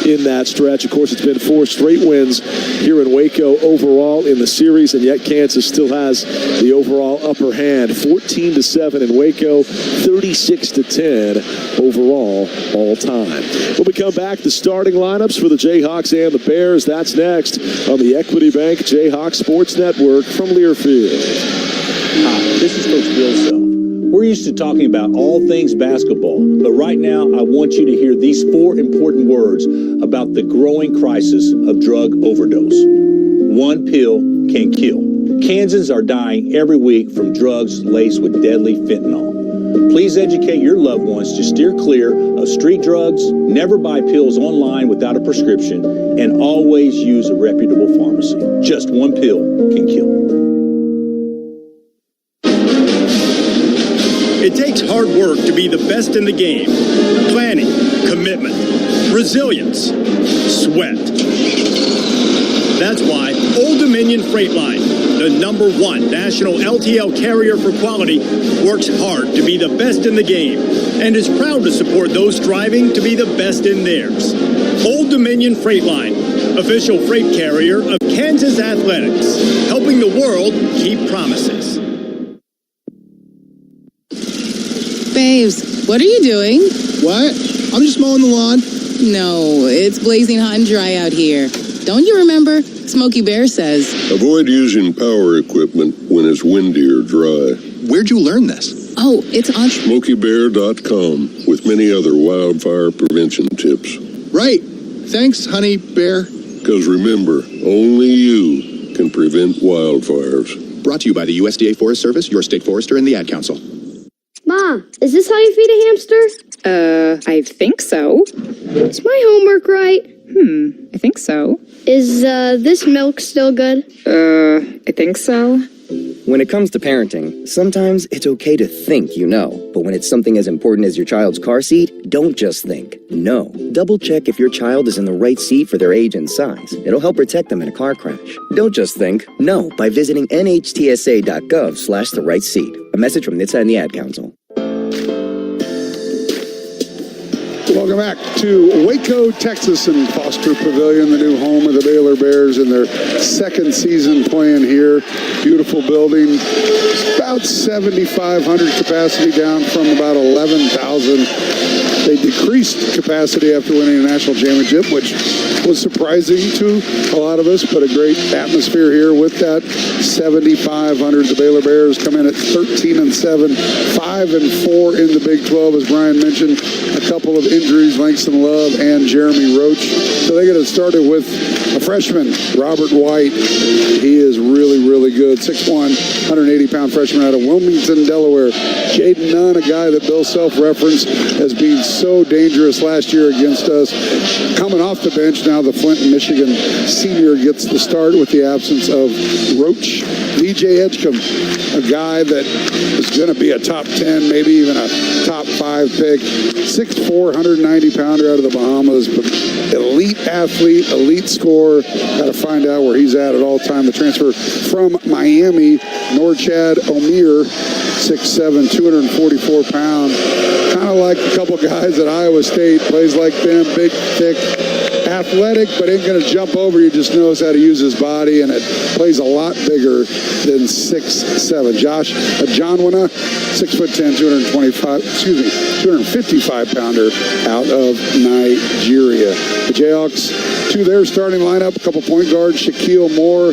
in that stretch. Of course, it's been 4 straight wins here in Waco overall in the series, and yet Kansas still has the overall upper hand. 14-7 in Waco, 36-10 overall all time. When we come back, the starting lineups for the Jayhawks and the Bears. That's next on the Equity Bank Jayhawks Sports Network from Learfield. Hi, this is Coach Bill Self. We're used to talking about all things basketball, but right now I want you to hear these 4 important words about the growing crisis of drug overdose. 1 pill can kill. Kansans are dying every week from drugs laced with deadly fentanyl. Please educate your loved ones to steer clear of street drugs, never buy pills online without a prescription, and always use a reputable pharmacy. Just 1 pill can kill. It takes hard work to be the best in the game. Planning, commitment, resilience, sweat. That's why Old Dominion Freight Line, the #1 national LTL carrier for quality, works hard to be the best in the game and is proud to support those striving to be the best in theirs. Old Dominion Freight Line, official freight carrier of Kansas Athletics, helping the world keep promises. Babes, what are you doing? What? I'm just mowing the lawn. No, it's blazing hot and dry out here. Don't you remember? Smokey Bear says. Avoid using power equipment when it's windy or dry. Where'd you learn this? Oh, it's on SmokeyBear.com with many other wildfire prevention tips. Right. Thanks, honey bear. Because remember, only you can prevent wildfires. Brought to you by the USDA Forest Service, your state forester, and the Ad Council. Mom, is this how you feed a hamster? I think so. Is my homework right? I think so. Is, this milk still good? I think so. When it comes to parenting, sometimes it's okay to think you know. But when it's something as important as your child's car seat, don't just think, know. Double check if your child is in the right seat for their age and size. It'll help protect them in a car crash. Don't just think, know by visiting nhtsa.gov/the right seat. A message from NHTSA and the Ad Council. Welcome back to Waco, Texas, and Foster Pavilion, the new home of the Baylor Bears in their 2nd season playing here. Beautiful building, about 7,500 capacity, down from about 11,000. They decreased capacity after winning a national championship, which was surprising to a lot of us, but a great atmosphere here with that 7,500. The Baylor Bears come in at 13-7, 5-4 in the Big 12, as Brian mentioned. A couple of injuries, Langston Love and Jeremy Roach. So they get it started with a freshman, Robert White. He is really, really good. 6'1", 180-pound freshman out of Wilmington, Delaware. Jaden Nunn, a guy that Bill Self referenced as being so dangerous last year against us. Coming off the bench now, the Flint, Michigan senior gets the start with the absence of Roach. DJ Edgecombe, a guy that is going to be a top 10, maybe even a top 5 pick. 6'4", 190-pounder out of the Bahamas, but elite athlete, elite scorer. Got to find out where he's at all time. The transfer from Miami, Norchad Omir, 6'7", 244-pound. Kind of like a couple guys at Iowa State. Plays like them, big, thick, athletic, but ain't going to jump over you. Just knows how to use his body, and it plays a lot bigger than 6'7". John Winna, 6'10", 255-pounder out of Nigeria. The Jayhawks, to their starting lineup, a couple point guards, Shaquille Moore,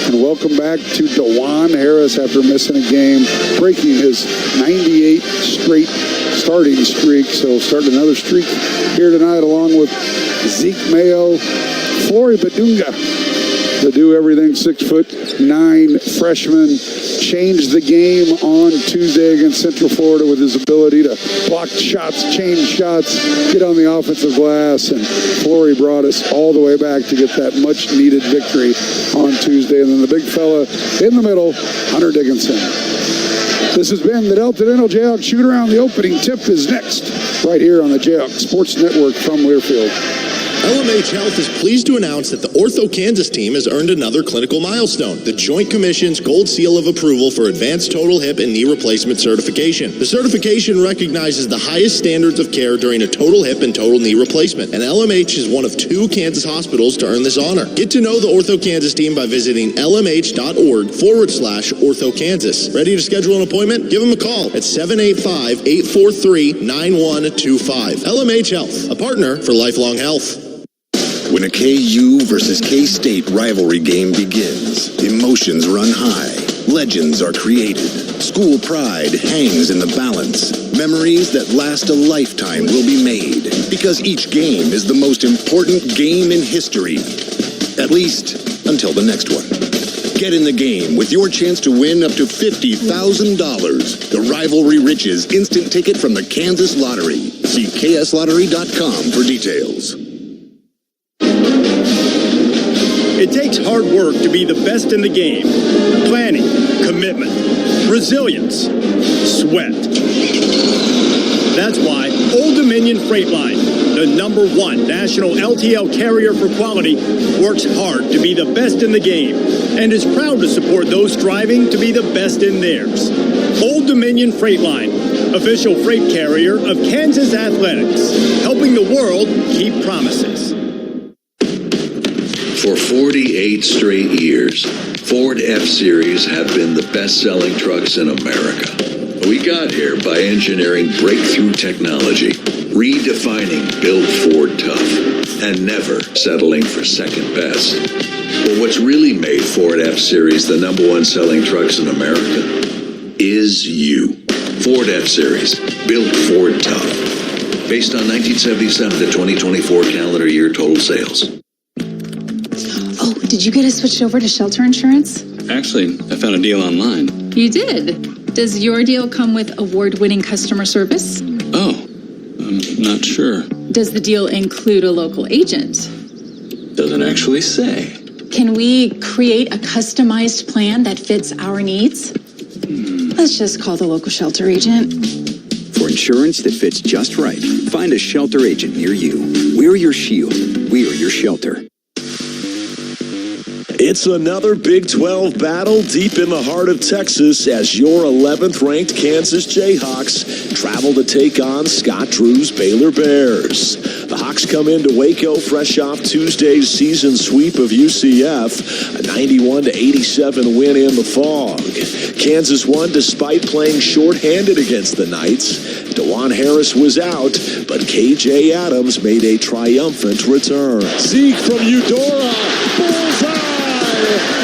and welcome back to DeJuan Harris after missing a game, breaking his 98 straight starting streak. So starting another streak here tonight along with Zeke Mayo, Flory Badunga, the do-everything 6'9" freshman, changed the game on Tuesday against Central Florida with his ability to block shots, change shots, get on the offensive glass, and Flory brought us all the way back to get that much-needed victory on Tuesday. And then the big fella in the middle, Hunter Dickinson. This has been the Delta Dental Jayhawks shoot-around. The opening tip is next, right here on the Jayhawks Sports Network from Learfield. LMH Health is pleased to announce that the Ortho Kansas team has earned another clinical milestone, the Joint Commission's Gold Seal of Approval for Advanced Total Hip and Knee Replacement Certification. The certification recognizes the highest standards of care during a total hip and total knee replacement, and LMH is one of 2 Kansas hospitals to earn this honor. Get to know the Ortho Kansas team by visiting lmh.org/OrthoKansas. Ready to schedule an appointment? Give them a call at 785-843-9125. LMH Health, a partner for lifelong health. When a KU versus K-State rivalry game begins, emotions run high, legends are created, school pride hangs in the balance, memories that last a lifetime will be made, because each game is the most important game in history, at least until the next one. Get in the game with your chance to win up to $50,000. The Rivalry Riches instant ticket from the Kansas Lottery. See kslottery.com for details. It takes hard work to be the best in the game. Planning, commitment, resilience, sweat. That's why Old Dominion Freight Line, the #1 national LTL carrier for quality, works hard to be the best in the game and is proud to support those striving to be the best in theirs. Old Dominion Freight Line, official freight carrier of Kansas Athletics, helping the world keep promises. For 48 straight years, Ford F-Series have been the best-selling trucks in America. We got here by engineering breakthrough technology, redefining Build Ford Tough, and never settling for second best. But what's really made Ford F-Series the #1 selling trucks in America is you. Ford F-Series, built Ford Tough. Based on 1977 to 2024 calendar year total sales. Oh, did you get us switched over to shelter insurance? Actually, I found a deal online. You did? Does your deal come with award-winning customer service? Oh, I'm not sure. Does the deal include a local agent? Doesn't actually say. Can we create a customized plan that fits our needs? Let's just call the local shelter agent. For insurance that fits just right, find a shelter agent near you. We're your shield. We're your shelter. It's another Big 12 battle deep in the heart of Texas as your 11th-ranked Kansas Jayhawks travel to take on Scott Drew's Baylor Bears. The Hawks come into Waco fresh off Tuesday's season sweep of UCF, a 91-87 win in the Fog. Kansas won despite playing shorthanded against the Knights. DeJuan Harris was out, but KJ Adams made a triumphant return. Zeke from Eudora, bullseye!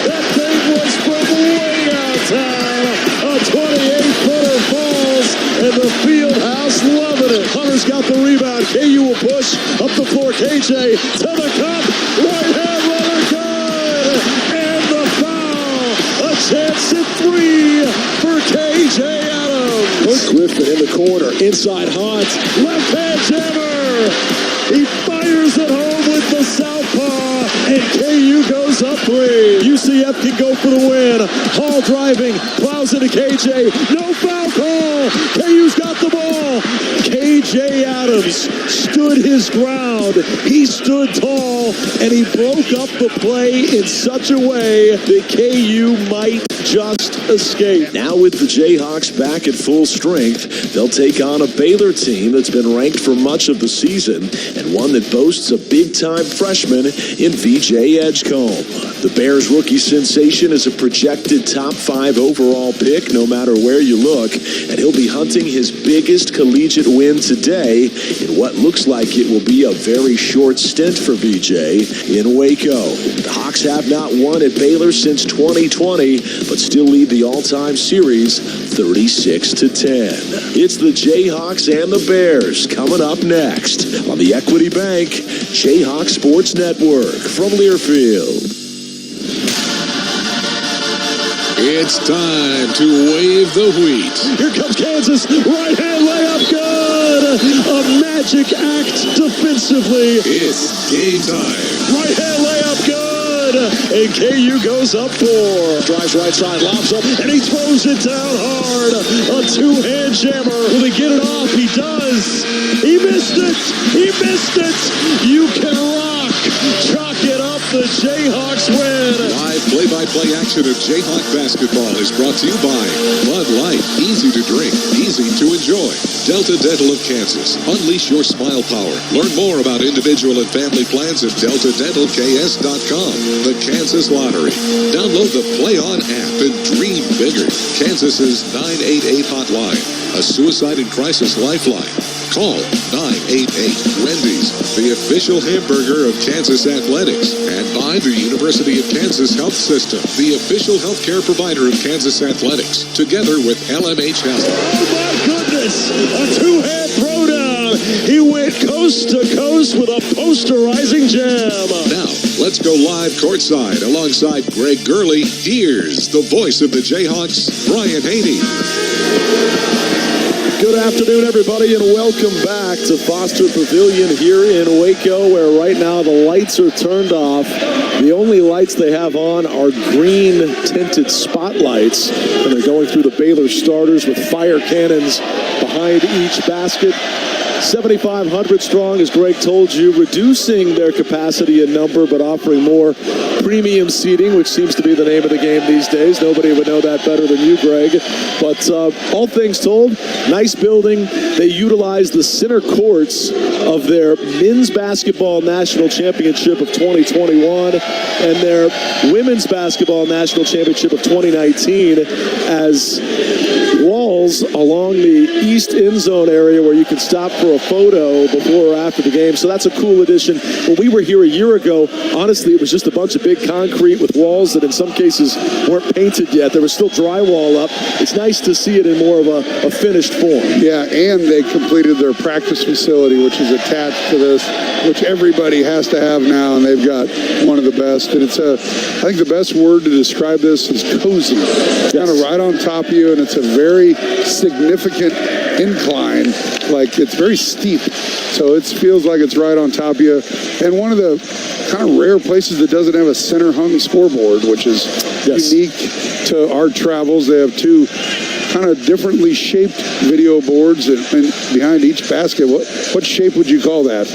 That thing was from way downtown. A 28-footer falls, and the field house loving it. Hunter's got the rebound. KU will push up the floor. KJ to the cup. Right hand runner good. And the foul. A chance at 3 for KJ Adams. Griffin in the corner. Inside Hunt. Left hand jammer. He fires it home with the southpaw, and KU goes up 3. UCF can go for the win. Hall driving, plows into KJ. No foul call. KU's got the ball. KJ Adams stood his ground. He stood tall, and he broke up the play in such a way that KU might just escape. Now with the Jayhawks back at full strength, they'll take on a Baylor team that's been ranked for much of the season and one that boasts a big-time freshman in VJ Edgecombe. The Bears rookie sensation is a projected top 5 overall pick no matter where you look, and he'll be hunting his biggest collegiate win today in what looks like it will be a very short stint for VJ in Waco. The Hawks have not won at Baylor since 2020, but still lead the all-time series 36-10. It's the Jayhawks and the Bears coming up next on the Equity Bank Jayhawk Sports Network from Learfield. It's time to wave the wheat. Here comes Kansas. Right hand layup good. A magic act defensively. It's game time. Right hand layup good. And KU goes up 4. Drives right side, lobs up, and he throws it down hard. A 2-hand jammer. Will he get it off? He does. He missed it. He missed it. You can rock play-by-play action of Jayhawk basketball is brought to you by Bud Light. Easy to drink, easy to enjoy. Delta Dental of Kansas. Unleash your smile power. Learn more about individual and family plans at deltadentalks.com. The Kansas Lottery. Download the Play On app and dream bigger. Kansas's 988 hotline. A suicide and crisis lifeline. Call 988-WENDYS, the official hamburger of Kansas Athletics, and by the University of Kansas Health System, the official healthcare provider of Kansas Athletics, together with LMH Health. Oh my goodness! A two-hand throwdown! He went coast to coast with a posterizing jam! Now, let's go live courtside alongside Greg Gurley. Here's the voice of the Jayhawks, Brian Haney. Good afternoon, everybody, and welcome back to Foster Pavilion here in Waco, where right now the lights are turned off. The only lights they have on are green-tinted spotlights, and they're going through the Baylor starters with fire cannons behind each basket. 7,500 strong, as Greg told you, reducing their capacity in number, but offering more premium seating, which seems to be the name of the game these days. Nobody would know that better than you, Greg. But all things told, nice building. They utilize the center courts of their men's basketball national championship of 2021 and their women's basketball national championship of 2019 as walls along the east end zone area where you can stop for a photo before or after the game. So that's a cool addition. When we were here a year ago, honestly, it was just a bunch of big concrete with walls that in some cases weren't painted yet. There was still drywall up. It's nice to see it in more of a finished form. Yeah, and they completed their practice facility, which is attached to this, which everybody has to have now, and they've got one of the best. And it's I think the best word to describe this is cozy. It's kind of right on top of you, and it's a very significant incline. Like, it's very steep, so it feels like it's right on top of you. And one of the kind of rare places that doesn't have a center hung scoreboard, which is unique to our travels. They have two kind of differently shaped video boards and behind each basket. What shape would you call that?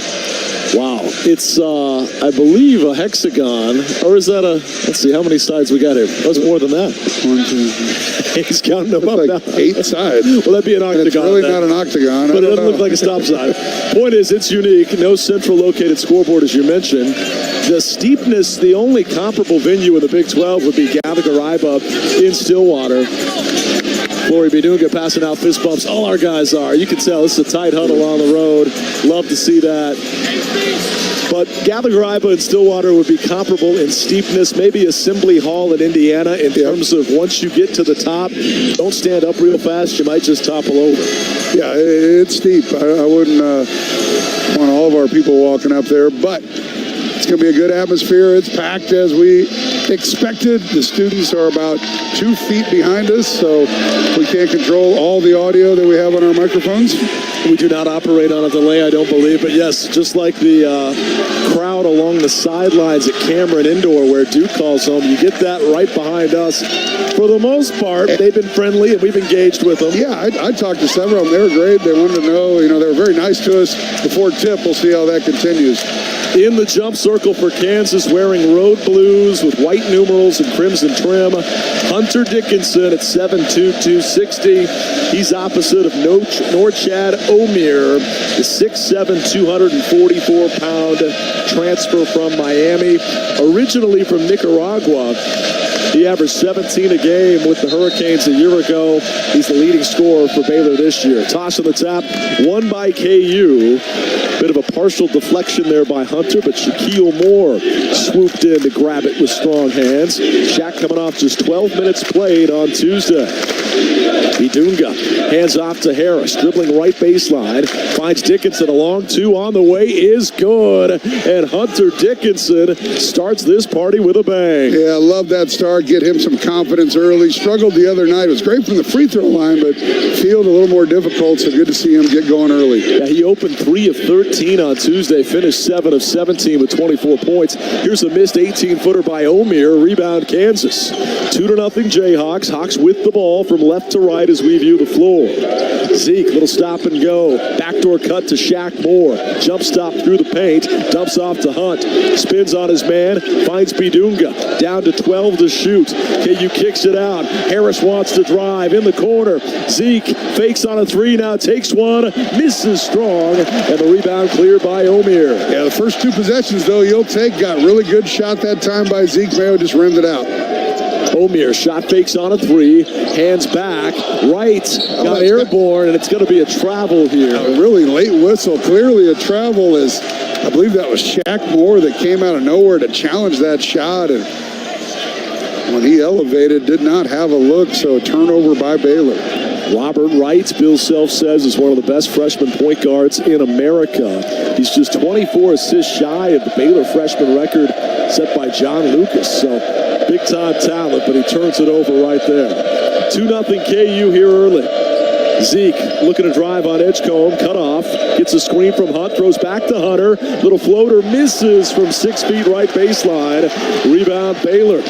Wow. It's, I believe, a hexagon. Or is that let's see, how many sides we got here? That's more than that. 1, 2, 3. He's counting them up now. 8 sides. Well, that'd be an octagon. It's really not an octagon. But it doesn't look like a stop sign. Point is, it's unique. No central located scoreboard, as you mentioned. The steepness, the only comparable venue in the Big 12 would be Gallagher-Iba in Stillwater. Flory Bidunga passing out fist bumps. All our guys are. You can tell this is a tight huddle on the road. Love to see that. But Gallagher-Iba and Stillwater would be comparable in steepness. Maybe Assembly Hall in Indiana in terms of once you get to the top, don't stand up real fast. You might just topple over. Yeah, it's steep. I wouldn't want all of our people walking up there, but it's going to be a good atmosphere. It's packed as we expected. The students are about 2 feet behind us, so we can't control all the audio that we have on our microphones. We do not operate on a delay, I don't believe. But yes, just like the crowd along the sidelines at Cameron Indoor where Duke calls home, you get that right behind us. For the most part, they've been friendly and we've engaged with them. Yeah, I talked to several of them. They were great. They wanted to know, they were very nice to us before tip. We'll see how that continues. In the jump circle for Kansas, wearing road blues with white numerals and crimson trim, Hunter Dickinson at 7'2", 260. He's opposite of Norchad Omir, the 6'7", 244-pound transfer from Miami, originally from Nicaragua. He averaged 17 a game with the Hurricanes a year ago. He's the leading scorer for Baylor this year. Toss on the tap, won by KU. Bit of a partial deflection there by Hunter, but Shaquille Moore swooped in to grab it with strong hands. Shaq coming off just 12 minutes played on Tuesday. Bidunga hands off to Harris, dribbling right baseline, finds Dickinson, a long two on the way is good, and Hunter Dickinson starts this party with a bang. Yeah, I love that start. Get him some confidence early. Struggled the other night. It was great from the free throw line, but field a little more difficult, so good to see him get going early. Yeah, he opened 3 of 13 on Tuesday, finished 7 of 17 with 24 points. Here's a missed 18-footer by Omir, rebound Kansas. 2-0 Jayhawks. Hawks with the ball from left to right as we view the floor. Zeke, little stop and go. Backdoor cut to Shaq Moore. Jump stop through the paint. Dumps off to Hunt. Spins on his man. Finds Bidunga. Down to 12 to shoot. KU kicks it out. Harris wants to drive in the corner. Zeke fakes on a three. Now takes one. Misses strong. And the rebound cleared by Omier. Yeah, the first two possessions, though, you'll take. Got really good shot that time by Zeke. Mayo just rimmed it out. Omier shot fakes on a three, hands back, right, got airborne, and it's going to be a travel here. A really late whistle. Clearly a travel is, I believe that was Shaq Moore that came out of nowhere to challenge that shot, and when he elevated, did not have a look, so a turnover by Baylor. Robert Wright, Bill Self says, is one of the best freshman point guards in America. He's just 24 assists shy of the Baylor freshman record set by John Lucas, so big-time talent, but he turns it over right there. 2-0 KU here early. Zeke looking to drive on Edgecombe, cut off, gets a screen from Hunt, throws back to Hunter. Little floater misses from 6 feet right baseline. Rebound Baylor.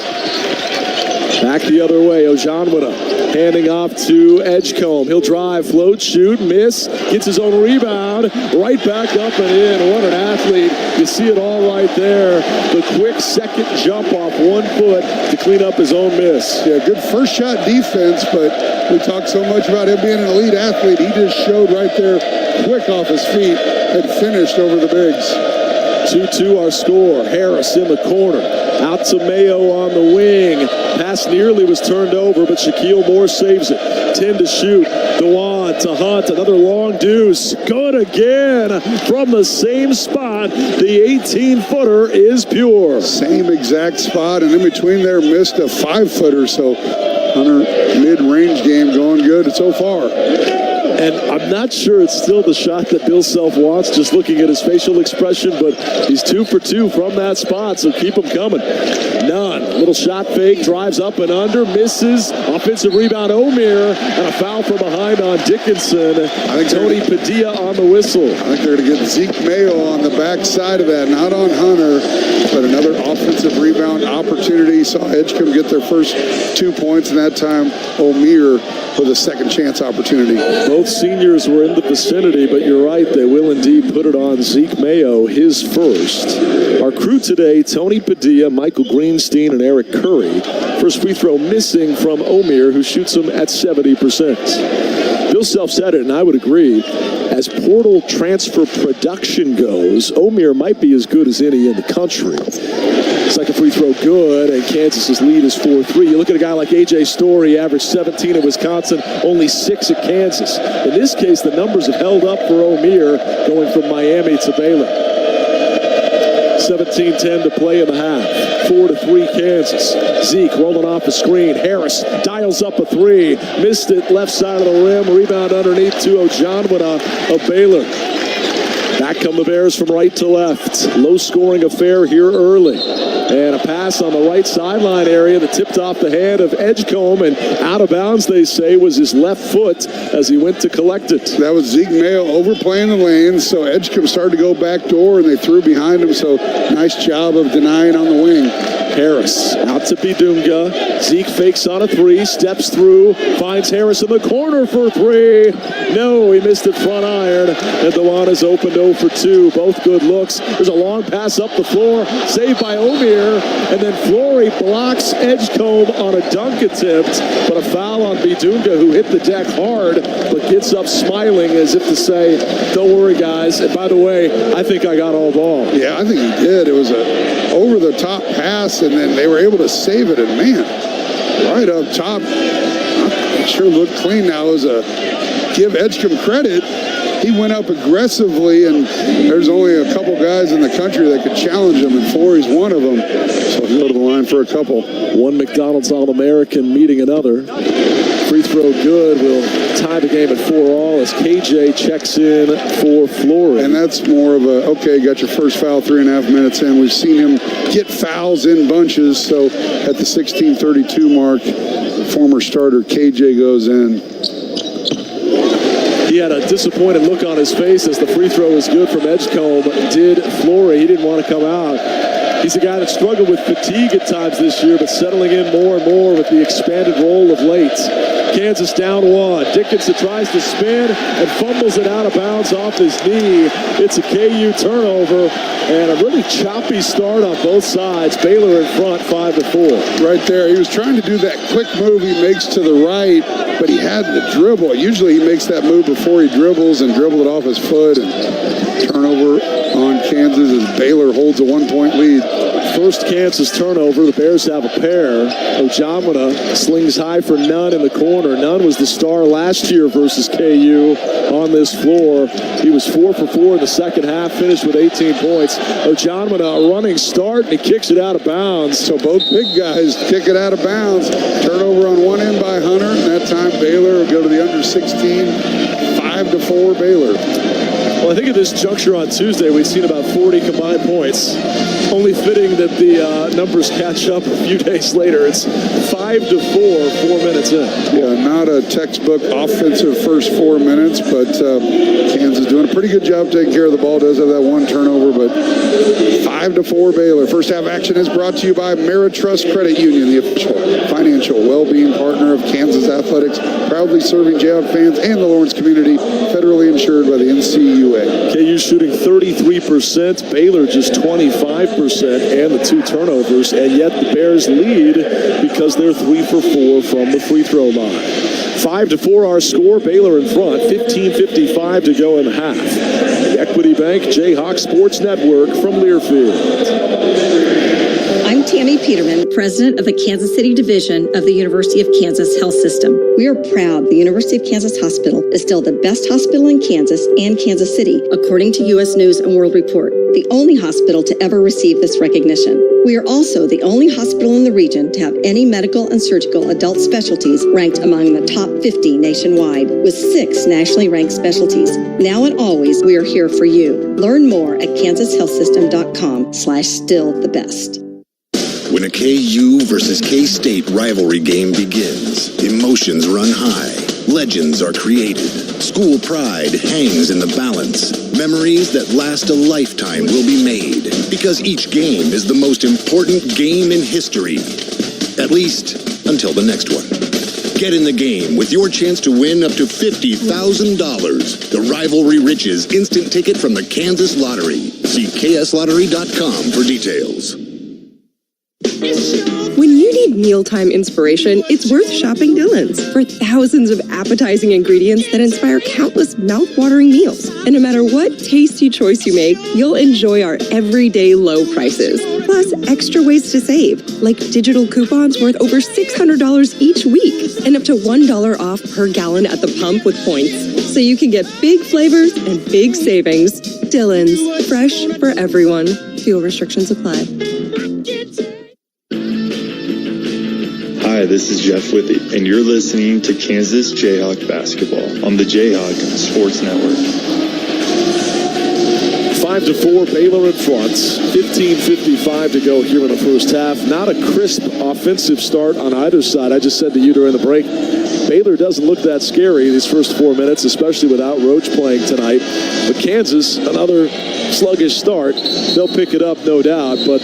Back the other way, Ojanwina handing off to Edgecombe. He'll drive, float, shoot, miss, gets his own rebound, right back up and in. What an athlete. You see it all right there. The quick second jump off 1 foot to clean up his own miss. Yeah, good first shot defense, but we talk so much about him being an elite athlete. He just showed right there, quick off his feet, and finished over the bigs. 2-2 our score. Harris in the corner. Out to Mayo on the wing. Pass nearly was turned over, but Shaquille Moore saves it. 10 to shoot. Dewan to Hunt. Another long deuce. Good again from the same spot. The 18-footer is pure. Same exact spot, and in between there missed a 5-footer. So Hunter mid-range game going good so far. And I'm not sure it's still the shot that Bill Self wants, just looking at his facial expression, but he's 2 for 2 from that spot, so keep him coming. None. Little shot fake, drives up and under, misses. Offensive rebound, Omier, and a foul from behind on Dickinson. I think Tony Padilla on the whistle. I think they're going to get Zeke Mayo on the back side of that, not on Hunter, but another offensive rebound opportunity. Saw Edgecombe get their first 2 points, and that time Omier with a second chance opportunity. Both seniors were in the vicinity, but you're right, they will indeed put it on Zeke Mayo, his first. Our crew today, Tony Padilla, Michael Greenstein, and Eric Curry. First free throw missing from Omier, who shoots them at 70%. Bill Self said it, and I would agree. As portal transfer production goes, Omier might be as good as any in the country. Second free throw good, and Kansas's lead is 4-3. You look at a guy like A.J. Story, averaged 17 at Wisconsin, only 6 at Kansas. In this case, the numbers have held up for Omier, going from Miami to Baylor. 17-10 to play in the half. 4-3 Kansas. Zeke rolling off the screen. Harris dials up a three. Missed it left side of the rim. Rebound underneath to Ojanwina of Baylor. Back come the Bears from right to left. Low-scoring affair here early. And a pass on the right sideline area that tipped off the hand of Edgecombe, and out of bounds, they say, was his left foot as he went to collect it. That was Zeke Mayo overplaying the lanes, so Edgecombe started to go back door, and they threw behind him, so nice job of denying on the wing. Harris out to Bidunga. Zeke fakes on a three, steps through, finds Harris in the corner for three. No, he missed it front iron, and Dewan is open 0 for 2. Both good looks. There's a long pass up the floor, saved by Omier, and then Flory blocks Edgecombe on a dunk attempt, but a foul on Bidunga, who hit the deck hard, but gets up smiling as if to say, don't worry, guys. And by the way, I think I got all ball. Yeah, I think he did. It was a over-the-top pass, and then they were able to save it, and man, right up top, sure looked clean now. As a give Edgecombe credit, he went up aggressively, and there's only a couple guys in the country that could challenge him, and Flory's one of them, so he'll go to the line for a couple. One McDonald's All-American meeting another. Free throw good will tie the game at 4-all as KJ checks in for Flory. And that's more of a, okay, got your first foul 3.5 minutes in. We've seen him get fouls in bunches, so at the 16:32 mark, former starter KJ goes in. He had a disappointed look on his face as the free throw was good from Edgecombe. Did Flory. He didn't want to come out. He's a guy that struggled with fatigue at times this year, but settling in more and more with the expanded role of late. Kansas down one. Dickinson tries to spin and fumbles it out of bounds off his knee. It's a KU turnover and a really choppy start on both sides. Baylor in front, 5-4. Right there. He was trying to do that quick move he makes to the right, but he had to dribble. Usually he makes that move before he dribbles and dribble it off his foot. And turnover on Kansas as Baylor holds a 1-point lead. First Kansas turnover. The Bears have a pair. Ojamina slings high for Nunn in the corner. Nunn was the star last year versus KU on this floor. He was 4 for 4 in the second half, finished with 18 points. Ojamina a running start, and he kicks it out of bounds. So both big guys kick it out of bounds. Turnover on one end by Hunter, and that time Baylor will go to the under 16, 5-4 Baylor. Well, I think at this juncture on Tuesday, we've seen about 40 combined points. Only fitting that the numbers catch up a few days later. It's 5-4, 4 minutes in. Yeah, not a textbook offensive first 4 minutes, but Kansas doing a pretty good job taking care of the ball. Does have that one turnover, but 5-4 Baylor. First half action is brought to you by Ameritrust Credit Union, the official financial well-being partner of Kansas Athletics, proudly serving Jayhawk fans and the Lawrence community, federally insured by the NCAA. KU shooting 33%, Baylor just 25%, and the 2 turnovers, and yet the Bears lead because they're 3 for 4 from the free throw line. 5-4 our score, Baylor in front, 15:55 to go in the half. The Equity Bank Jayhawk Sports Network from Learfield. I'm Tammy Peterman, president of the Kansas City Division of the University of Kansas Health System. We are proud the University of Kansas Hospital is still the best hospital in Kansas and Kansas City, according to U.S. News and World Report, the only hospital to ever receive this recognition. We are also the only hospital in the region to have any medical and surgical adult specialties ranked among the top 50 nationwide, with 6 nationally ranked specialties. Now and always, we are here for you. Learn more at kansashealthsystem.com/still the best. When a KU versus K-State rivalry game begins, emotions run high, legends are created, school pride hangs in the balance, memories that last a lifetime will be made, because each game is the most important game in history, at least until the next one. Get in the game with your chance to win up to $50,000. The Rivalry Riches instant ticket from the Kansas Lottery. See kslottery.com for details. When you need mealtime inspiration, it's worth shopping Dillon's for thousands of appetizing ingredients that inspire countless mouth-watering meals. And no matter what tasty choice you make, you'll enjoy our everyday low prices. Plus, extra ways to save, like digital coupons worth over $600 each week and up to $1 off per gallon at the pump with points. So you can get big flavors and big savings. Dillon's, fresh for everyone. Fuel restrictions apply. Hi, this is Jeff Withy, and you're listening to Kansas Jayhawk Basketball on the Jayhawk Sports Network. 5-4, Baylor in front. 15:55 to go here in the first half. Not a crisp offensive start on either side. I just said to you during the break, Baylor doesn't look that scary these first 4 minutes, especially without Roach playing tonight. But Kansas, another sluggish start. They'll pick it up, no doubt. But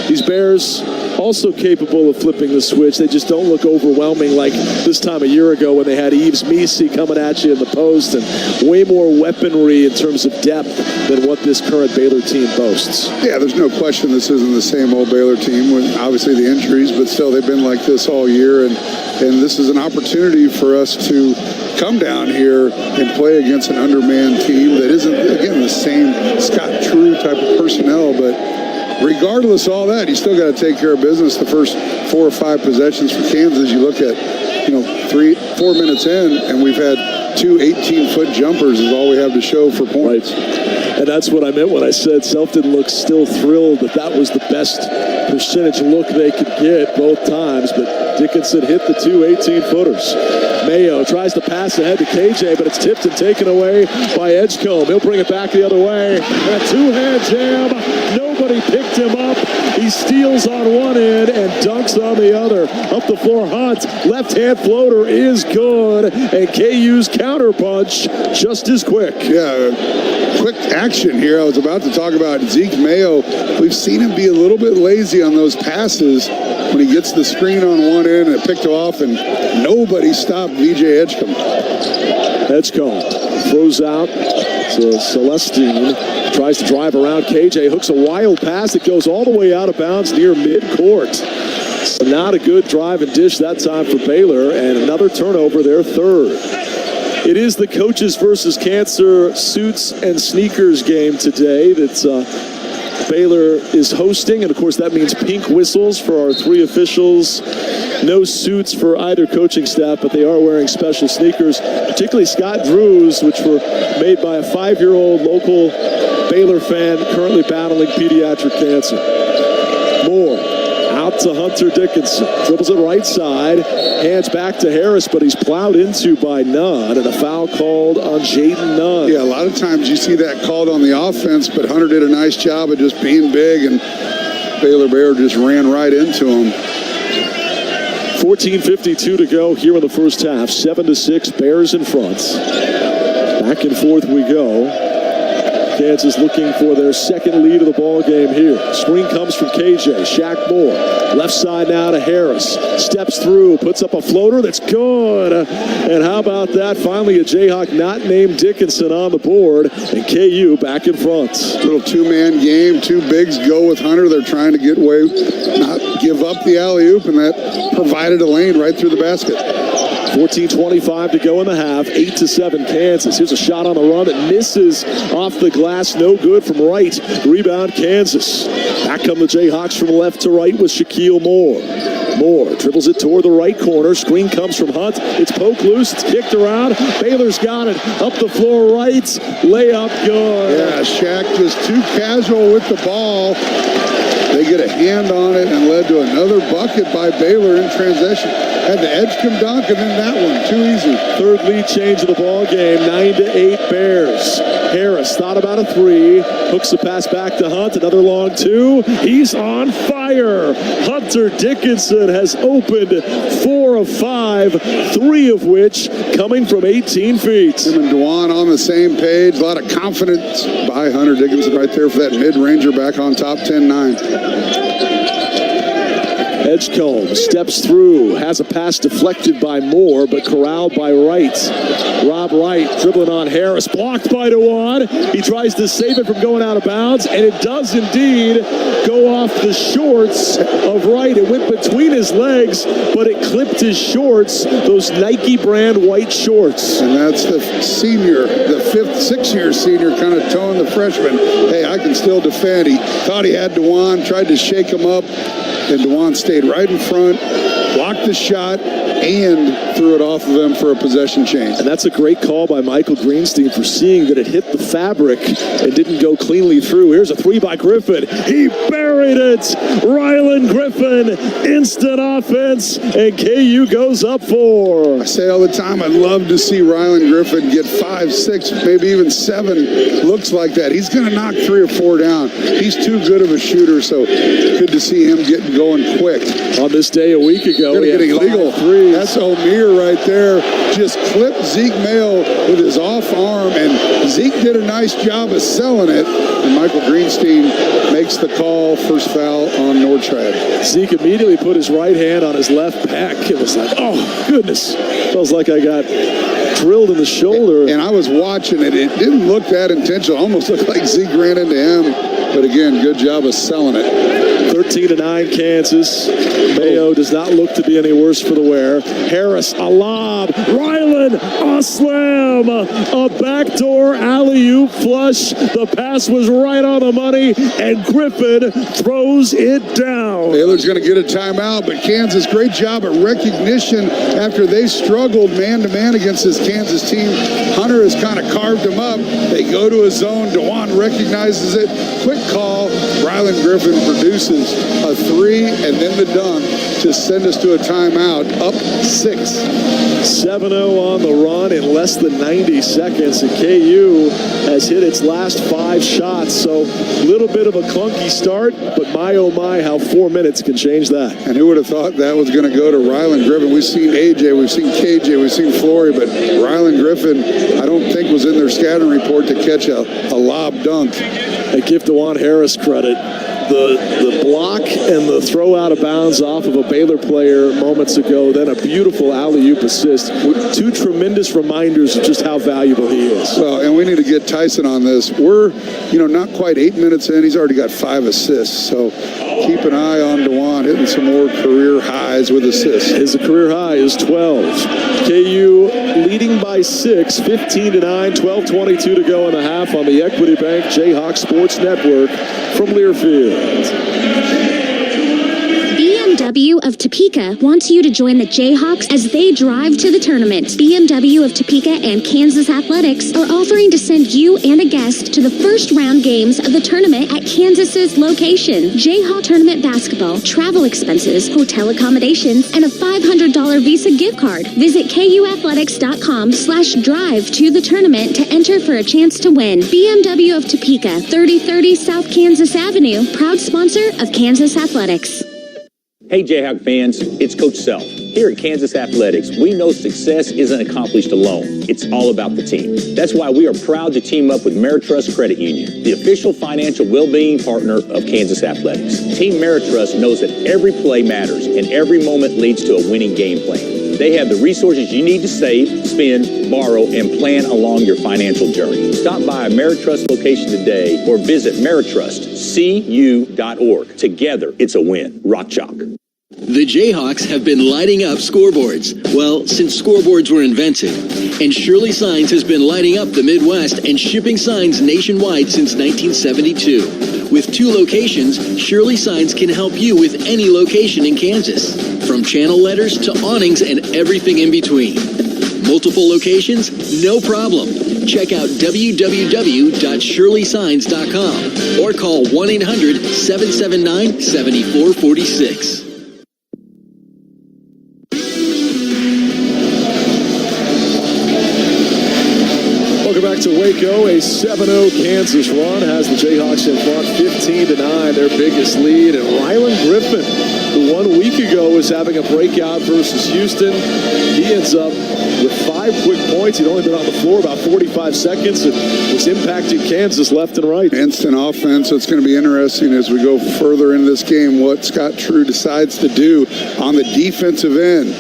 these Bears also capable of flipping the switch. They just don't look overwhelming like this time a year ago when they had Yves Missi coming at you in the post and way more weaponry in terms of depth than what this current Baylor team boasts. Yeah, there's no question this isn't the same old Baylor team with obviously the injuries, but still they've been like this all year, and this is an opportunity for us to come down here and play against an undermanned team that isn't, again, the same Scott True type of personnel, but regardless of all that, you still got to take care of business the first 4 or 5 possessions for Kansas. You look at, 3-4 minutes in, and we've had 2 18-foot jumpers is all we have to show for points. And that's what I meant when I said Selfton looks still thrilled that was the best percentage look they could get both times, but Dickinson hit the 2 18-footers. Mayo tries to pass ahead to KJ, but it's tipped and taken away by Edgecombe. He'll bring it back the other way. And a 2-hand jam. No Nobody picked him up. He steals on one end and dunks on the other. Up the floor, Hunt. Left-hand floater is good. And KU's counterpunch just as quick. Yeah, quick action here. I was about to talk about Zeke Mayo. We've seen him be a little bit lazy on those passes when he gets the screen on one end and it picked off, and nobody stopped VJ Edgecombe. Edgecombe throws out to Celestine. Tries to drive around. KJ hooks a wild pass that goes all the way out of bounds near midcourt. So not a good drive and dish that time for Baylor, and another turnover, their third. It is the coaches versus cancer suits and sneakers game today that Baylor is hosting, and of course that means pink whistles for our three officials. No suits for either coaching staff, but they are wearing special sneakers, particularly Scott Drew's, which were made by a 5-year-old local Baylor fan currently battling pediatric cancer. Moore out to Hunter Dickinson. Dribbles it right side. Hands back to Harris, but he's plowed into by Nunn, and a foul called on Jaden Nunn. Yeah, a lot of times you see that called on the offense, but Hunter did a nice job of just being big, and Baylor Bear just ran right into him. 14:52 to go here in the first half. 7-6, Bears in front. Back and forth we go. Kansas looking for their second lead of the ball game here. Screen comes from KJ. Shaq Moore. Left side now to Harris. Steps through. Puts up a floater that's good. And how about that? Finally a Jayhawk not named Dickinson on the board. And KU back in front. Little two-man game. Two bigs go with Hunter. They're trying to get away, not give up the alley-oop, and that provided a lane right through the basket. 14:25 to go in the half. 8-7 Kansas. Here's a shot on the run that misses off the glass. No good from right. Rebound Kansas. Back come the Jayhawks from left to right with Shaquille Moore. Moore dribbles it toward the right corner. Screen comes from Hunt. It's poked loose. It's kicked around. Baylor's got it. Up the floor right. Layup good. Yeah, Shaq just too casual with the ball. They get a hand on it and led to another bucket by Baylor in transition. Had the Edgecombe dunk and then that one. Too easy. Third lead change of the ball game. 9-8 Bears. Harris thought about a three. Hooks the pass back to Hunt. Another long two. He's on fire. Hunter Dickinson has opened 4 of 5. 3 of which coming from 18 feet. Him and Dewan on the same page. A lot of confidence by Hunter Dickinson right there for that mid-ranger back on top. 10-9. Edgecombe steps through, has a pass deflected by Moore, but corralled by Wright. Rob Wright dribbling on Harris, blocked by Dewan. He tries to save it from going out of bounds, and it does indeed go off the shorts of Wright. It went between his legs, but it clipped his shorts, those Nike brand white shorts. And that's the senior, the 6-year senior kind of telling the freshman, hey, I can still defend. He thought he had Dewan, tried to shake him up, and Dewan stayed right in front, blocked the shot, and threw it off of him for a possession change. And that's a great call by Michael Greenstein for seeing that it hit the fabric and didn't go cleanly through. Here's a three by Griffin. He buried it. Rylan Griffin, instant offense, and KU goes up 4. I say all the time, I'd love to see Rylan Griffin get 5, 6, maybe even 7 looks like that. He's going to knock 3 or 4 down. He's too good of a shooter, so good to see him getting going quick. On this day a week ago, they're getting illegal. That's O'Meara right there. Just clipped Zeke Mayo with his off arm, and Zeke did a nice job of selling it. And Michael Greenstein makes the call, first foul on Nordstrand. Zeke immediately put his right hand on his left back. It was like, oh, goodness. Feels like I got drilled in the shoulder. And I was watching it. It didn't look that intentional. Almost looked like Zeke ran into him. But again, good job of selling it. 13-9 Kansas. Mayo does not look to be any worse for the wear. Harris, a lob. Rylan, a slam. A backdoor alley-oop flush. The pass was right on the money, and Griffin throws it down. Baylor's going to get a timeout, but Kansas, great job at recognition after they struggled man-to-man against this Kansas team. Hunter has kind of carved them up. They go to a zone. Dewan recognizes it. Quick call. Rylan Rylan Griffin produces a three and then the dunk to send us to a timeout, up 6. 7-0 on the run in less than 90 seconds. And KU has hit its last 5 shots. So a little bit of a clunky start, but my oh my, how 4 minutes can change that. And who would have thought that was going to go to Rylan Griffin? We've seen AJ, we've seen KJ, we've seen Flory, but Rylan Griffin, I don't think was in their scouting report to catch a lob dunk. I give DeJuan Harris credit. The block and the throw out of bounds off of a Baylor player moments ago, then a beautiful alley-oop assist. 2 tremendous reminders of just how valuable he is. Well, and we need to get Tyson on this. We're, not quite 8 minutes in. He's already got 5 assists. So keep an eye on DeJuan hitting some more career highs with assists. His career high is 12. KU leading by 6, 15-9, 12:22 to go in the half on the Equity Bank Jayhawks Sports Network from Learfield. BMW of Topeka wants you to join the Jayhawks as they drive to the tournament. BMW of Topeka and Kansas Athletics are offering to send you and a guest to the first round games of the tournament at Kansas's location. Jayhawk tournament basketball, travel expenses, hotel accommodations, and a $500 Visa gift card. Visit kuathletics.com/drive to the tournament to enter for a chance to win. BMW of Topeka, 3030 South Kansas Avenue, proud sponsor of Kansas Athletics. Hey Jayhawk fans, it's Coach Self. Here at Kansas Athletics, we know success isn't accomplished alone. It's all about the team. That's why we are proud to team up with Ameritrust Credit Union, the official financial well-being partner of Kansas Athletics. Team Ameritrust knows that every play matters and every moment leads to a winning game plan. They have the resources you need to save, spend, borrow, and plan along your financial journey. Stop by a Ameritrust location today or visit ameritrustcu.org. Together, it's a win. Rock Chalk. The Jayhawks have been lighting up scoreboards, well, since scoreboards were invented. And Shirley Signs has been lighting up the Midwest and shipping signs nationwide since 1972. With 2 locations, Shirley Signs can help you with any location in Kansas, from channel letters to awnings and everything in between. Multiple locations? No problem. Check out www.shirleysigns.com or call 1-800-779-7446. Back to Waco, a 7-0 Kansas run has the Jayhawks in front 15-9, their biggest lead. And Rylan Griffin, who 1 week ago was having a breakout versus Houston, he ends up with 5 quick points. He'd only been on the floor about 45 seconds and was impacting Kansas left and right. Instant offense. So it's going to be interesting as we go further into this game what Scott True decides to do on the defensive end.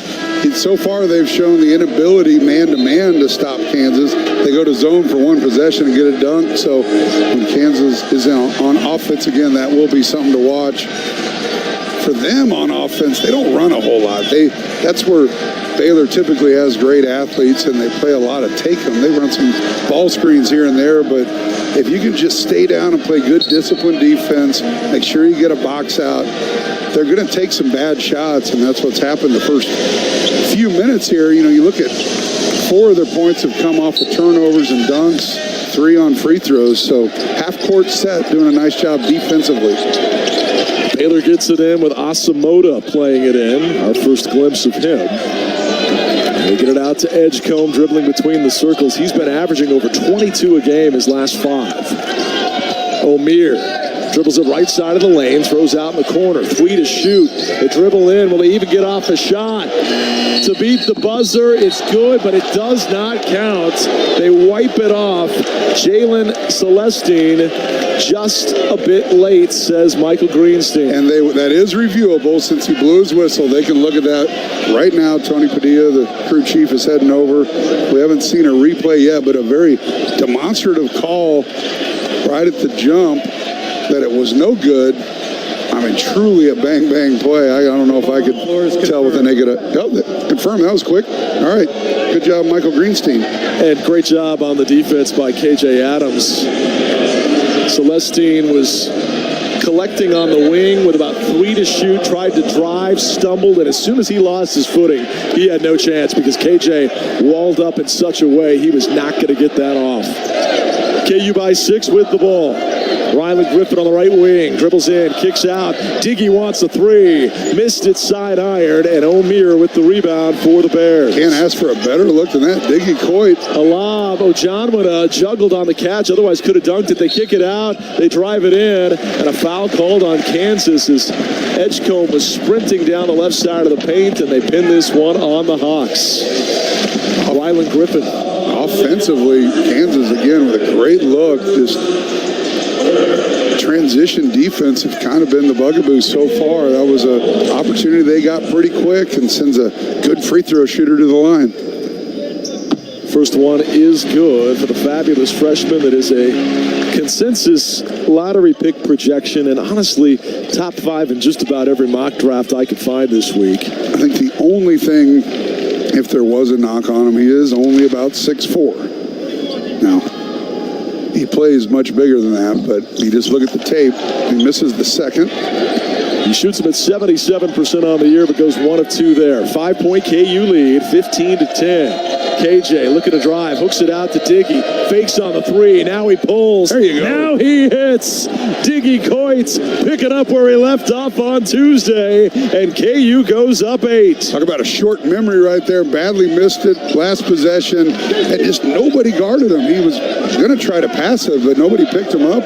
So far, they've shown the inability man-to-man to stop Kansas. They go to zone for 1 possession and get a dunk. So when Kansas is on offense again, that will be something to watch. For them on offense, they don't run a whole lot. That's where Baylor typically has great athletes, and they play a lot of take-them. They run some ball screens here and there, but if you can just stay down and play good disciplined defense, make sure you get a box out, they're going to take some bad shots, and that's what's happened the first few minutes here. You look at 4 of their points have come off of turnovers and dunks, 3 on free throws. So half-court set, doing a nice job defensively. Baylor gets it in with Asamoah playing it in. Our first glimpse of him. They get it out to Edgecombe, dribbling between the circles. He's been averaging over 22 a game his last 5. Omier dribbles it right side of the lane, throws out in the corner. 3 to shoot. They dribble in. Will they even get off a shot? To beat the buzzer, it's good, but it does not count. They wipe it off. Jalen Celestine just a bit late, says Michael Greenstein. And that is reviewable since he blew his whistle. They can look at that right now. Tony Padilla, the crew chief, is heading over. We haven't seen a replay yet, but a very demonstrative call right at the jump that it was no good. I mean, truly a bang-bang play. I don't know if I could tell with the naked eye. Oh, confirmed. That was quick. All right. Good job, Michael Greenstein. And great job on the defense by KJ Adams. Celestine was collecting on the wing with about 3 to shoot, tried to drive, stumbled, and as soon as he lost his footing, he had no chance because KJ walled up in such a way he was not going to get that off. KU by 6 with the ball. Rylan Griffin on the right wing, dribbles in, kicks out. Diggy wants a 3. Missed it side iron, and O'Meara with the rebound for the Bears. Can't ask for a better look than that. Diggy Coit. A lob. Ojanwada juggled on the catch, otherwise could have dunked it. They kick it out, they drive it in, and a foul called on Kansas as Edgecombe was sprinting down the left side of the paint, and they pin this one on the Hawks. Rylan Griffin. Offensively, Kansas again with a great look. Just transition defense have kind of been the bugaboo so far. That was an opportunity they got pretty quick and sends a good free throw shooter to the line. First one is good for the fabulous freshman that is a consensus lottery pick projection and honestly top 5 in just about every mock draft I could find this week. I think the only thing, if there was a knock on him, he is only about 6'4". Now, he plays much bigger than that, but you just look at the tape, he misses the second. He shoots them at 77% on the year, but goes 1 of 2 there. 5-point KU lead, 15-10. KJ looking to drive, hooks it out to Diggy, fakes on the 3, now he pulls. There you go. Now he hits. Diggy Coit picking up where he left off on Tuesday, and KU goes up 8. Talk about a short memory right there. Badly missed it, last possession, and just nobody guarded him. He was going to try to pass it, but nobody picked him up.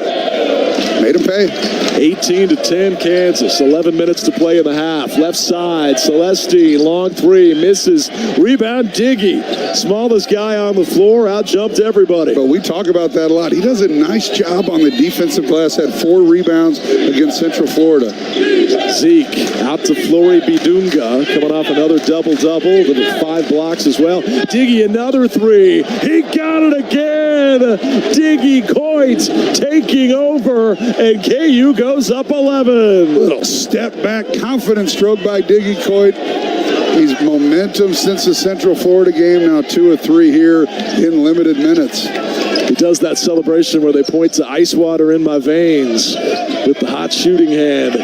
Made him pay. 18-10 Kansas. 11 minutes to play in the half. Left side, Celestine, long 3, misses. Rebound, Diggy. Smallest guy on the floor, out-jumped everybody. But we talk about that a lot. He does a nice job on the defensive glass. Had 4 rebounds against Central Florida. Zeke out to Flory Bidunga, coming off another double-double with 5 blocks as well. Diggy another 3. He got it again. Diggy Coit taking over, and KU goes up 11. Little step back, confident stroke by Diggy Coit. He's momentum since the Central Florida game, now 2 of 3 here in limited minutes. He does that celebration where they point to ice water in my veins with the hot shooting hand.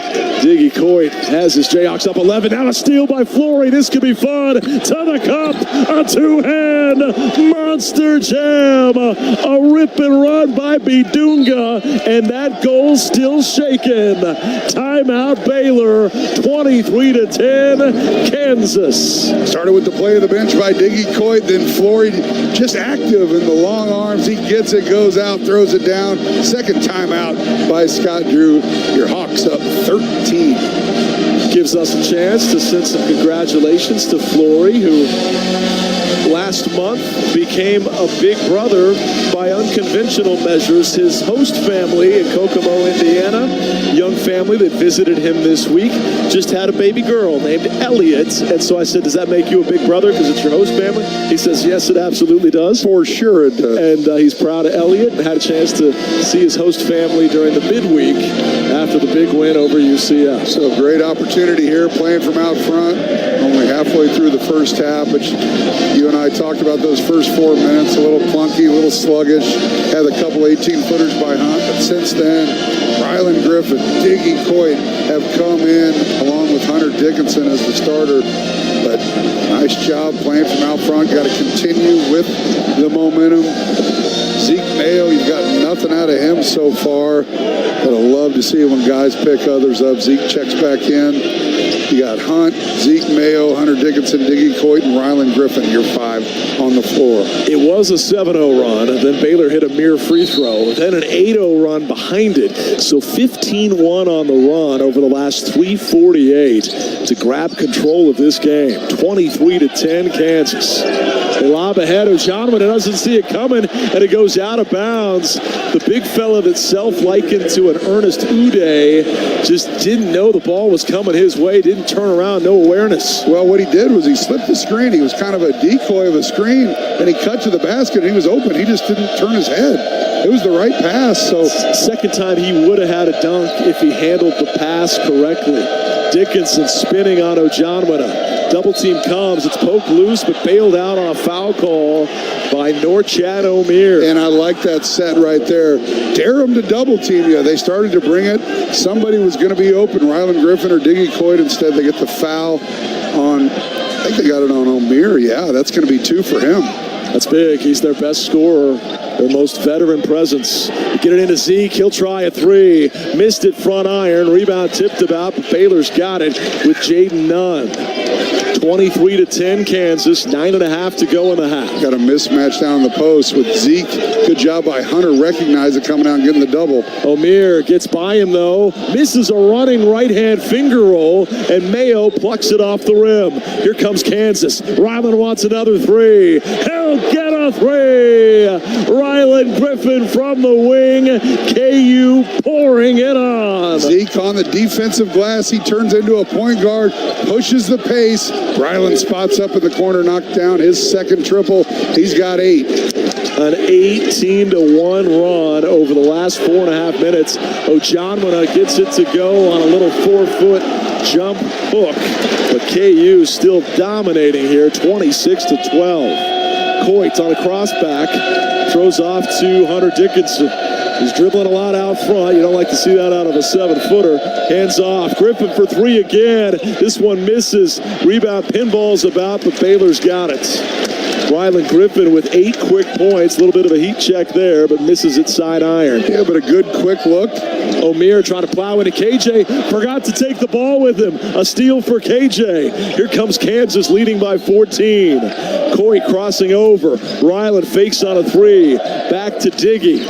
Diggy Coit has his Jayhawks up 11. Now a steal by Flory. This could be fun. To the cup. A 2-hand monster jam. A rip and run by Bidunga. And that goal still shaken. Timeout Baylor. 23-10 Kansas. Started with the play of the bench by Diggy Coit. Then Flory just active in the long arms. He gets it, goes out, throws it down. Second timeout by Scott Drew. Your Hawks up 13. Gives us a chance to send some congratulations to Flory, who last month became a big brother by unconventional measures. His host family in Kokomo, Indiana, young family that visited him this week, just had a baby girl named Elliot. And so I said, does that make you a big brother because it's your host family? He says, yes, it absolutely does. For sure it does. And he's proud of Elliot and had a chance to see his host family during the midweek after the big win over UCF. So great opportunity here, playing from out front. Only halfway through the first half, but you and I talked about those first 4 minutes, a little clunky, a little sluggish. Had a couple 18-footers by Hunt, but since then, Rylan Griffin, Diggy Coit have come in along with Hunter Dickinson as the starter. But nice job playing from out front. Got to continue with the momentum. Zeke Mayo, you've got nothing out of him so far. But I love to see when guys pick others up. Zeke checks back in. You got Hunt, Zeke Mayo, Hunter Dickinson, Diggy Coit, and Rylan Griffin, your 5 on the floor. It was a 7-0 run, and then Baylor hit a mere free throw, then an 8-0 run behind it. So 15-1 on the run over the last 3:48 to grab control of this game. 23-10 Kansas. They lob ahead. Ojanwada doesn't see it coming, and it goes out of bounds. The big fella that's self-likened to an Ernest Uday just didn't know the ball was coming his way, didn't turn around, no awareness. Well, what he did was he slipped the screen. He was kind of a decoy of a screen, and he cut to the basket, and he was open. He just didn't turn his head. It was the right pass. So second time he would have had a dunk if he handled the pass correctly. Dickinson spinning on Ojanwada. Double team comes. It's poked loose, but bailed out on a foul call by Norchad O'Meara. And I like that set right there. Dare them to double team you. They started to bring it. Somebody was going to be open, Rylan Griffin or Diggy Coit. Instead, they get the foul on, I think they got it on O'Meara. Yeah, that's going to be 2 for him. That's big. He's their best scorer their most veteran presence. Get it into Zeke. He'll try a three. Missed it front iron. Rebound tipped about, but Baylor's got it with Jaden Nunn. 23-10 Kansas, 9.5 to go in the half. Got a mismatch down the post with Zeke. Good job by Hunter, recognize it, coming out and getting the double. O'Meara gets by him though, misses a running right-hand finger roll, and Mayo plucks it off the rim. Here comes Kansas. Ryland wants another three. He'll get a three. Ryland Griffin from the wing. KU pouring it on. Zeke on the defensive glass. He turns into a point guard, pushes the pace. Ryland spots up in the corner, knocked down his second triple. He's got 8. An 18-1 run over the last 4.5 minutes. Ojanwuna gets it to go on a little 4-foot jump hook. But KU still dominating here, 26-12. Coit on a crossback, throws off to Hunter Dickinson. He's dribbling a lot out front. You don't like to see that out of a 7-footer. Hands off. Griffin for three again. This one misses. Rebound pinballs about, but Baylor's got it. Ryland Griffin with 8 quick points. A little bit of a heat check there, but misses it side iron. Yeah, but a good quick look. O'Meara trying to plow into KJ. Forgot to take the ball with him. A steal for KJ. Here comes Kansas leading by 14. Coit crossing over. Ryland fakes on a three. Back to Diggy.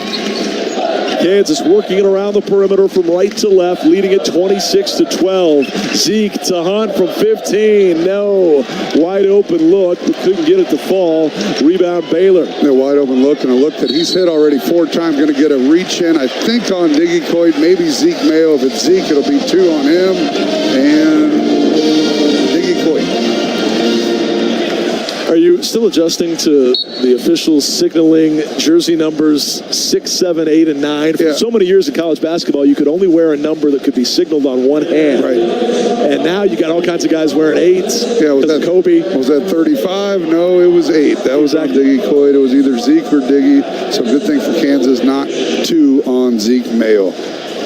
Kansas working it around the perimeter from right to left, leading it 26-12. Zeke to Hunt from 15. No. Wide open look, but couldn't get it to fall. Rebound Baylor. A wide open look, and a look that he's hit already 4 times. Going to get a reach in, I think, on Diggy Coit, maybe Zeke Mayo. If it's Zeke, it'll be 2 on him. And Diggy Coit. Are you still adjusting to the officials signaling jersey numbers 6, 7, 8, and 9? For so many years in college basketball, you could only wear a number that could be signaled on one hand. Right. And now you got all kinds of guys wearing 8s. Yeah, was that Kobe? Was that 35? No, it was 8. That was on Diggy Coit. It was either Zeke or Diggy. So good thing for Kansas, not 2 on Zeke Mayo.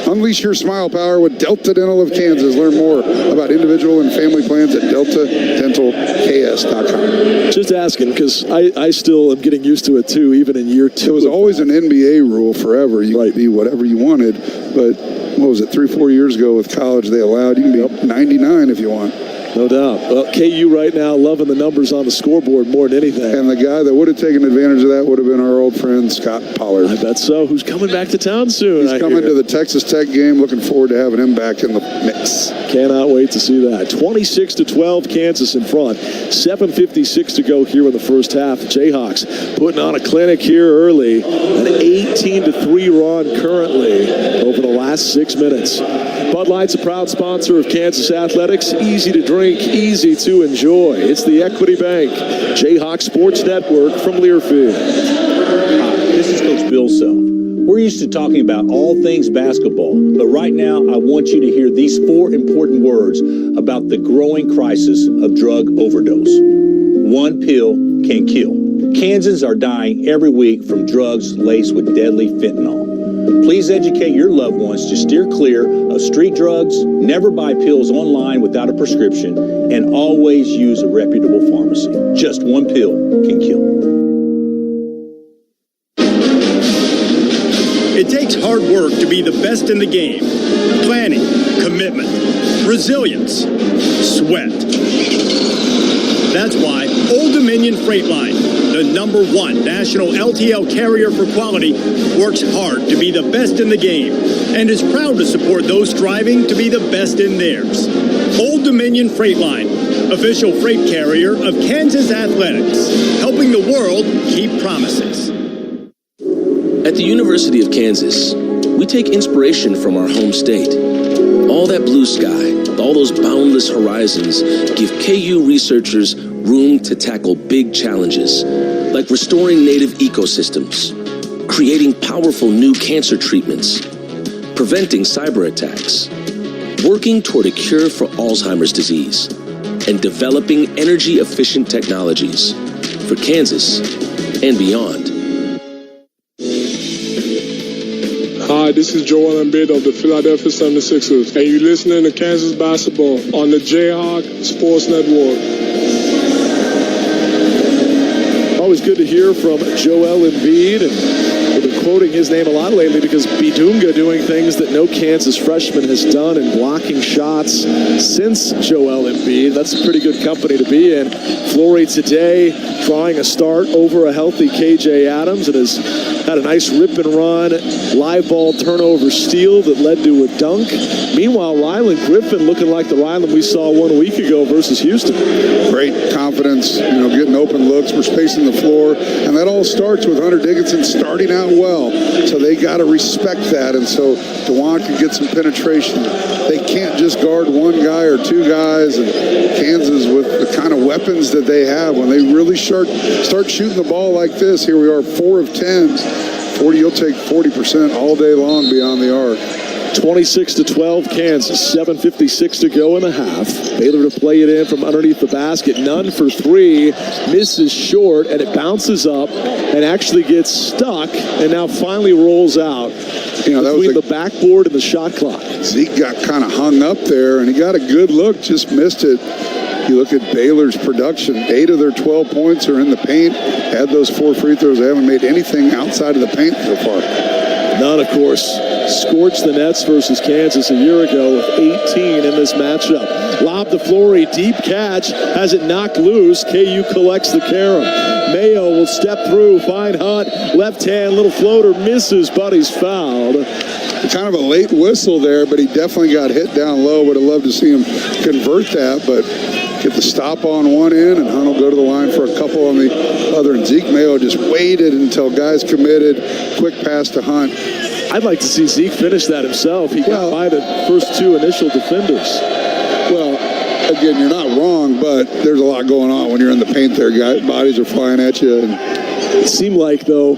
Unleash your smile power with Delta Dental of Kansas. Learn more about individual and family plans at deltadentalks.com. Just asking, because I still am getting used to it too, even in year 2. It was always an NBA rule forever. You could be whatever you wanted, but what was it, 3-4 years ago with college they allowed you can be 99 if you want. No doubt. Well, KU right now loving the numbers on the scoreboard more than anything. And the guy that would have taken advantage of that would have been our old friend Scott Pollard. I bet so. Who's coming back to town soon? He's coming to the Texas Tech game. Looking forward to having him back in the mix. Cannot wait to see that. 26-12 Kansas in front. 7:56 to go here in the first half. The Jayhawks putting on a clinic here early. An 18-3 run currently over the last 6 minutes. Bud Light's a proud sponsor of Kansas Athletics. Easy to drink, easy to enjoy. It's the Equity Bank Jayhawk Sports Network from Learfield. Hi, this is Coach Bill Self. We're used to talking about all things basketball, but right now I want you to hear these 4 important words about the growing crisis of drug overdose. 1 pill can kill. Kansans are dying every week from drugs laced with deadly fentanyl. Please educate your loved ones to steer clear of street drugs, never buy pills online without a prescription, and always use a reputable pharmacy. Just 1 pill can kill. It takes hard work to be the best in the game. Planning, commitment, resilience, sweat. That's why Old Dominion Freight Line, the #1 national LTL carrier for quality, works hard to be the best in the game and is proud to support those striving to be the best in theirs. Old Dominion Freight Line, official freight carrier of Kansas Athletics, helping the world keep promises. At the University of Kansas, we take inspiration from our home state. All that blue sky, all those boundless horizons give KU researchers room to tackle big challenges, like restoring native ecosystems, creating powerful new cancer treatments, preventing cyber attacks, working toward a cure for Alzheimer's disease, and developing energy-efficient technologies for Kansas and beyond. Hi, this is Joel Embiid of the Philadelphia 76ers, and you're listening to Kansas Basketball on the Jayhawk Sports Network. Always good to hear from Joel Embiid, and quoting his name a lot lately because Bidunga doing things that no Kansas freshman has done and blocking shots since Joel Embiid. That's a pretty good company to be in. Flory today trying a start over a healthy KJ Adams and has had a nice rip and run, live ball turnover steal that led to a dunk. Meanwhile, Ryland Griffin looking like the Ryland we saw 1 week ago versus Houston. Great confidence, getting open looks. We're spacing the floor. And that all starts with Hunter Dickinson starting out well. So they got to respect that. And so DeJuan can get some penetration. They can't just guard one guy or two guys. And Kansas, with the kind of weapons that they have, when they really start shooting the ball like this, here we are, 4 of 10. 40, you'll take 40% all day long beyond the arc. 26-12 Kansas, 7:56 to go in the half. Baylor to play it in from underneath the basket. None for three. Misses short, and it bounces up and actually gets stuck and now finally rolls out between the backboard and the shot clock. Zeke got kind of hung up there, and he got a good look, just missed it. You look at Baylor's production, 8 of their 12 points are in the paint. Had those 4 free throws. They haven't made anything outside of the paint so far. None, of course. Scorched the Nets versus Kansas a year ago with 18 in this matchup. Lob to Flory, deep catch, has it knocked loose. KU collects the carom. Mayo will step through, find Hunt, left hand, little floater, misses, but he's fouled. Kind of a late whistle there, but he definitely got hit down low. Would have loved to see him convert that, but get the stop on one end, and Hunt will go to the line for a couple on the other. And Zeke Mayo just waited until guys committed. Quick pass to Hunt. I'd like to see Zeke finish that himself. He got by the first 2 initial defenders. Well, again, you're not wrong, but there's a lot going on when you're in the paint there. Guys, bodies are flying at you. And it seemed like, though,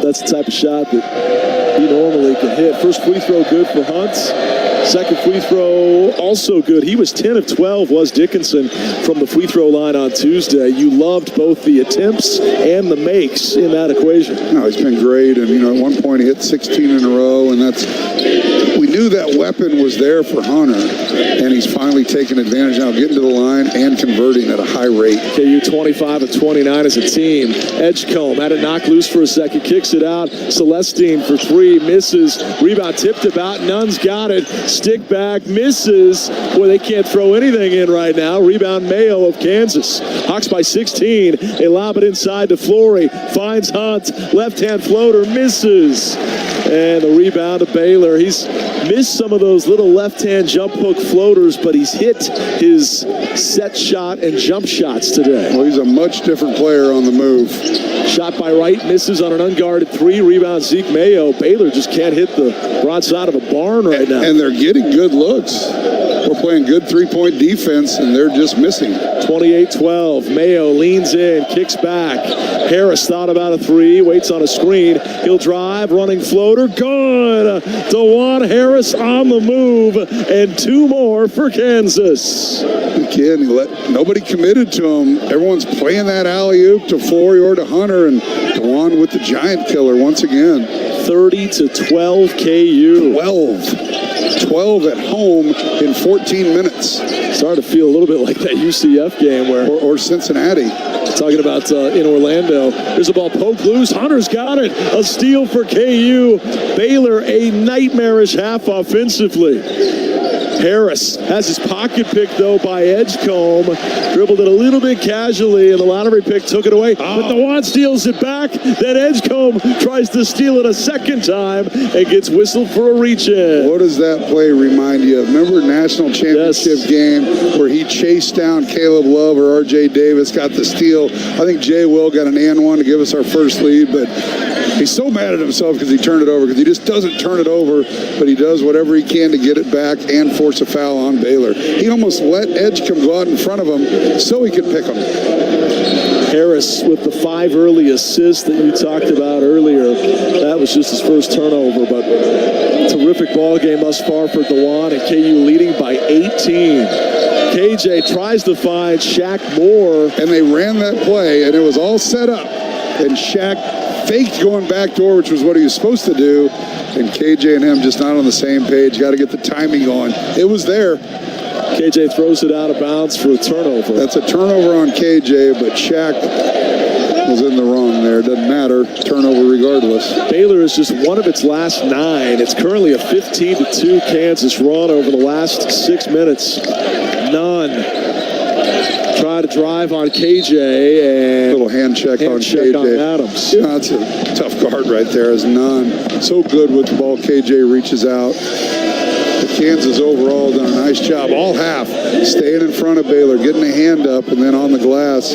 that's the type of shot that he normally can hit. First free throw good for Hunt. Second free throw also good. He was 10 of 12, was Dickinson, from the free throw line on Tuesday. You loved both the attempts and the makes in that equation. No, he's been great. And, at one point he hit 16 in a row, and we knew that weapon was there for Hunter, and he's finally taking advantage now, getting to the line and converting at a high rate. KU 25 of 29 as a team. Edgecombe had it knocked loose for a second, kicks it out. Celestine for 3, misses. Rebound tipped about, Nunn's got it. Stick back, misses. Boy, they can't throw anything in right now. Rebound Mayo of Kansas. Hawks by 16. They lob it inside to Flory. Finds Hunt. Left-hand floater, misses. And the rebound to Baylor. He's missed some of those little left-hand jump hook floaters, but he's hit his set shot and jump shots today. Well, he's a much different player on the move. Shot by Wright, misses on an unguarded 3. Rebound Zeke Mayo. Baylor just can't hit the broadside of a barn right now. And they're getting good looks. We're playing good three-point defense, and they're just missing. 28-12. Mayo leans in, kicks back. Harris thought about a 3, waits on a screen. He'll drive, running floater, good. DeJuan Harris on the move, and 2 more for Kansas. Again, nobody committed to him. Everyone's playing that alley-oop to Flory or to Hunter, and DeJuan with the giant killer once again. 30-12 KU. 12 at home in 14 minutes. Started to feel a little bit like that UCF game or Cincinnati. Talking about in Orlando. There's a ball poked loose. Hunter's got it. A steal for KU. Baylor, a nightmarish half offensively. Harris has his pocket pick, though, by Edgecombe. Dribbled it a little bit casually, and the lottery pick took it away. But DeJuan steals it back. Then Edgecombe tries to steal it a second time and gets whistled for a reach-in. What does that play remind you of? Remember national championship game where he chased down Caleb Love or R.J. Davis, got the steal. I think Jay Will got an and one to give us our first lead, but he's so mad at himself because he turned it over, because he just doesn't turn it over, but he does whatever he can to get it back and force a foul on Baylor. He almost let Edgecombe go out in front of him so he could pick him. Harris with the 5 early assists that you talked about earlier. That was just his first turnover, but terrific ball game thus far for DeJuan, and KU leading by 18. KJ tries to find Shaq Moore. And they ran that play, and it was all set up. And Shaq faked going back door, which was what he was supposed to do. And KJ and him just not on the same page. Got to get the timing on. It was there. KJ throws it out of bounds for a turnover. That's a turnover on KJ, but Shaq was in the wrong there. there. It doesn't matter. Turnover regardless. Baylor is just one of its last 9. It's currently a 15-2 Kansas run over the last 6 minutes. Nunn try to drive on KJ and little hand check on KJ. On Adams. Yeah, that's a tough guard right there. Is Nunn so good with the ball? KJ reaches out. Kansas overall done a nice job all half, staying in front of Baylor, getting a hand up, and then on the glass,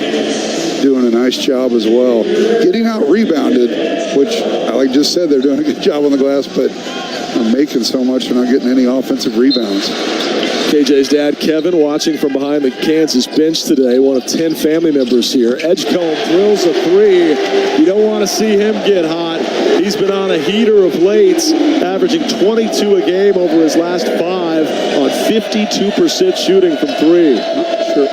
doing a nice job as well. Getting out rebounded, which I like just said, they're doing a good job on the glass, but I'm making so much they're not getting any offensive rebounds. KJ's dad, Kevin, watching from behind the Kansas bench today, one of 10 family members here. Edgecombe drills a 3. You don't want to see him get hot. He's been on a heater of late, averaging 22 a game over his last 5 on 52% shooting from 3. Sure.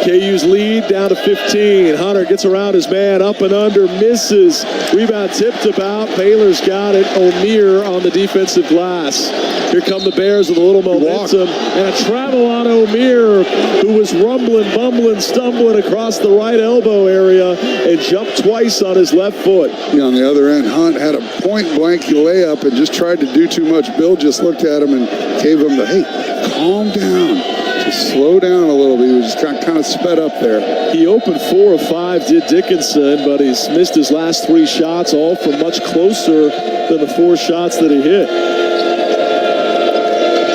KU's lead down to 15. Hunter gets around his man, up and under, misses. Rebound tipped about. Baylor's got it. O'Meara on the defensive glass. Here come the Bears with a little momentum and a travel on O'Meara, who was rumbling, bumbling, stumbling across the right elbow area and jumped twice on his left foot. On the other end, Hunt had a point-blank layup and just tried to do too much. Bill just looked at him and gave him the, hey, calm down. Just slow down a little bit. He was just kind of sped up there. He opened 4 of 5, did Dickinson, but he's missed his last 3 shots, all from much closer than the 4 shots that he hit.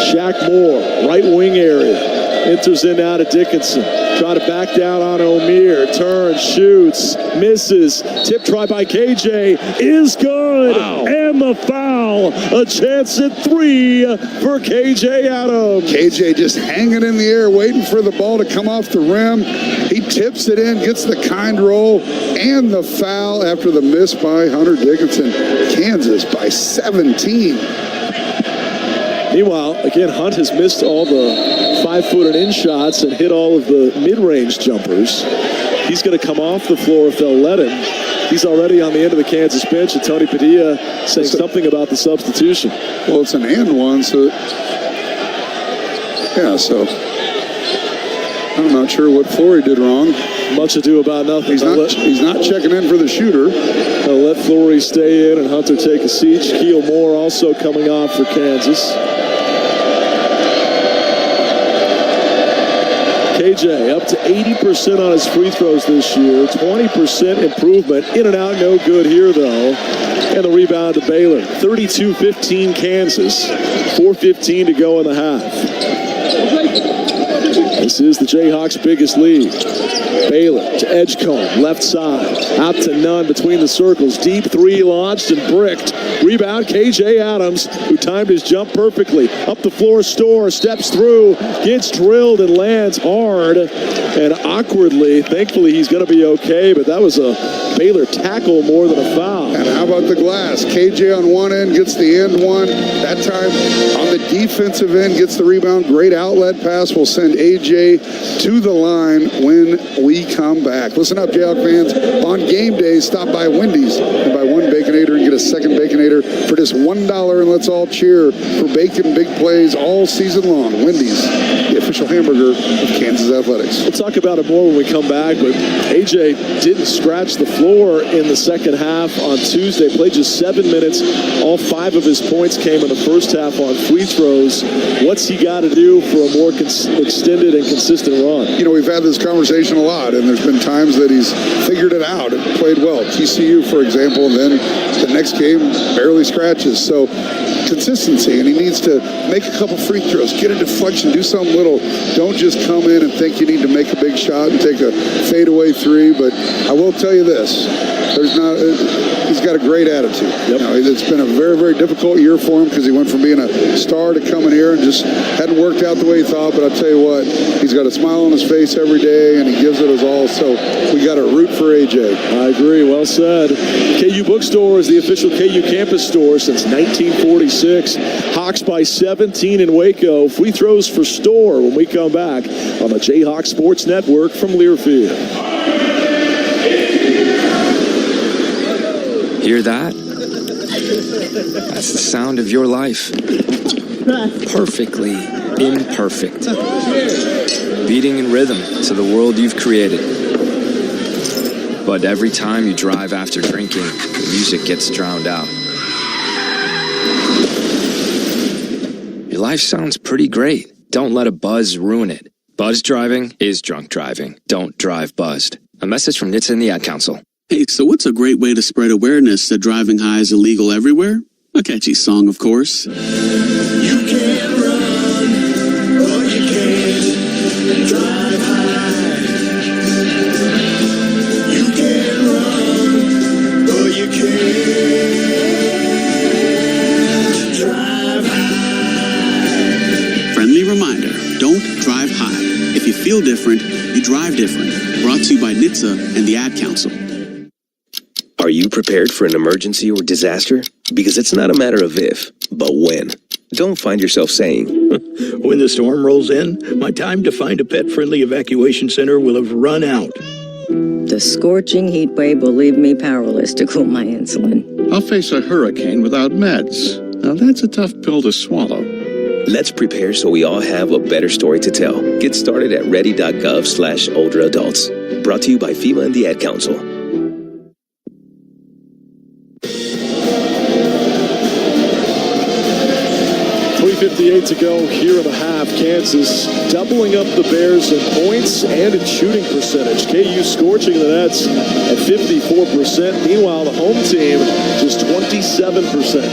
Shaq Moore, right wing area, enters in now to Dickinson. Try to back down on O'Meara, turns, shoots, misses. Tip try by KJ is good. Wow. And the foul. A chance at 3 for KJ Adams. KJ just hanging in the air, waiting for the ball to come off the rim. He tips it in, gets the kind roll, and the foul after the miss by Hunter Dickinson. Kansas by 17. Meanwhile, again, Hunt has missed all the 5-foot and in shots and hit all of the mid-range jumpers. He's going to come off the floor if they'll let him. He's already on the end of the Kansas bench, and Tony Padilla saying something about the substitution. Well, it's an and one, so yeah, so I'm not sure what Flory did wrong. Much ado about nothing. He's not checking in for the shooter. They'll let Flory stay in and Hunter take a seat. Shaquille Moore also coming off for Kansas. KJ up to 80% on his free throws this year. 20% improvement. In and out, no good here, though. And the rebound to Baylor. 32-15 Kansas. 4:15 to go in the half. This is the Jayhawks' biggest lead. Baylor to Edgecombe, left side. Out to Nunn between the circles. Deep 3 launched and bricked. Rebound, KJ Adams, who timed his jump perfectly. Up the floor, Storr steps through, gets drilled and lands hard and awkwardly. Thankfully, he's going to be okay, but that was a Baylor tackle more than a foul. And how about the glass? KJ on one end gets the end one. That time on the defensive end gets the rebound. Great outlet pass will send AJ to the line when we come back. Listen up, Jayhawk fans. On game day, stop by Wendy's and buy 1 Baconator and get a second Baconator for just $1, and let's all cheer for bacon big plays all season long. Wendy's, the official hamburger of Kansas Athletics. We'll talk about it more when we come back, but AJ didn't scratch the floor in the second half on Tuesday. Played just 7 minutes. All 5 of his points came in the first half on free throws. What's he got to do for a more extended and consistent run? You know, we've had this conversation a lot, and there's been times that he's figured it out and played well. TCU, for example, and then the next game barely scratches. So consistency, and he needs to make a couple free throws, get a deflection, do something little. Don't just come in and think you need to make a big shot and take a fadeaway 3. But I will tell you this, he's got a great attitude. Yep. You know, it's been a very, very difficult year for him because he went from being a star to coming here and just hadn't worked out the way he thought. But I'll tell you what, he's got a smile on his face every day, and he gives it his all. So we got to root for AJ. I agree. Well said. KU Bookstore is the official KU campus store since 1946. Hawks by 17 in Waco. Free throws for Storr when we come back on the Jayhawk Sports Network from Learfield. Hear that? That's the sound of your life. Perfectly imperfect. Beating in rhythm to the world you've created. But every time you drive after drinking, the music gets drowned out. Your life sounds pretty great. Don't let a buzz ruin it. Buzz driving is drunk driving. Don't drive buzzed. A message from NCAAM and the Ad Council. Hey, so what's a great way to spread awareness that driving high is illegal everywhere? A catchy song, of course. You can run, or you can't drive high. You can run, or you can't drive high. Friendly reminder, don't drive high. If you feel different, you drive different. Brought to you by NHTSA and the Ad Council. Are you prepared for an emergency or disaster? Because it's not a matter of if, but when. Don't find yourself saying, when the storm rolls in, my time to find a pet-friendly evacuation center will have run out. The scorching heat wave will leave me powerless to cool my insulin. I'll face a hurricane without meds. Now that's a tough pill to swallow. Let's prepare so we all have a better story to tell. Get started at ready.gov/older adults. Brought to you by FEMA and the Ad Council. 3:58 to go here in the half. Kansas doubling up the Bears in points and in shooting percentage. KU scorching the Nets at 54%. Meanwhile, the home team just 27%.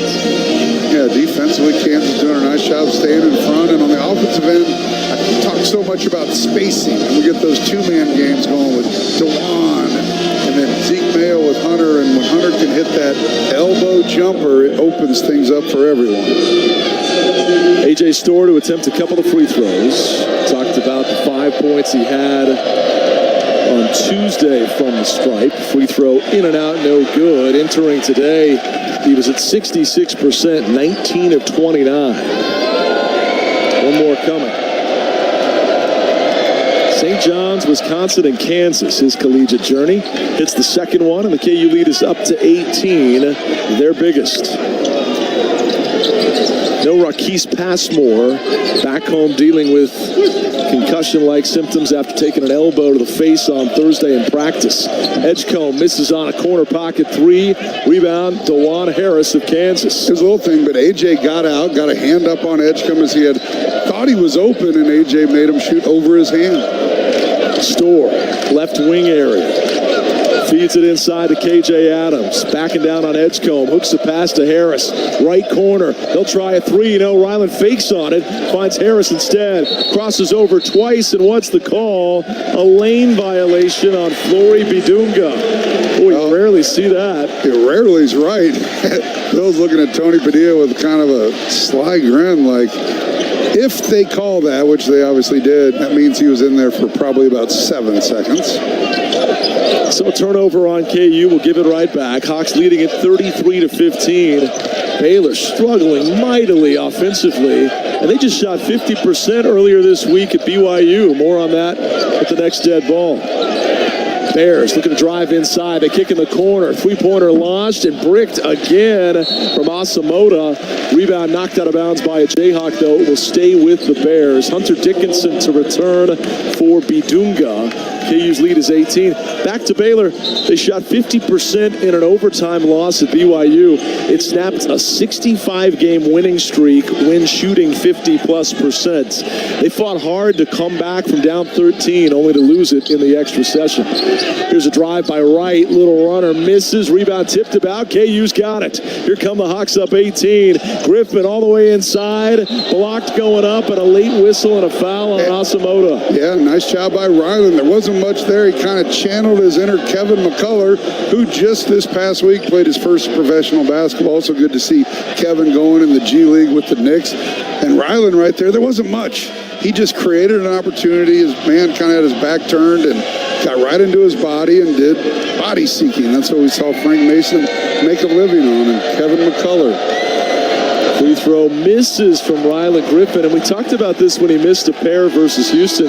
Yeah, defensively, Kansas doing a nice job staying in front. And on the offensive end, I talk so much about spacing. And we get those two-man games going with DeJuan and then Zeke Mayo with Hunter. And when Hunter can hit that elbow jumper, it opens things up for everyone. A.J. Storr to attempt a couple of free throws. Talked about the 5 points he had on Tuesday from the stripe. Free throw in and out, no good. Entering today, he was at 66%, 19 of 29. One more coming. St. John's, Wisconsin, and Kansas, his collegiate journey. Hits the second one, and the KU lead is up to 18, their biggest. No Raquise Passmore, back home dealing with concussion-like symptoms after taking an elbow to the face on Thursday in practice. Edgecombe misses on a corner pocket three. Rebound, DeJuan Harris of Kansas. It was a little thing, but A.J. got out, got a hand up on Edgecombe as he had thought he was open, and A.J. made him shoot over his hand. Storr, left wing area. Feeds it inside to KJ Adams. Backing down on Edgecombe. Hooks the pass to Harris. Right corner. They'll try a three. No, Ryland fakes on it. Finds Harris instead. Crosses over twice. And what's the call? A lane violation on Flory Bidunga. Boy, you rarely see that. Yeah, rarely is right. Bill's looking at Tony Padilla with kind of a sly grin like, if they call that, which they obviously did, that means he was in there for probably about 7 seconds. So a turnover on KU will give it right back. Hawks leading at 33-15. Baylor struggling mightily offensively. And they just shot 50% earlier this week at BYU. More on that at the next dead ball. Bears looking to drive inside. They kick in the corner. Three-pointer launched and bricked again from Asamoah. Rebound knocked out of bounds by a Jayhawk, though. It will stay with the Bears. Hunter Dickinson to return for Bidunga. KU's lead is 18. Back to Baylor. They shot 50% in an overtime loss at BYU. It snapped a 65-game winning streak when shooting 50+%. They fought hard to come back from down 13, only to lose it in the extra session. Here's a drive by Wright. Little runner misses. Rebound tipped about. KU's got it. Here come the Hawks up 18. Griffin all the way inside. Blocked going up, and a late whistle and a foul on Asamoah. Yeah, nice job by Ryland. There wasn't much there. He kind of channeled his inner Kevin McCullough, who just this past week played his first professional basketball. Also good to see Kevin going in the G League with the Knicks. And Ryland right there wasn't much. He just created an opportunity. His man kind of had his back turned and got right into his body and did body seeking. That's what we saw Frank Mason make a living on, and Kevin McCullough. Free throw misses from Rylan Griffin, and we talked about this when he missed a pair versus Houston.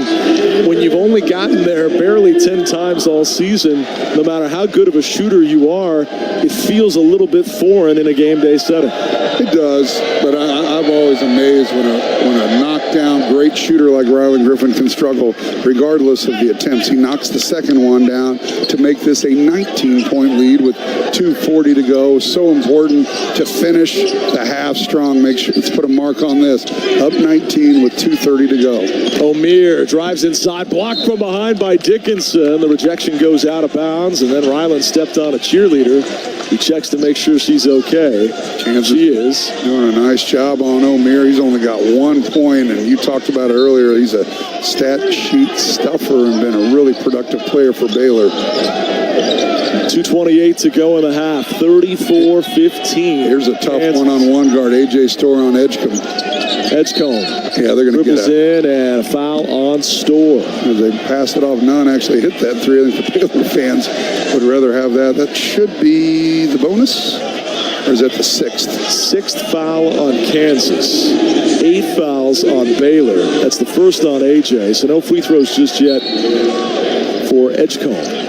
When you've only gotten there barely 10 times all season, no matter how good of a shooter you are, it feels a little bit foreign in a game day setting. It does, but I'm always amazed when a knockdown great shooter like Rylan Griffin can struggle regardless of the attempts. He knocks the second one down to make this a 19-point lead with 2:40 to go. So important to finish the half strong. Make sure, let's put a mark on this. Up 19 with 2:30 to go. O'Meara drives inside, blocked from behind by Dickinson. The rejection goes out of bounds, and then Rylan stepped on a cheerleader. He checks to make sure she's okay. She is. Doing a nice job on O'Meara. He's only got 1 point, and you talked about it earlier. He's a stat sheet stuffer and been a really productive player for Baylor. 2:28 to go in the half. 34-15. Here's a tough one-on-one guard. A.J. Store on Edgecombe. Yeah, they're going to get in and a foul on Store. They pass it off. None actually hit that three. I think the Baylor fans would rather have that. That should be the bonus. Or is that the sixth? Sixth foul on Kansas. 8 fouls on Baylor. That's the first on A.J. So no free throws just yet for Edgecombe.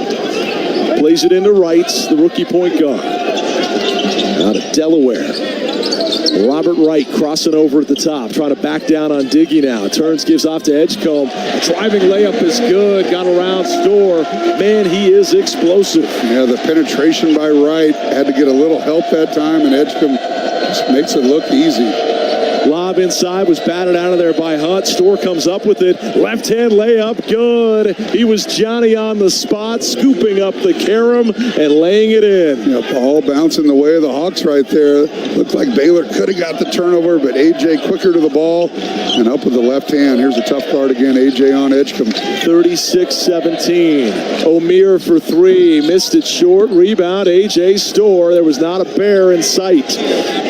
Plays it into Wright, the rookie point guard. Out of Delaware. Robert Wright crossing over at the top, trying to back down on Diggy now. Turns, gives off to Edgecombe. Driving layup is good. Got around Store. Man, he is explosive. Yeah, the penetration by Wright had to get a little help that time, and Edgecombe just makes it look easy. Lob inside, was batted out of there by Hunt. Store comes up with it. Left-hand layup, good. He was Johnny on the spot, scooping up the carom and laying it in. Yeah, ball bouncing the way of the Hawks right there. Looked like Baylor could have got the turnover, but A.J. quicker to the ball and up with the left hand. Here's a tough guard again, A.J. on Edgecombe. 36-17. O'Meara for 3. Missed it short. Rebound, A.J. Store. There was not a bear in sight.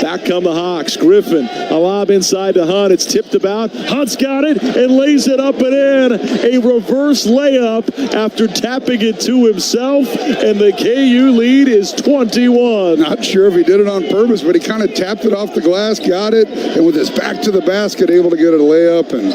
Back come the Hawks. Griffin, a lob inside to Hunt. It's tipped about. Hunt's got it and lays it up and in. A reverse layup after tapping it to himself, and the KU lead is 21. Not sure if he did it on purpose, but he kind of tapped it off the glass, got it, and with his back to the basket, able to get a layup, and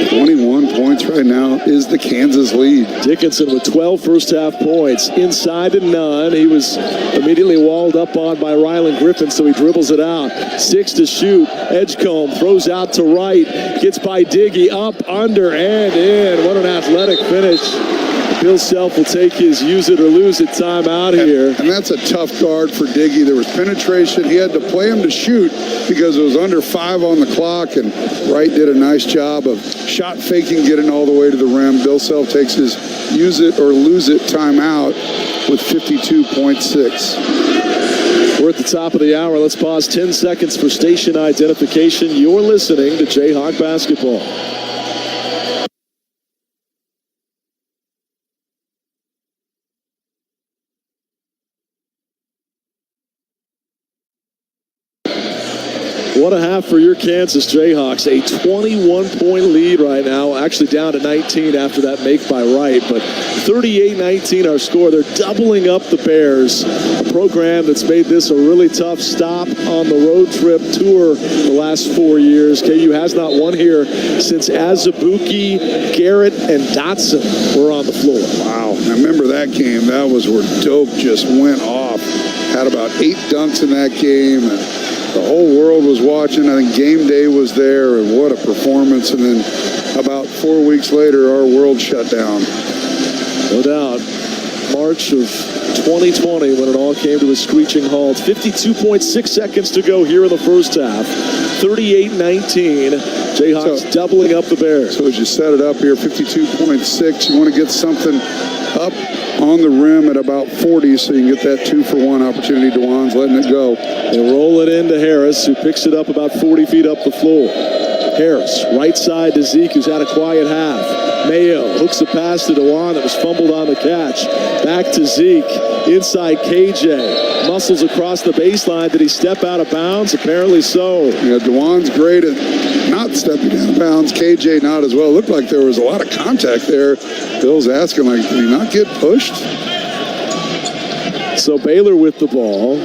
21 points right now is the Kansas lead. Dickinson with 12 first half points. Inside to none. He was immediately walled up on by Rylan Griffin, so he dribbles it out. 6 to shoot. Edgecombe throws out to right. Gets by Diggy. Up, under, and in. What an athletic finish. Bill Self will take his use it or lose it time out here. And that's a tough guard for Diggy. There was penetration. He had to play him to shoot because it was under 5 on the clock, and Wright did a nice job of shot faking, getting all the way to the rim. Bill Self takes his use it or lose it timeout with 52.6. We're at the top of the hour. Let's pause 10 seconds for station identification. You're listening to Jayhawk Basketball. What a half for your Kansas Jayhawks. A 21-point lead right now. Actually down to 19 after that make by Wright. But 38-19 our score. They're doubling up the Bears. A program that's made this a really tough stop on the road trip tour the last 4 years. KU has not won here since Azubuike, Garrett, and Dotson were on the floor. Wow. I remember that game. That was where Dope just went off. Had about 8 dunks in that game. And the whole world was watching. I think game day was there, and what a performance. And then about 4 weeks later, our world shut down. No doubt. March of 2020 when it all came to a screeching halt. 52.6 seconds to go here in the first half. 38-19. Jayhawks doubling up the Bears. So as you set it up here, 52.6, you want to get something up on the rim at about 40 so you can get that 2-for-1 opportunity. DeJuan's letting it go. They roll it into Harris, who picks it up about 40 feet up the floor. Harris, right side to Zeke, who's had a quiet half. Mayo hooks a pass to DeJuan that was fumbled on the catch. Back to Zeke, inside KJ. Muscles across the baseline. Did he step out of bounds? Apparently so. Yeah, DeJuan's great at not stepping out of bounds. KJ not as well. It looked like there was a lot of contact there. Bill's asking, like, did he not get pushed? So Baylor with the ball.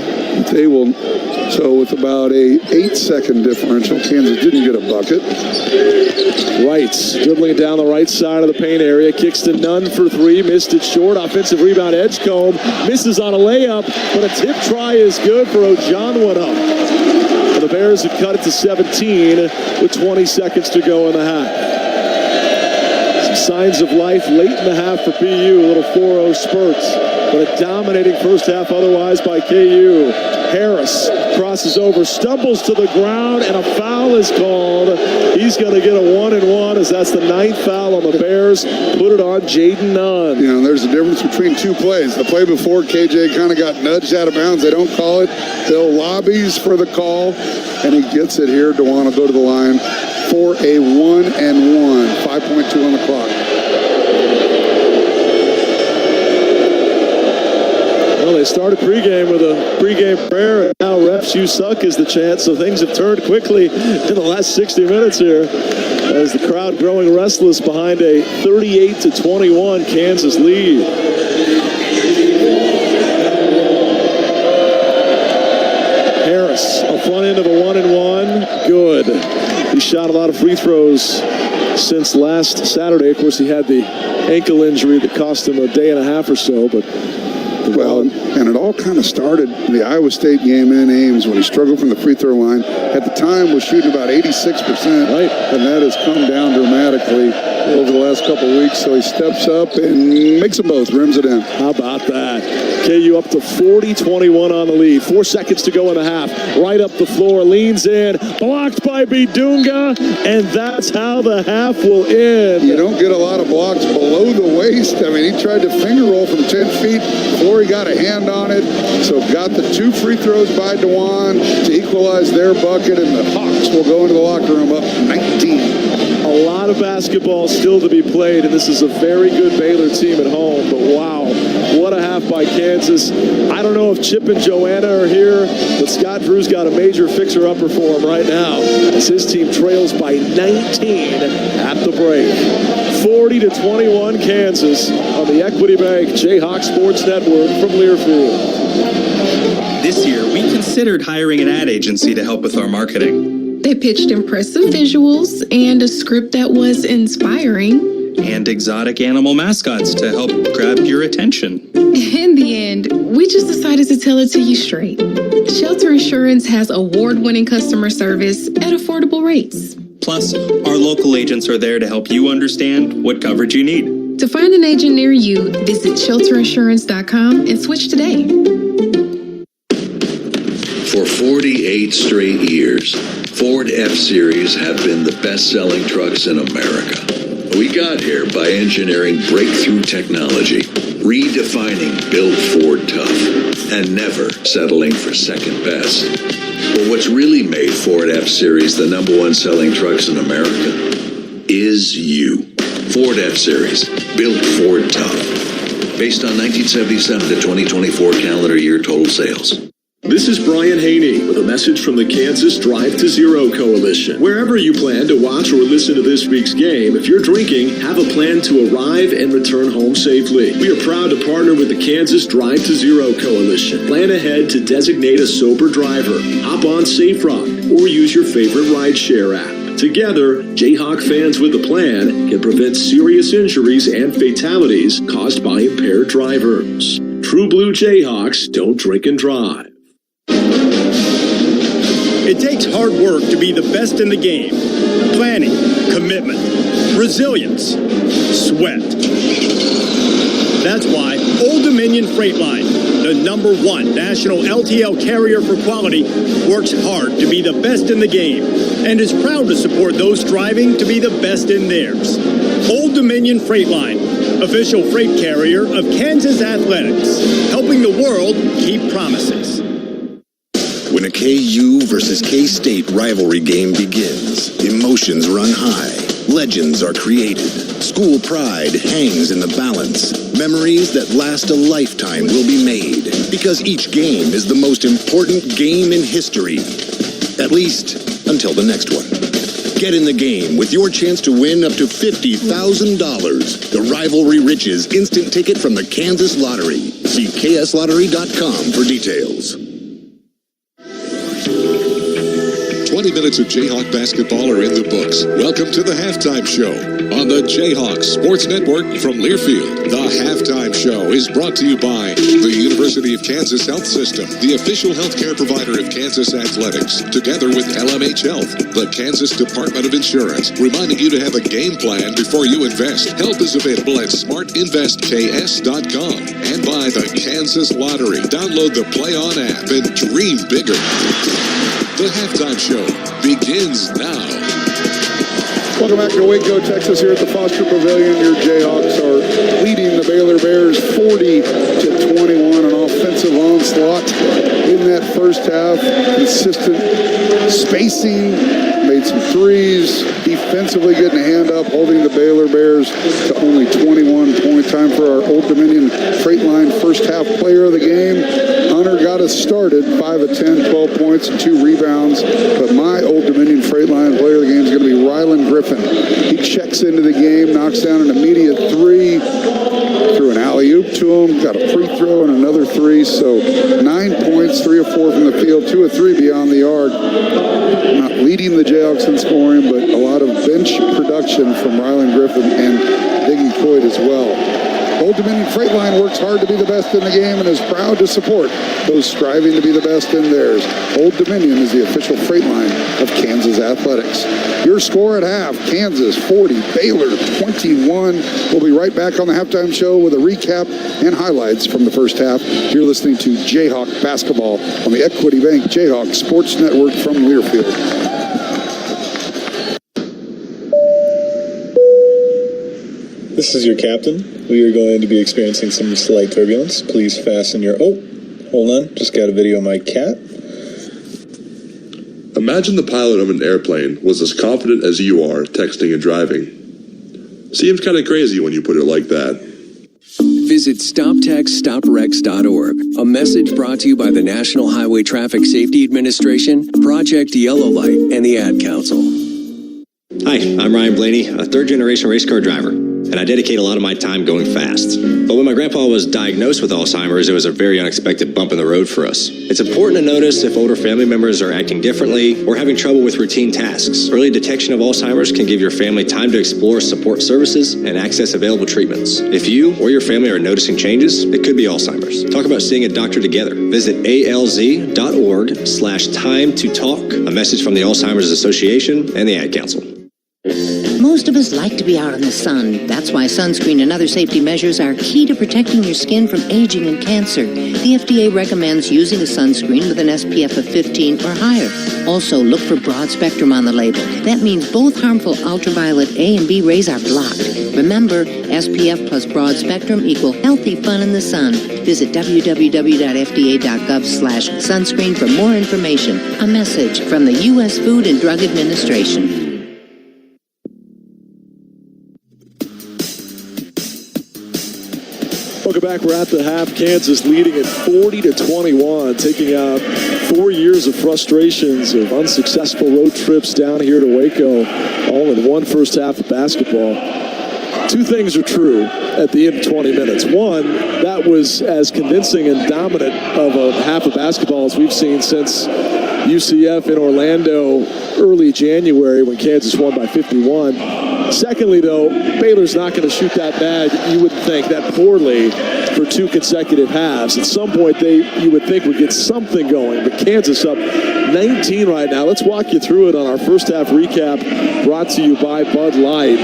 They will. So with about a 8-second differential, Kansas didn't get a bucket. Wright dribbling down the right side of the paint area. Kicks to Nunn for three. Missed it short. Offensive rebound. Edgecombe misses on a layup, but a tip try is good for Ojanwunnop. And the Bears have cut it to 17 with 20 seconds to go in the half. Some signs of life late in the half for BU. A little 4-0 spurts, but a dominating first half otherwise by KU. Harris crosses over, stumbles to the ground, and a foul is called. He's going to get a 1-and-1 as that's the 9th foul on the Bears. Put it on Jaden Nunn. You know, there's a difference between two plays. The play before, KJ kind of got nudged out of bounds. They don't call it. Bill lobbies for the call, and he gets it here. DeJuan will go to the line for a 1-and-1. 5.2 on the clock. Well, they started pregame with a pregame prayer, and now refs you suck is the chant, so things have turned quickly in the last 60 minutes here as the crowd growing restless behind a 38-21 Kansas lead. Harris, a front end of a 1-and-1, good. He shot a lot of free throws since last Saturday. Of course, he had the ankle injury that cost him a day and a half or so, but well, and it all kind of started in the Iowa State game in Ames when he struggled from the free throw line. At the time, was shooting about 86%, right, and that has come down dramatically over the last couple of weeks. So he steps up and makes them both, rims it in. How about that? KU up to 40-21 on the lead. 4 seconds to go in the half. Right up the floor, leans in, blocked by Bidunga, and that's how the half will end. You don't get a lot of blocks below the waist. I mean, he tried to finger roll from 10 feet. Flory got a hand on it, so got the 2 free throws by DeJuan to equalize their bucket, and the Hawks will go into the locker room up 19. A lot of basketball still to be played, and this is a very good Baylor team at home, but wow, what a half by Kansas. I don't know if Chip and Joanna are here, but Scott Drew's got a major fixer-upper for him right now as his team trails by 19 at the break. 40-21 Kansas on the Equity Bank Jayhawks Sports Network from Learfield. This year, we considered hiring an ad agency to help with our marketing. They pitched impressive visuals and a script that was inspiring. And exotic animal mascots to help grab your attention. In the end, we just decided to tell it to you straight. Shelter Insurance has award-winning customer service at affordable rates. Plus, our local agents are there to help you understand what coverage you need. To find an agent near you, visit shelterinsurance.com and switch today. For 48 straight years, Ford F-Series have been the best-selling trucks in America. We got here by engineering breakthrough technology, redefining Build Ford Tough, and never settling for second best. But what's really made Ford F-Series the #1 selling trucks in America is you. Ford F-Series, Built Ford Tough. Based on 1977 to 2024 calendar year total sales. This is Brian Haney with a message from the Kansas Drive to Zero Coalition. Wherever you plan to watch or listen to this week's game, if you're drinking, have a plan to arrive and return home safely. We are proud to partner with the Kansas Drive to Zero Coalition. Plan ahead to designate a sober driver, hop on SafeRock, or use your favorite rideshare app. Together, Jayhawk fans with a plan can prevent serious injuries and fatalities caused by impaired drivers. True Blue Jayhawks don't drink and drive. It takes hard work to be the best in the game. Planning, commitment, resilience, sweat. That's why Old Dominion Freight Line, the #1 national LTL carrier for quality, works hard to be the best in the game and is proud to support those striving to be the best in theirs. Old Dominion Freight Line, official freight carrier of Kansas Athletics, helping the world keep promises. When a KU versus K-State rivalry game begins, emotions run high, legends are created, school pride hangs in the balance, memories that last a lifetime will be made, because each game is the most important game in history, at least until the next one. Get in the game with your chance to win up to $50,000. The Rivalry Riches instant ticket from the Kansas Lottery. See kslottery.com for details. 20 minutes of Jayhawk basketball are in the books. Welcome to the Halftime Show on the Jayhawks Sports Network from Learfield. The Halftime Show is brought to you by the University of Kansas Health System, the official healthcare provider of Kansas Athletics, together with LMH Health, the Kansas Department of Insurance, reminding you to have a game plan before you invest. Help is available at smartinvestks.com, and by the Kansas Lottery. Download the Play On app and dream bigger. The Halftime Show begins now. Welcome back to Waco, Texas, here at the Foster Pavilion. Your Jayhawks are leading the Baylor Bears 40-21. An offensive onslaught in that first half. Consistent spacing, made some threes. Defensively getting a hand up, holding the Baylor Bears to only 21 points. Time for our Old Dominion Freight Line first half player of the game. Hunter got us started, 5 of 10, 12 points, and 2 rebounds. But my Old Dominion Freight Line player of the game is going to be Rylan Griffin. He checks into the game, knocks down an immediate 3, threw an alley-oop to him, got a free throw and another 3. So 9 points, 3 of 4 from the field, 2 of 3 beyond the arc. Not leading the Jayhawks in scoring, but a lot of bench production from Rylan Griffin and Diggy Coit as well. Old Dominion Freight Line works hard to be the best in the game and is proud to support those striving to be the best in theirs. Old Dominion is the official freight line of Kansas Athletics. Your score at half, Kansas 40, Baylor 21. We'll be right back on the Halftime Show with a recap and highlights from the first half. You're listening to Jayhawk Basketball on the Equity Bank Jayhawk Sports Network from Learfield. This is your captain. We are going to be experiencing some slight turbulence. Please fasten your... Oh, hold on. Just got a video of my cat. Imagine the pilot of an airplane was as confident as you are texting and driving. Seems kind of crazy when you put it like that. Visit StopTextStopWrecks.org. A message brought to you by the National Highway Traffic Safety Administration, Project Yellow Light, and the Ad Council. Hi, I'm Ryan Blaney, a third-generation race car driver, and I dedicate a lot of my time going fast. But when my grandpa was diagnosed with Alzheimer's, it was a very unexpected bump in the road for us. It's important to notice if older family members are acting differently or having trouble with routine tasks. Early detection of Alzheimer's can give your family time to explore support services and access available treatments. If you or your family are noticing changes, it could be Alzheimer's. Talk about seeing a doctor together. Visit alz.org/time to talk. A message from the Alzheimer's Association and the Ad Council. Most of us like to be out in the sun. That's why sunscreen and other safety measures are key to protecting your skin from aging and cancer. The FDA recommends using a sunscreen with an SPF of 15 or higher. Also, look for broad spectrum on the label. That means both harmful ultraviolet A and B rays are blocked. Remember, SPF plus broad spectrum equal healthy fun in the sun. Visit www.fda.gov/sunscreen for more information. A message from the U.S. Food and Drug Administration. Welcome back. We're at the half. Kansas leading at 40-21, taking out 4 years of frustrations of unsuccessful road trips down here to Waco, all in one first half of basketball. Two things are true at the end of 20 minutes. One, that was as convincing and dominant of a half of basketball as we've seen since UCF in Orlando early January when Kansas won by 51. Secondly, though, Baylor's not going to shoot that bad, you wouldn't think, that poorly for 2 consecutive halves. At some point, you would think would get something going, but Kansas up 19 right now. Let's walk you through it on our first half recap brought to you by Bud Light.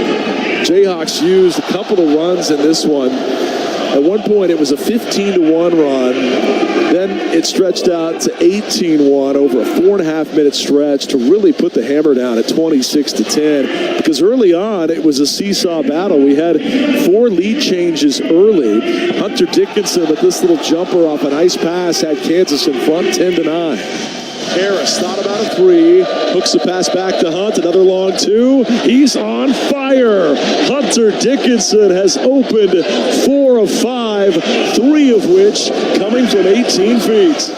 Jayhawks used a couple of runs in this one. At one point, it was a 15-1 run. Then it stretched out to 18-1 over a 4.5-minute stretch to really put the hammer down at 26-10. Because early on, it was a seesaw battle. We had 4 lead changes early. Hunter Dickinson with this little jumper off a nice pass had Kansas in front 10-9. Harris thought about a 3, hooks the pass back to Hunt, another long 2. He's on fire. Hunter Dickinson has opened 4 of 5, 3 of which coming from 18 feet.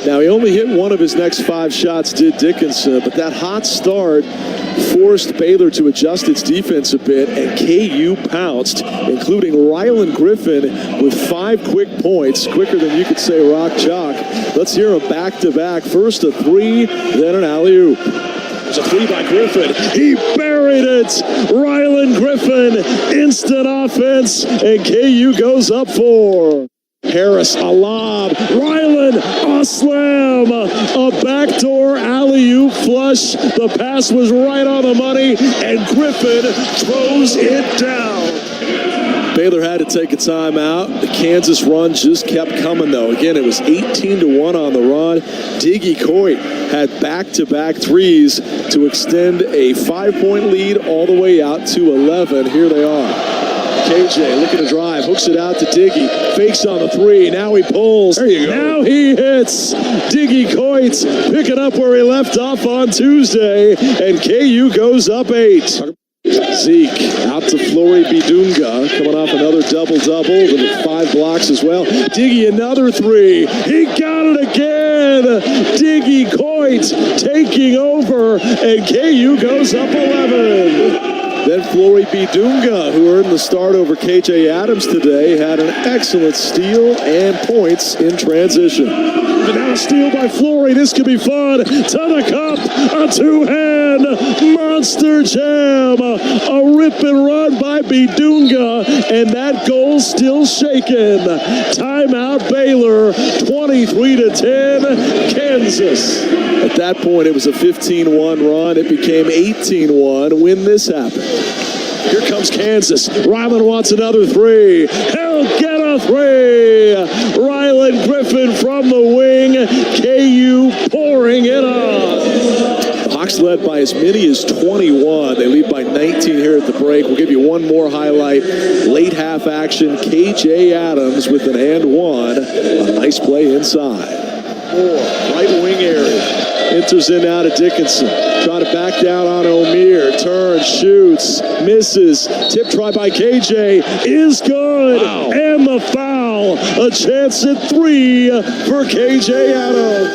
Now, he only hit 1 of his next 5 shots, did Dickinson, but that hot start forced Baylor to adjust its defense a bit, and KU pounced, including Rylan Griffin with 5 quick points, quicker than you could say rock chalk. Let's hear him back-to-back. First a 3, then an alley-oop. There's a three by Griffin. He buried it. Rylan Griffin, instant offense, and KU goes up 4. Harris, a lob. Rylan, a slam. A backdoor alley-oop flush. The pass was right on the money, and Griffin throws it down. Baylor had to take a timeout. The Kansas run just kept coming, though. Again, it was 18-1 on the run. Diggy Coit had back-to-back threes to extend a 5-point lead all the way out to 11. Here they are. KJ looking to drive, hooks it out to Diggy, fakes on the three, now he pulls. There you go. Now he hits. Diggy Coit picking up where he left off on Tuesday, and KU goes up 8. Zeke out to Flory Bidunga, coming off another double-double with 5 blocks as well. Diggy another three. He got it again. Diggy Coit taking over, and KU goes up 11. Then Flory Bidunga, who earned the start over KJ Adams today, had an excellent steal and points in transition. But now a steal by Flory. This could be fun. To the cup, a two-hand monster jam. A rip and run by Bidunga, and that goal still shaken. Timeout Baylor, 23-10, Kansas. At that point, it was a 15-1 run. It became 18-1 when this happened. Here comes Kansas. Rylan wants another three. He'll get a three. Rylan Griffin from the wing. KU pouring it on. The Hawks led by as many as 21. They lead by 19 here at the break. We'll give you one more highlight. Late half action. KJ Adams with an and one. A nice play inside. Right wing area. Enters in out of Dickinson. Try to back down on O'Meara. Turns, shoots, misses. Tip try by KJ is good. Wow. And the foul. A chance at 3 for KJ Adams.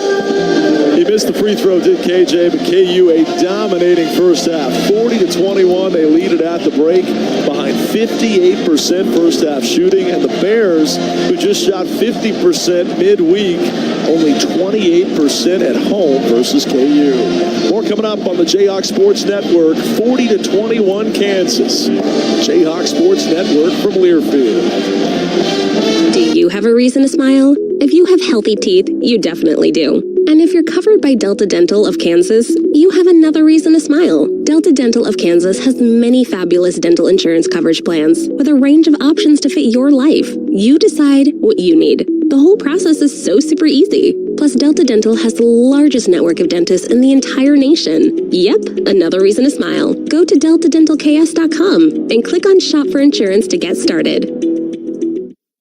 He missed the free throw, did KJ, but KU a dominating first half. 40-21. They lead it at the break behind 58% first half shooting. And the Bears, who just shot 50% midweek, only 28% at home versus KU. More coming up on the Jayhawks Sports Network. 40-21 Kansas. Jayhawks Sports Network from Learfield. Do you have a reason to smile? If you have healthy teeth, you definitely do. And if you're covered by Delta Dental of Kansas, you have another reason to smile. Delta Dental of Kansas has many fabulous dental insurance coverage plans with a range of options to fit your life. You decide what you need. The whole process is so super easy. Plus, Delta Dental has the largest network of dentists in the entire nation. Yep, another reason to smile. Go to deltadentalks.com and click on Shop for Insurance to get started.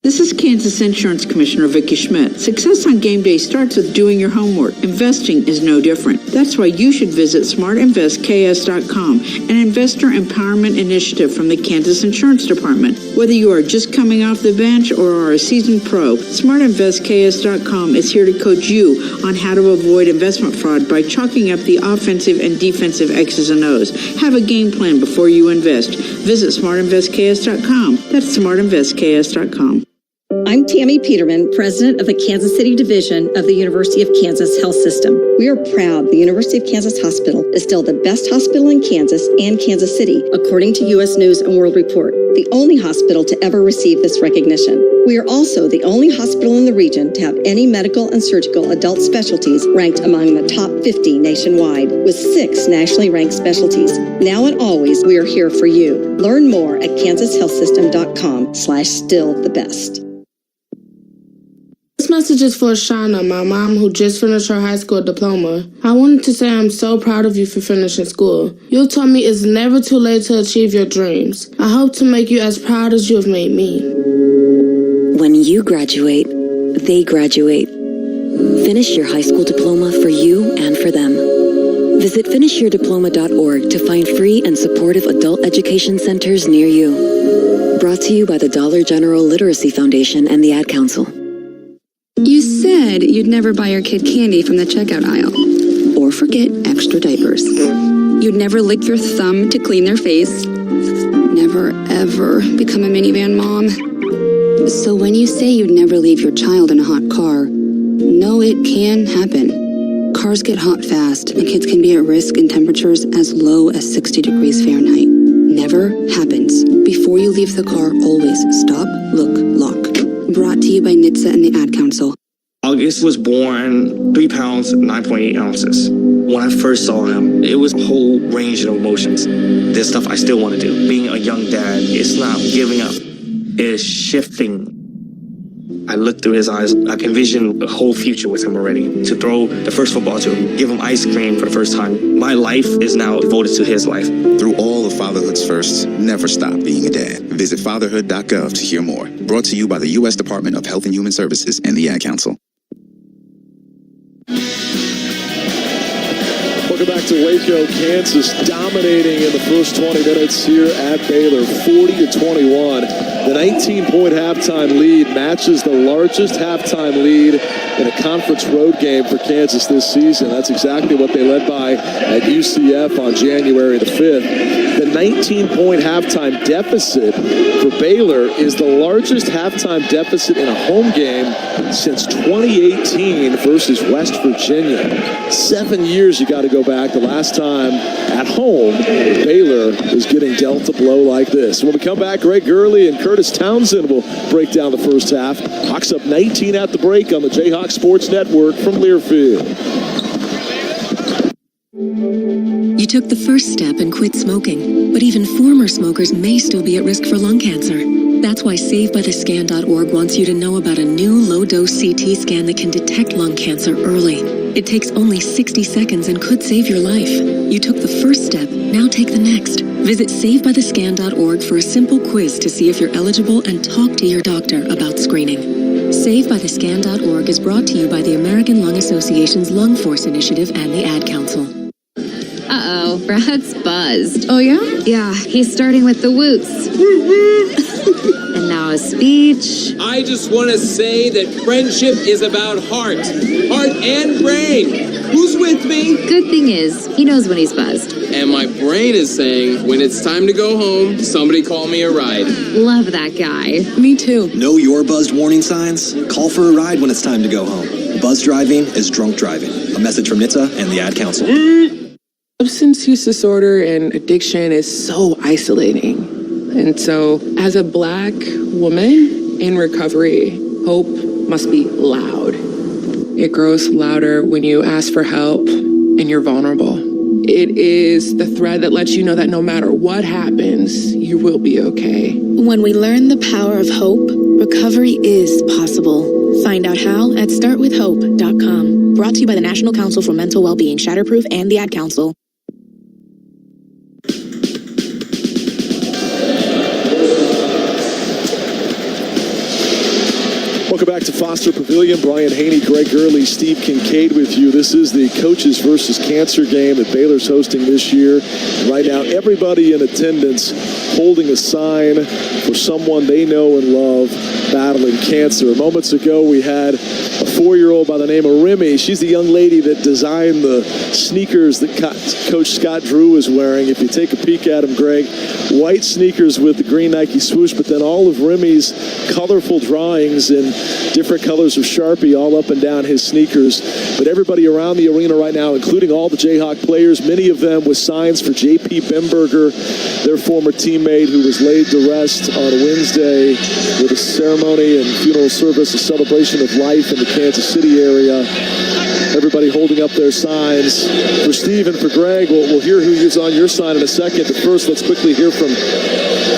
This is Kansas Insurance Commissioner Vicki Schmidt. Success on game day starts with doing your homework. Investing is no different. That's why you should visit smartinvestks.com, an investor empowerment initiative from the Kansas Insurance Department. Whether you are just coming off the bench or are a seasoned pro, smartinvestks.com is here to coach you on how to avoid investment fraud by chalking up the offensive and defensive X's and O's. Have a game plan before you invest. Visit smartinvestks.com. That's smartinvestks.com. I'm Tammy Peterman, president of the Kansas City Division of the University of Kansas Health System. We are proud the University of Kansas Hospital is still the best hospital in Kansas and Kansas City, according to U.S. News and World Report, the only hospital to ever receive this recognition. We are also the only hospital in the region to have any medical and surgical adult specialties ranked among the top 50 nationwide, with 6 nationally ranked specialties. Now and always, we are here for you. Learn more at kansashealthsystem.com/stillthebest. This message is for Shauna, my mom who just finished her high school diploma. I wanted to say I'm so proud of you for finishing school. You told me it's never too late to achieve your dreams. I hope to make you as proud as you have made me. When you graduate, they graduate. Finish your high school diploma for you and for them. Visit finishyourdiploma.org to find free and supportive adult education centers near you. Brought to you by the Dollar General Literacy Foundation and the Ad Council. You said you'd never buy your kid candy from the checkout aisle. Or forget extra diapers. You'd never lick your thumb to clean their face. Never, ever become a minivan mom. So when you say you'd never leave your child in a hot car, know it can happen. Cars get hot fast, and kids can be at risk in temperatures as low as 60 degrees Fahrenheit. Never happens. Before you leave the car, always stop, look, lock. Brought to you by NHTSA and the Ad Council. August was born 3 pounds, 9.8 ounces. When I first saw him, it was a whole range of emotions. There's stuff I still want to do. Being a young dad, it's not giving up. It's shifting. I looked through his eyes. I can envision a whole future with him already. To throw the first football to him, give him ice cream for the first time. My life is now devoted to his life. Through all of fatherhood's firsts, never stop being a dad. Visit fatherhood.gov to hear more. Brought to you by the U.S. Department of Health and Human Services and the Ad Council. Welcome back to Waco. Kansas dominating in the first 20 minutes here at Baylor, 40-21. The 19-point halftime lead matches the largest halftime lead in a conference road game for Kansas this season. That's exactly what they led by at UCF on January the 5th. The 19-point halftime deficit for Baylor is the largest halftime deficit in a home game since 2018 versus West Virginia. 7 years you got to go back. The last time at home, Baylor was getting dealt a blow like this. When we come back, Greg Gurley and Curtis Townsend will break down the first half. Hawks up 19 at the break on the Jayhawks Sports Network from Learfield. You took the first step and quit smoking, but even former smokers may still be at risk for lung cancer. That's why SaveByTheScan.org wants you to know about a new low-dose CT scan that can detect lung cancer early. It takes only 60 seconds and could save your life. You took the first step, now take the next. Visit SaveByTheScan.org for a simple quiz to see if you're eligible and talk to your doctor about screening. SaveByTheScan.org is brought to you by the American Lung Association's Lung Force Initiative and the Ad Council. Uh-oh, Brad's buzzed. Oh, yeah? Yeah, he's starting with the woots. And now a speech. I just want to say that friendship is about heart and brain. Who's with me? Good thing is, he knows when he's buzzed. And my brain is saying, when it's time to go home, somebody call me a ride. Love that guy. Me too. Know your buzzed warning signs? Call for a ride when it's time to go home. Buzz driving is drunk driving. A message from NHTSA and the Ad Council. Substance use disorder and addiction is so isolating. And so, as a Black woman in recovery, hope must be loud. It grows louder when you ask for help and you're vulnerable. It is the thread that lets you know that no matter what happens, you will be okay. When we learn the power of hope, recovery is possible. Find out how at startwithhope.com. Brought to you by the National Council for Mental Wellbeing, Shatterproof, and the Ad Council. Welcome back to Foster Pavilion. Brian Haney, Greg Gurley, Steve Kincaid with you. This is the Coaches versus Cancer game that Baylor's hosting this year. Right now, everybody in attendance holding a sign for someone they know and love battling cancer. Moments ago, we had a 4-year-old by the name of Remy. She's the young lady that designed the sneakers that Coach Scott Drew is wearing. If you take a peek at them, Greg, white sneakers with the green Nike swoosh, but then all of Remy's colorful drawings in different colors of Sharpie all up and down his sneakers. But everybody around the arena right now, including all the Jayhawk players, many of them with signs for J.P. Bemberger, their former teammate who was laid to rest on Wednesday with a ceremony and funeral service, a celebration of life in the Kansas City area. Everybody holding up their signs. For Steve and for Greg, we'll hear who is on your sign in a second. But first, let's quickly hear from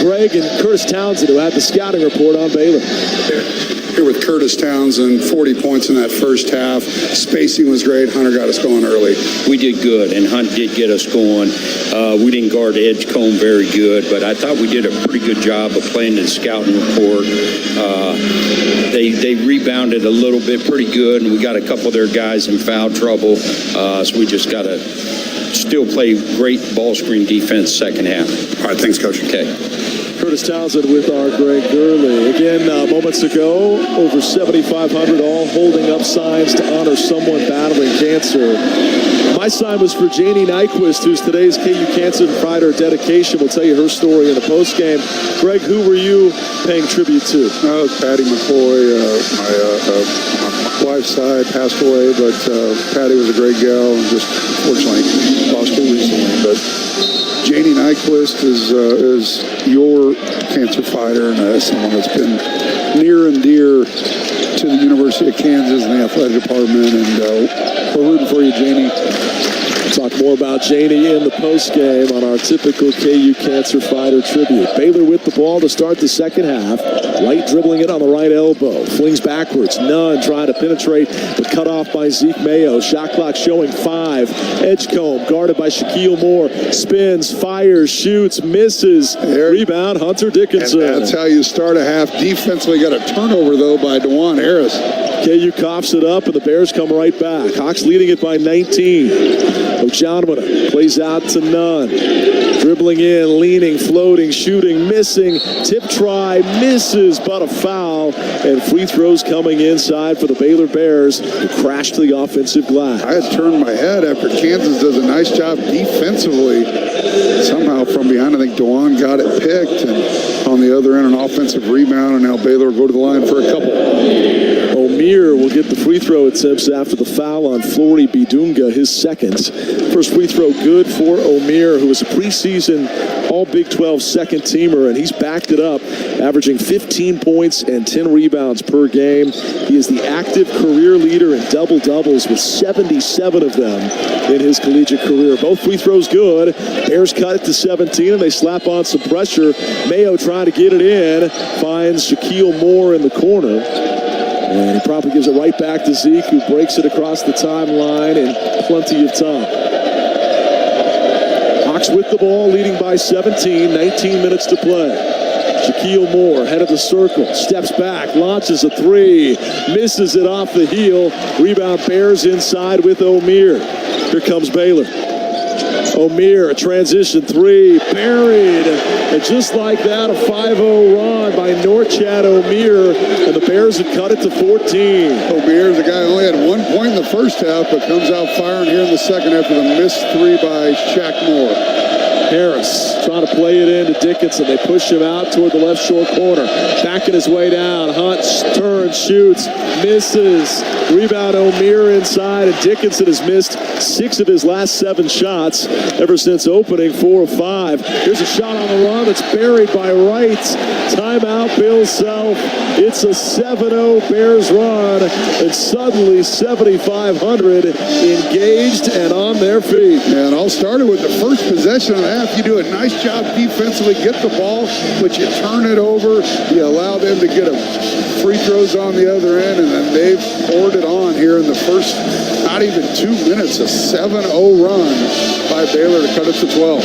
Greg and Curtis Townsend, who had the scouting report on Baylor. Here with Curtis Townsend, 40 points in that first half. Spacing was great. Hunter got us going early. We did good, and Hunt did get us going. We didn't guard Edgecombe very good, but I thought we did a pretty good job of playing the scouting report. They rebounded a little bit pretty good, and we got a couple of their guys in foul trouble. So we just got to still play great ball screen defense second half. All right, thanks, Coach. Okay. Curtis Townsend with our Greg Gurley. Again, moments ago, over 7,500 all holding up signs to honor someone battling cancer. My sign was for Janie Nyquist, who's today's KU Cancer Fighter dedication. We'll tell you her story in the postgame. Greg, who were you paying tribute to? That was Patty McCoy. My wife's side passed away, but Patty was a great gal and just unfortunately lost her recently. But Janie Nyquist is your cancer fighter, and someone that's been near and dear to the University of Kansas and the athletic department, and we're rooting for you, Janie. Talk more about Janie in the postgame on our typical KU Cancer Fighter tribute. Baylor with the ball to start the second half. Light dribbling it on the right elbow. Flings backwards. Nunn trying to penetrate, but cut off by Zeke Mayo. Shot clock showing 5. Edgecombe guarded by Shaquille Moore. Spins, fires, shoots, misses. Rebound, Hunter Dickinson. And that's how you start a half. Defensively got a turnover, though, by DeJuan Harris. KU coughs it up, and the Bears come right back. Hawks leading it by 19. Ojanwuna plays out to Nunn. Dribbling in, leaning, floating, shooting, missing. Tip try, misses, but a foul. And free throws coming inside for the Baylor Bears, who crashed to the offensive glass. I had turned my head after Kansas does a nice job defensively. Somehow from behind, I think DeJuan got it picked. And on the other end, an offensive rebound, and now Baylor will go to the line for a couple. O'Meara will get the free throw attempts after the foul on Flory Bidunga, his second. First free throw good for O'Meara, who was a preseason All Big 12 second teamer, and he's backed it up, averaging 15 points and 10 rebounds per game. He is the active career leader in double-doubles with 77 of them in his collegiate career. Both free throws good. Bears cut it to 17, and they slap on some pressure. Mayo trying to get it in, finds Shaquille Moore in the corner. And he probably gives it right back to Zeke, who breaks it across the timeline in plenty of time. Hawks with the ball, leading by 17, 19 minutes to play. Shaquille Moore, head of the circle, steps back, launches a 3, misses it off the heel. Rebound Bears inside with O'Meara. Here comes Baylor. O'Meara, a transition 3, buried. And just like that, a 5-0 run by Norchad O'Meara, and the Bears have cut it to 14. O'Meara's a guy who only had 1 point in the first half, but comes out firing here in the second after the missed 3 by Shaq Moore. Harris trying to play it into Dickinson. They push him out toward the left short corner. Backing his way down. Hunt turns, shoots, misses. Rebound O'Meara inside, and Dickinson has missed 6 of his last 7 shots ever since opening, 4 of 5. Here's a shot on the run that's buried by Wright. Timeout, Bill Self. It's a 7-0 Bears run, and suddenly 7,500 engaged and on their feet. And all started with the first possession of the half. You do a nice job defensively, get the ball, but you turn it over. You allow them to get free throws on the other end, and then they've poured it on here in the first, not even 2 minutes, a 7-0 run by Baylor to cut it to 12.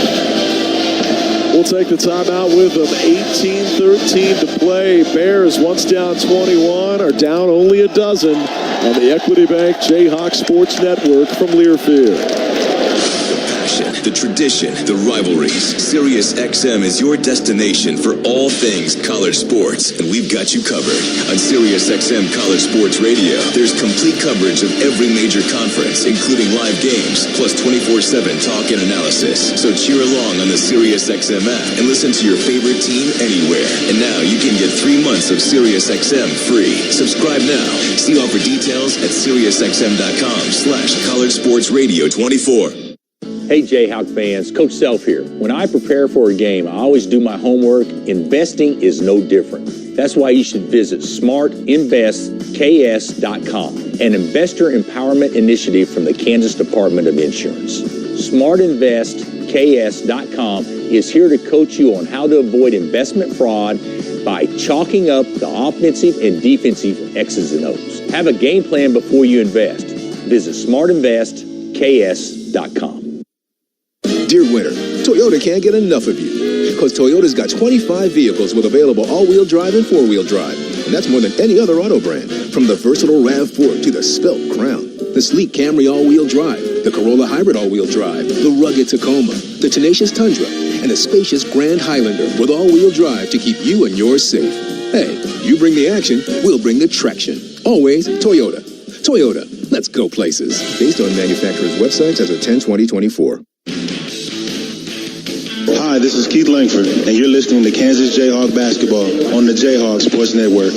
We'll take the timeout with them. 18-13 to play. Bears, once down 21, are down only a dozen on the Equity Bank Jayhawks Sports Network from Learfield. The tradition, the rivalries. SiriusXM is your destination for all things college sports, and we've got you covered. On SiriusXM College Sports Radio, there's complete coverage of every major conference, including live games, plus 24/7 talk and analysis. So cheer along on the SiriusXM app and listen to your favorite team anywhere. And now you can get 3 months of SiriusXM free. Subscribe now. See offer details at SiriusXM.com/College Sports Radio 24. Hey Jayhawk fans, Coach Self here. When I prepare for a game, I always do my homework. Investing is no different. That's why you should visit smartinvestks.com, an investor empowerment initiative from the Kansas Department of Insurance. Smartinvestks.com is here to coach you on how to avoid investment fraud by chalking up the offensive and defensive X's and O's. Have a game plan before you invest. Visit smartinvestks.com. Dear winner, Toyota can't get enough of you. Because Toyota's got 25 vehicles with available all-wheel drive and four-wheel drive. And that's more than any other auto brand. From the versatile RAV4 to the Svelte Crown. The sleek Camry all-wheel drive, the Corolla Hybrid all-wheel drive, the rugged Tacoma, the tenacious Tundra, and the spacious Grand Highlander with all-wheel drive to keep you and yours safe. Hey, you bring the action, we'll bring the traction. Always Toyota. Toyota, let's go places. Based on manufacturer's websites as of 10/20/24. Hi, this is Keith Langford, and you're listening to Kansas Jayhawk Basketball on the Jayhawk Sports Network.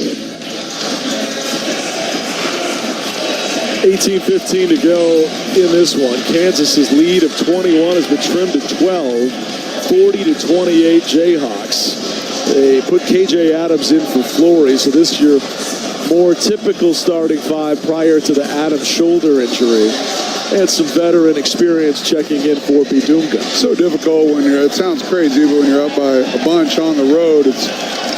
18:15 to go in this one. Kansas's lead of 21 has been trimmed to 12, 40-28 Jayhawks. They put KJ Adams in for Flory, so this is your more typical starting five prior to the Adams shoulder injury. And some veteran experience checking in for Bidunga. So difficult when it sounds crazy, but when you're up by a bunch on the road, it's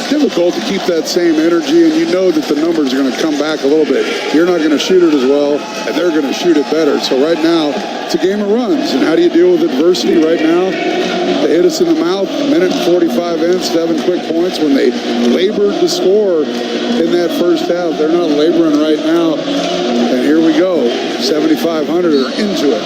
difficult to keep that same energy, and you know that the numbers are going to come back a little bit. You're not going to shoot it as well, and they're going to shoot it better. So right now, it's a game of runs. And how do you deal with adversity right now? They hit us in the mouth, minute 45 in, 7 quick points when they labored to score in that first half. They're not laboring right now. And here we go. 7,500 are into it.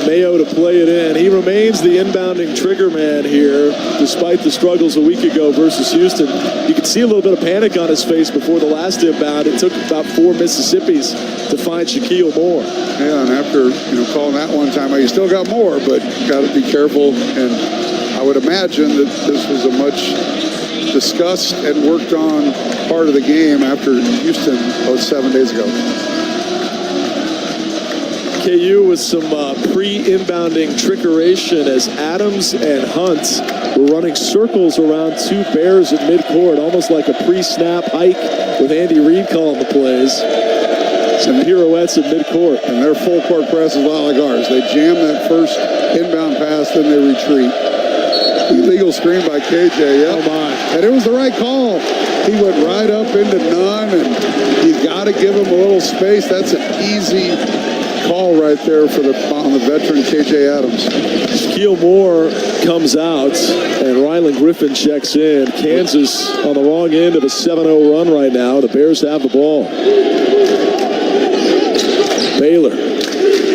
Mayo to play it in. He remains the inbounding trigger man here, despite the struggles a week ago versus Houston. You could see a little bit of panic on his face before the last inbound. It took about 4 Mississippis to find Shaquille Moore. Yeah, and after calling that one time, you still got more, but got to be careful. And I would imagine that this was a much discussed and worked on part of the game after Houston 7 days ago. KU with some pre-inbounding trickeration as Adams and Hunt were running circles around two Bears at midcourt, almost like a pre-snap hike with Andy Reid calling the plays. Some pirouettes at midcourt. And their full court press is a lot like ours. They jam that first inbound pass, then they retreat. Illegal screen by KJ, yeah. Oh my. And it was the right call. He went right up into none, and you got to give him a little space. That's an easy call right there on the veteran KJ Adams. Shaquille Moore comes out, and Rylan Griffin checks in. Kansas on the wrong end of a 7-0 run right now. The Bears have the ball. Baylor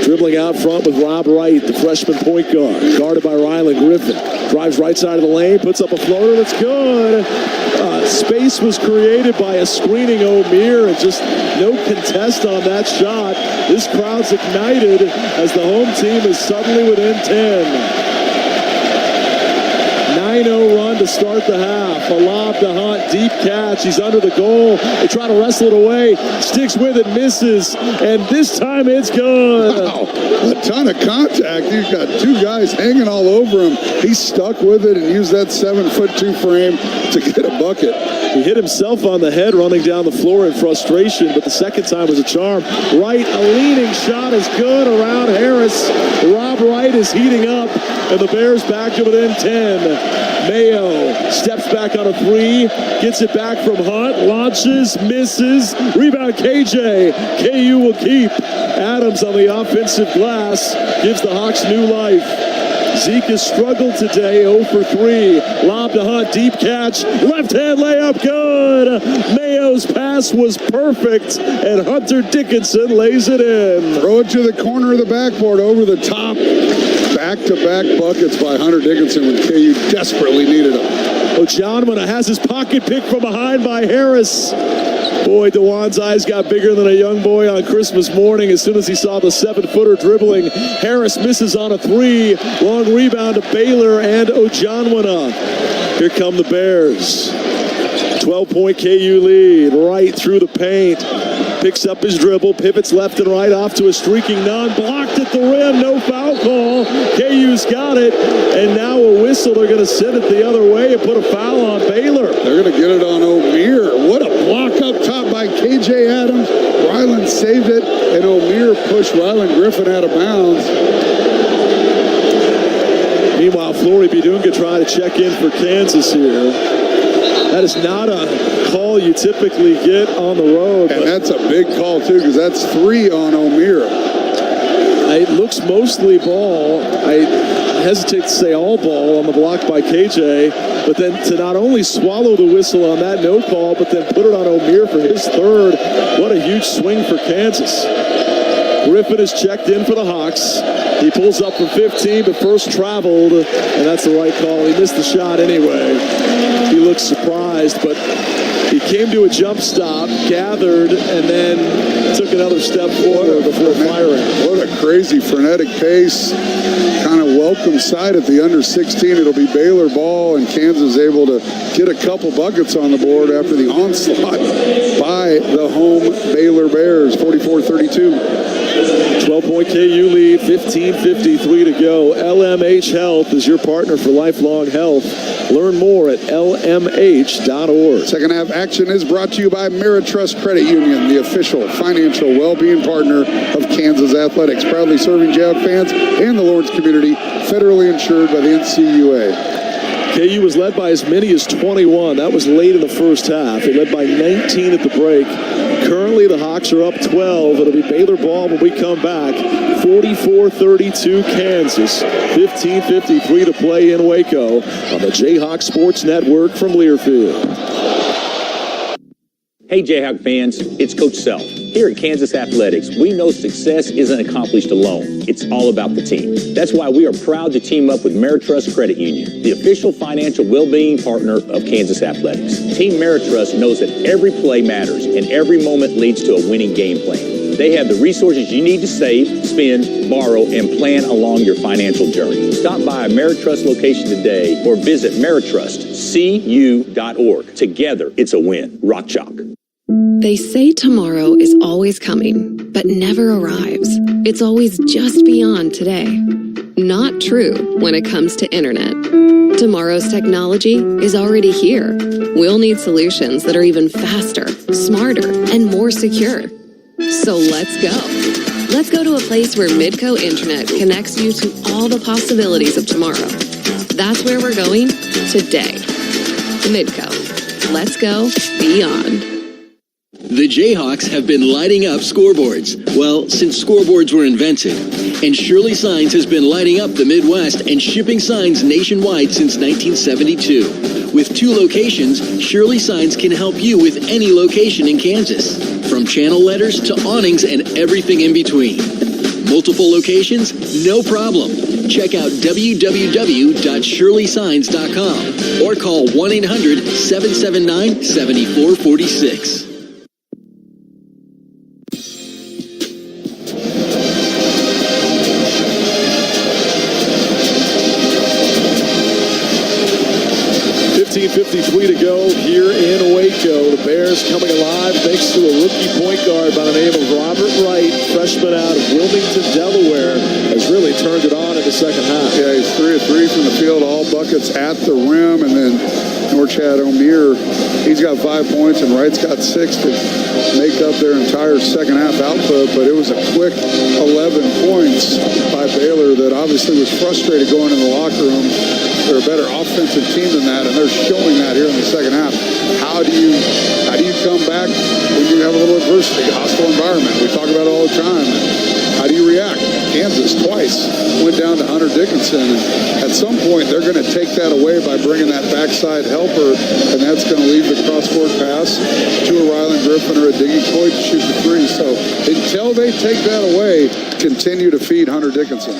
dribbling out front with Rob Wright, the freshman point guard, guarded by Rylan Griffin. Drives right side of the lane, puts up a floater that's good. Space was created by a screening O'Meara, and just no contest on that shot. This crowd's ignited as the home team is suddenly within 10. 9-0 run to start the half. A lob to Hunt, deep catch. He's under the goal. They try to wrestle it away. Sticks with it, misses, and this time it's good. Wow, a ton of contact. You've got two guys hanging all over him. He stuck with it and used that 7'2" frame to get a bucket. He hit himself on the head running down the floor in frustration, but the second time was a charm. Wright, a leaning shot is good around Harris. Rob Wright is heating up, and the Bears back to within 10. Mayo steps back on a three, gets it back from Hunt, launches, misses, rebound KJ. KU will keep. Adams on the offensive glass gives the Hawks new life. Zeke has struggled today, 0 for 3. Lob to Hunt, deep catch, left-hand layup, good. Mayo's pass was perfect, and Hunter Dickinson lays it in. Throw it to the corner of the backboard, over the top. Back-to-back buckets by Hunter Dickinson when KU desperately needed him. Ojanwuna has his pocket picked from behind by Harris. Boy, DeJuan's eyes got bigger than a young boy on Christmas morning as soon as he saw the 7-footer dribbling. Harris misses on a three. Long rebound to Baylor and Ojanwuna. Here come the Bears. 12-point KU lead, right through the paint. Picks up his dribble, pivots left and right off to a streaking none. Blocked at the rim, no foul call. KU's got it, and now a whistle. They're going to send it the other way and put a foul on Baylor. They're going to get it on O'Meara. What a block up top by KJ Adams. Rylan saved it, and O'Meara pushed Rylan Griffin out of bounds. Meanwhile, Flory Bidunga trying to check in for Kansas here. That is not a call you typically get on the road. And that's a big call, too, because that's 3 on O'Meara. It looks mostly ball. I hesitate to say all ball on the block by KJ, but then to not only swallow the whistle on that no call, but then put it on O'Meara for his third. What a huge swing for Kansas. Griffin is checked in for the Hawks. He pulls up from 15, but first traveled, and that's the right call. He missed the shot anyway. He looks surprised, but he came to a jump stop, gathered, and then took another step forward before firing. What a crazy, frenetic pace. Kind of welcome sight at the under 16. It'll be Baylor ball, and Kansas able to get a couple buckets on the board after the onslaught by the home Baylor Bears, 44-32. 12-point KU lead, 15:53 to go. LMH Health is your partner for lifelong health. Learn more at lmh.org. Second half action is brought to you by Meritrust Credit Union, the official financial well-being partner of Kansas Athletics, proudly serving Jayhawk fans and the Lawrence community, federally insured by the NCAA. KU was led by as many as 21. That was late in the first half. They led by 19 at the break. Currently, the Hawks are up 12. It'll be Baylor ball when we come back. 44-32 Kansas. 15:53 to play in Waco on the Jayhawk Sports Network from Learfield. Hey Jayhawk fans, it's Coach Self. Here at Kansas Athletics, we know success isn't accomplished alone. It's all about the team. That's why we are proud to team up with Meritrust Credit Union, the official financial well-being partner of Kansas Athletics. Team Meritrust knows that every play matters and every moment leads to a winning game plan. They have the resources you need to save, spend, borrow, and plan along your financial journey. Stop by a Meritrust location today or visit meritrustcu.org. Together, it's a win. Rock Chalk. They say tomorrow is always coming, but never arrives. It's always just beyond today. Not true when it comes to internet. Tomorrow's technology is already here. We'll need solutions that are even faster, smarter, and more secure. So let's go. Let's go to a place where Midco Internet connects you to all the possibilities of tomorrow. That's where we're going today. Midco. Let's go beyond. The Jayhawks have been lighting up scoreboards, well, since scoreboards were invented. And Shirley Signs has been lighting up the Midwest and shipping signs nationwide since 1972. With 2 locations, Shirley Signs can help you with any location in Kansas, from channel letters to awnings and everything in between. Multiple locations? No problem. Check out www.shirleysigns.com or call 1-800-779-7446. .53 to go here in Waco. The Bears coming alive thanks to a rookie point guard by the name of Robert Wright, freshman out of Wilmington, Delaware, has really turned it on in the second half. Yeah, he's 3 of 3 from the field, all buckets at the rim, and then Norchad O'Meara, he's got 5 points, and Wright's got 6 to make up their entire second half output, but it was a quick 11 points by Baylor that obviously was frustrated going in the locker room. They're a better offensive team than that, and they're showing that here in the second half. How do you come back when you have a little adversity, hostile environment? We talk about it all the time. How do you react? Kansas twice went down to Hunter Dickinson, and at some point they're going to take that away by bringing that backside helper, and that's going to leave the cross-court pass to a Ryland Griffin or a Diggy Coy to shoot the 3. So until they take that away, continue to feed Hunter Dickinson.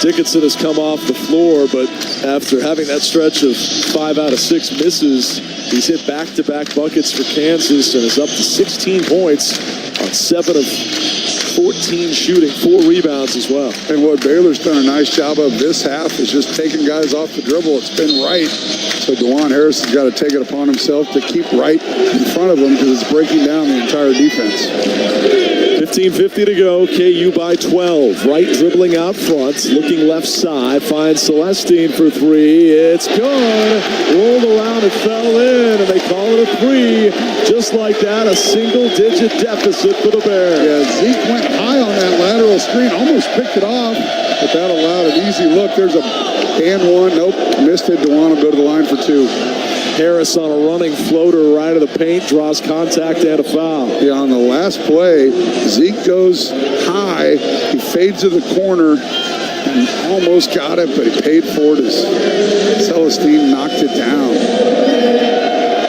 Dickinson has come off the floor, but after having that stretch of 5 out of 6 misses, he's hit back-to-back buckets for Kansas and is up to 16 points on 7 of 14 shooting, 4 rebounds as well. And what Baylor's done a nice job of this half is just taking guys off the dribble. It's been Wright. So DeJuan Harris has got to take it upon himself to keep Wright in front of him because it's breaking down the entire defense. 15:50 to go. KU by 12. Wright dribbling out front, looking left side, finds Celestine for 3. It's good. Rolled around and fell in, and they call it a 3. Just like that, a single-digit deficit for the Bears. Yeah, Zeke went high on that lateral screen, almost picked it off, but that allowed an easy look. There's a and one. Nope, missed it. DeJuan will go to the line for 2. Harris on a running floater right of the paint, draws contact and a foul. Yeah, on the last play, Zeke goes high. He fades to the corner and almost got it, but he paid for it as Celestine knocked it down.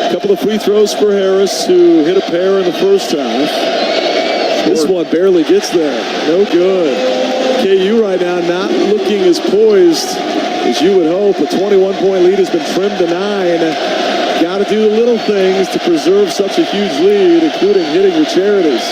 A couple of free throws for Harris, who hit a pair in the first half. This one barely gets there. No good. KU right now not looking as poised as you would hope. A 21-point lead has been trimmed to 9. Got to do the little things to preserve such a huge lead, including hitting your charities.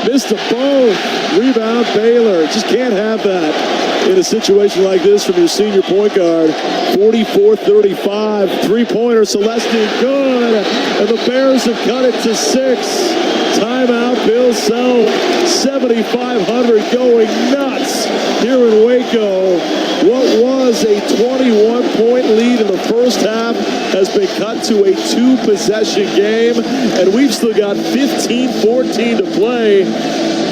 Missed them both. Rebound Baylor. Just can't have that in a situation like this from your senior point guard. 44-35. Three-pointer Celestine good. And the Bears have cut it to 6. Timeout, Bill Self. 7,500 going nuts here in Waco. What was a 21-point lead in the first half has been cut to a 2-possession game, and we've still got 15-14 to play.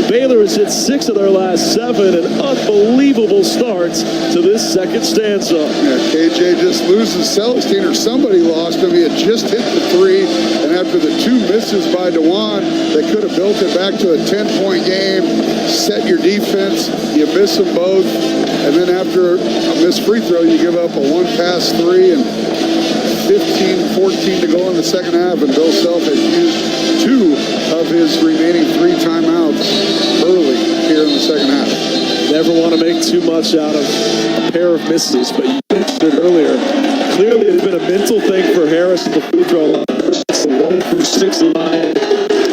Baylor has hit 6 of their last 7, an unbelievable start to this second stanza. Yeah, KJ just loses Celestine, or somebody lost him. He had just hit the 3, and after the 2 misses by DeJuan, they could have built it back to a 10-point game, set your defense, you miss them both, and then after a missed free throw, you give up a 1-pass 3, and 15-14 to go in the second half, and Bill Self has used 2 of his remaining 3 timeouts early here in the second half. Never want to make too much out of a pair of misses, but you mentioned it earlier. Clearly, it's been a mental thing for Harris at the free throw line. It's a 1-for-6 line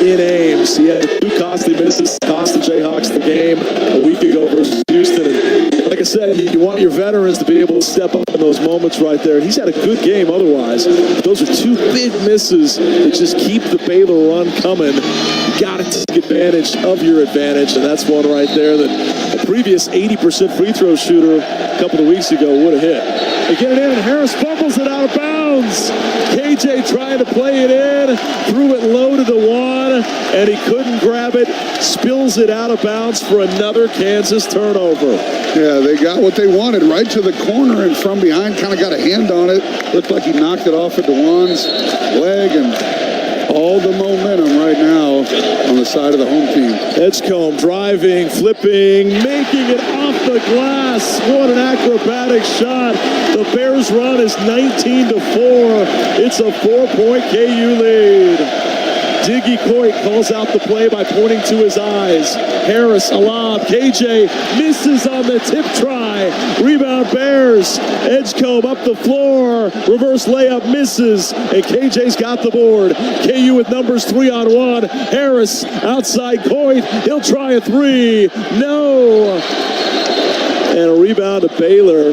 in Ames. He had 2 costly misses, cost the Jayhawks the game a week ago versus Houston. And like I said, you want your veterans to be able to step up in those moments right there. And he's had a good game otherwise. Those are 2 big misses that just keep the Baylor run coming. You got to take advantage of your advantage, and that's one right there that a previous 80% free throw shooter a couple of weeks ago would have hit. They get it in. Harris fumbles it out of bounds. KJ trying to play it in, threw it low to DeJuan, and he couldn't grab it. Spills it out of bounds for another Kansas turnover. Yeah, they got what they wanted, right to the corner, and from behind kind of got a hand on it. Looked like he knocked it off of DeJuan's leg, and all the momentum right now on the side of the home team. Edgecombe driving, flipping, making it off the glass. What an acrobatic shot. The Bears run is 19-4. It's a 4-point KU lead. Diggy Coit calls out the play by pointing to his eyes. Harris, a lob. KJ misses on the tip try. Rebound Bears. Edgecombe up the floor. Reverse layup misses. And KJ's got the board. KU with numbers 3-on-1. Harris outside Coit. He'll try a 3. No. And a rebound to Baylor.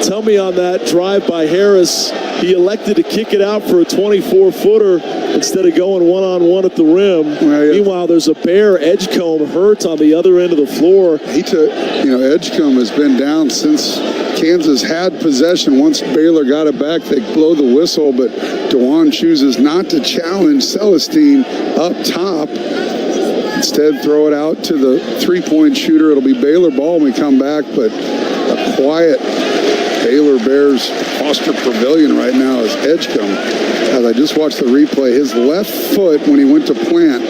Tell me on that drive by Harris, he elected to kick it out for a 24-footer instead of going one-on-one at the rim. Well, yeah. Meanwhile, there's a Bear Edgecombe hurt on the other end of the floor. Edgecombe has been down since Kansas had possession. Once Baylor got it back, they blow the whistle, but DeJuan chooses not to challenge Celestine up top. Instead, throw it out to the three-point shooter. It'll be Baylor ball when we come back, but a quiet Baylor Bears Foster Pavilion right now is Edgecombe. As I just watched the replay, his left foot, when he went to plant,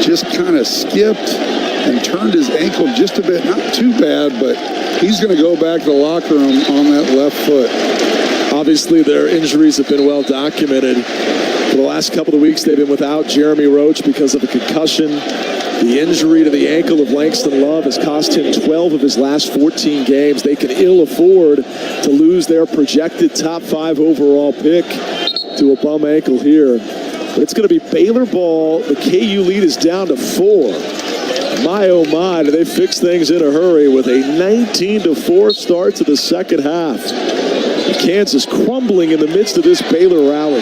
just kind of skipped and turned his ankle just a bit. Not too bad, but he's going to go back to the locker room on that left foot. Obviously, their injuries have been well documented. For the last couple of weeks, they've been without Jeremy Roach because of a concussion. The injury to the ankle of Langston Love has cost him 12 of his last 14 games. They can ill afford to lose their projected top 5 overall pick to a bum ankle here. But it's going to be Baylor ball. The KU lead is down to 4. My, oh my, do they fix things in a hurry with a 19-4 start to the second half. Kansas crumbling in the midst of this Baylor rally.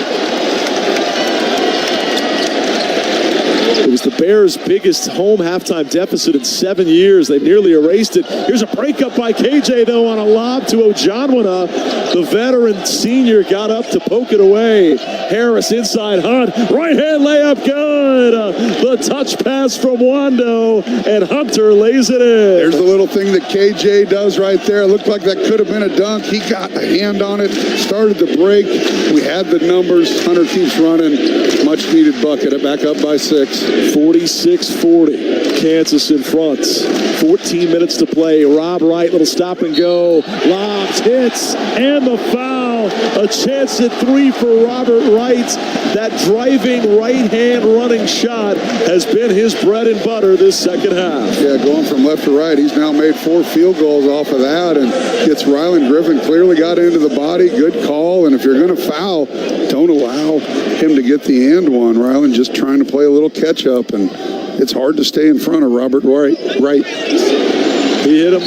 It was the Bears' biggest home halftime deficit in 7 years. They've nearly erased it. Here's a breakup by KJ, though, on a lob to Ojanwana. The veteran senior got up to poke it away. Harris inside Hunt. Right-hand layup, good. good. The touch pass from Wando, and Hunter lays it in. There's the little thing that KJ does right there. It looked like that could have been a dunk. He got a hand on it, started the break. We had the numbers. Hunter keeps running. Much needed bucket. Back up by 6. 46-40. Kansas in front. 14 minutes to play. Rob Wright, little stop and go. Lobs, hits, and the foul. A chance at 3 for Robert Wright. That driving right-hand running shot has been his bread and butter this second half. Yeah, going from left to right. He's now made 4 field goals off of that and gets Ryland Griffin. Clearly got into the body. Good call. And if you're going to foul, don't allow him to get the and one. Ryland just trying to play a little catch up, and it's hard to stay in front of Robert Wright. He hit him,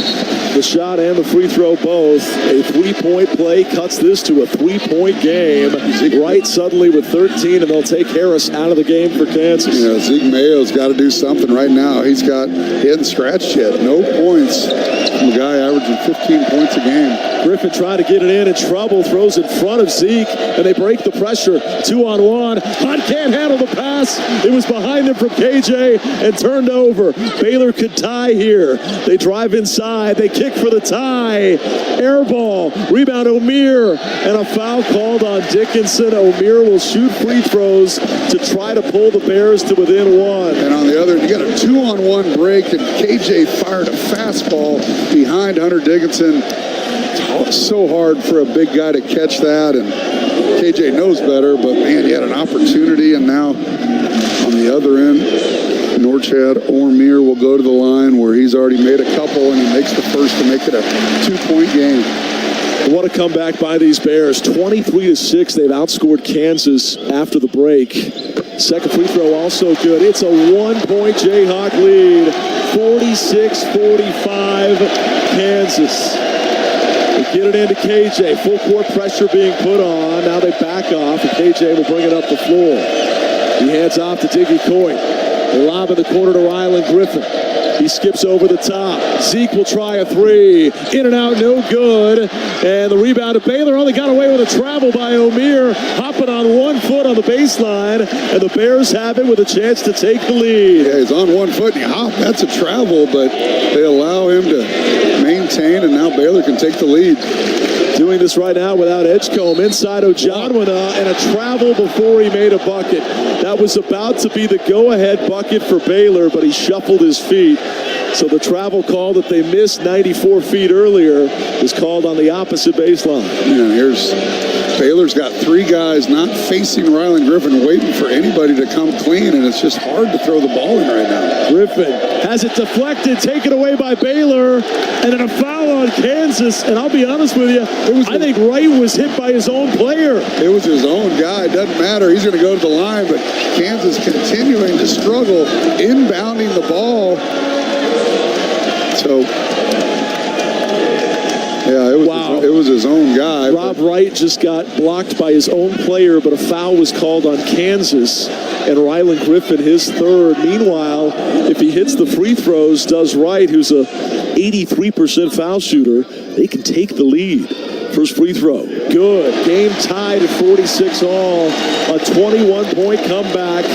the shot and the free throw both. A 3-point play cuts this to a 3-point game. Wright suddenly with 13, and they'll take Harris out of the game for Kansas. Yeah, Zeke Mayo's got to do something right now. He hadn't scratched yet. No points. The guy averaging 15 points a game. Griffin trying to get it in trouble, throws in front of Zeke, and they break the pressure. 2-on-1. Hunt can't handle the pass. It was behind him from KJ and turned over. Baylor could tie here. They drive inside. They kick for the tie. Air ball. Rebound O'Meara. And a foul called on Dickinson. O'Meara will shoot free throws to try to pull the Bears to within 1. And on the other, you got a 2-on-1 break, and KJ fired a fastball behind Hunter Dickinson. It's so hard for a big guy to catch that, and KJ knows better, but man, he had an opportunity, and now on the other end, Norchad O'Meara will go to the line where he's already made a couple, and he makes the first to make it a 2-point game. What a comeback by these Bears. 23-6. They've outscored Kansas after the break. Second free throw also good. It's a 1-point Jayhawk lead. 46-45 Kansas. They get it into KJ. Full court pressure being put on. Now they back off, and KJ will bring it up the floor. He hands off to Diggy Coyne. They lob in the corner to Ryland Griffin. He skips over the top. Zeke will try a 3. In and out, no good. And the rebound to Baylor only got away with a travel by O'Meara, hopping on 1 foot on the baseline. And the Bears have it with a chance to take the lead. Yeah, he's on 1 foot and he hopped. That's a travel, but they allow him to maintain, and now Baylor can take the lead. Doing this right now without Edgecombe. Inside Ojanwina, and a travel before he made a bucket. That was about to be the go-ahead bucket for Baylor, but he shuffled his feet. So the travel call that they missed 94 feet earlier is called on the opposite baseline. Yeah, here's Baylor's got 3 guys not facing Ryland Griffin, waiting for anybody to come clean, and it's just hard to throw the ball in right now. Griffin has it deflected, taken away by Baylor, and then a foul on Kansas. And I'll be honest with you, I think Wright was hit by his own player. It was his own guy. It doesn't matter. He's going to go to the line, but Kansas continuing to struggle inbounding the ball. So, yeah, it was his own guy. Rob Wright just got blocked by his own player, but a foul was called on Kansas, and Ryland Griffin his 3rd. Meanwhile, if he hits the free throws, does Wright, who's a 83% foul shooter, they can take the lead. First free throw, good. Game tied at 46 all. A 21-point comeback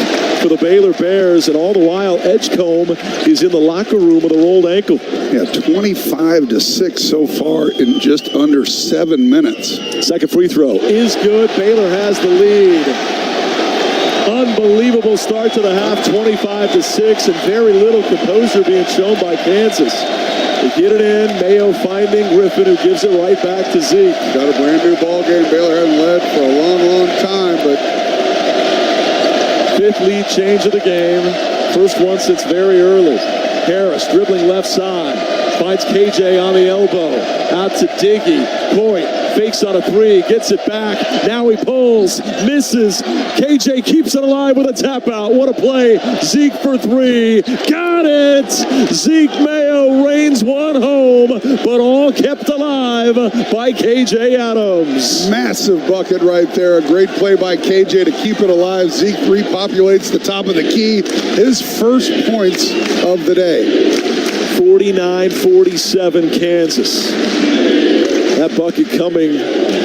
for the Baylor Bears, and all the while Edgecombe is in the locker room with a rolled ankle. Yeah, 25-6 so far in just under 7 minutes. Second free throw is good. Baylor has the lead. Unbelievable start to the half, 25-6, and very little composure being shown by Kansas. They get it in. Mayo finding Griffin, who gives it right back to Zeke. Got a brand new ball game. Baylor hasn't led for a long, long time, but 5th lead change of the game. First one since very early. Harris dribbling left side. Finds KJ on the elbow. Out to Diggy. Coyne fakes on a 3. Gets it back. Now he pulls. Misses. KJ keeps it alive with a tap out. What a play. Zeke for 3. Got it. Zeke Mayo reigns one home, but all kept alive by KJ Adams. Massive bucket right there. A great play by KJ to keep it alive. Zeke repopulates the top of the key. His first points of the day. 49-47 Kansas. That bucket coming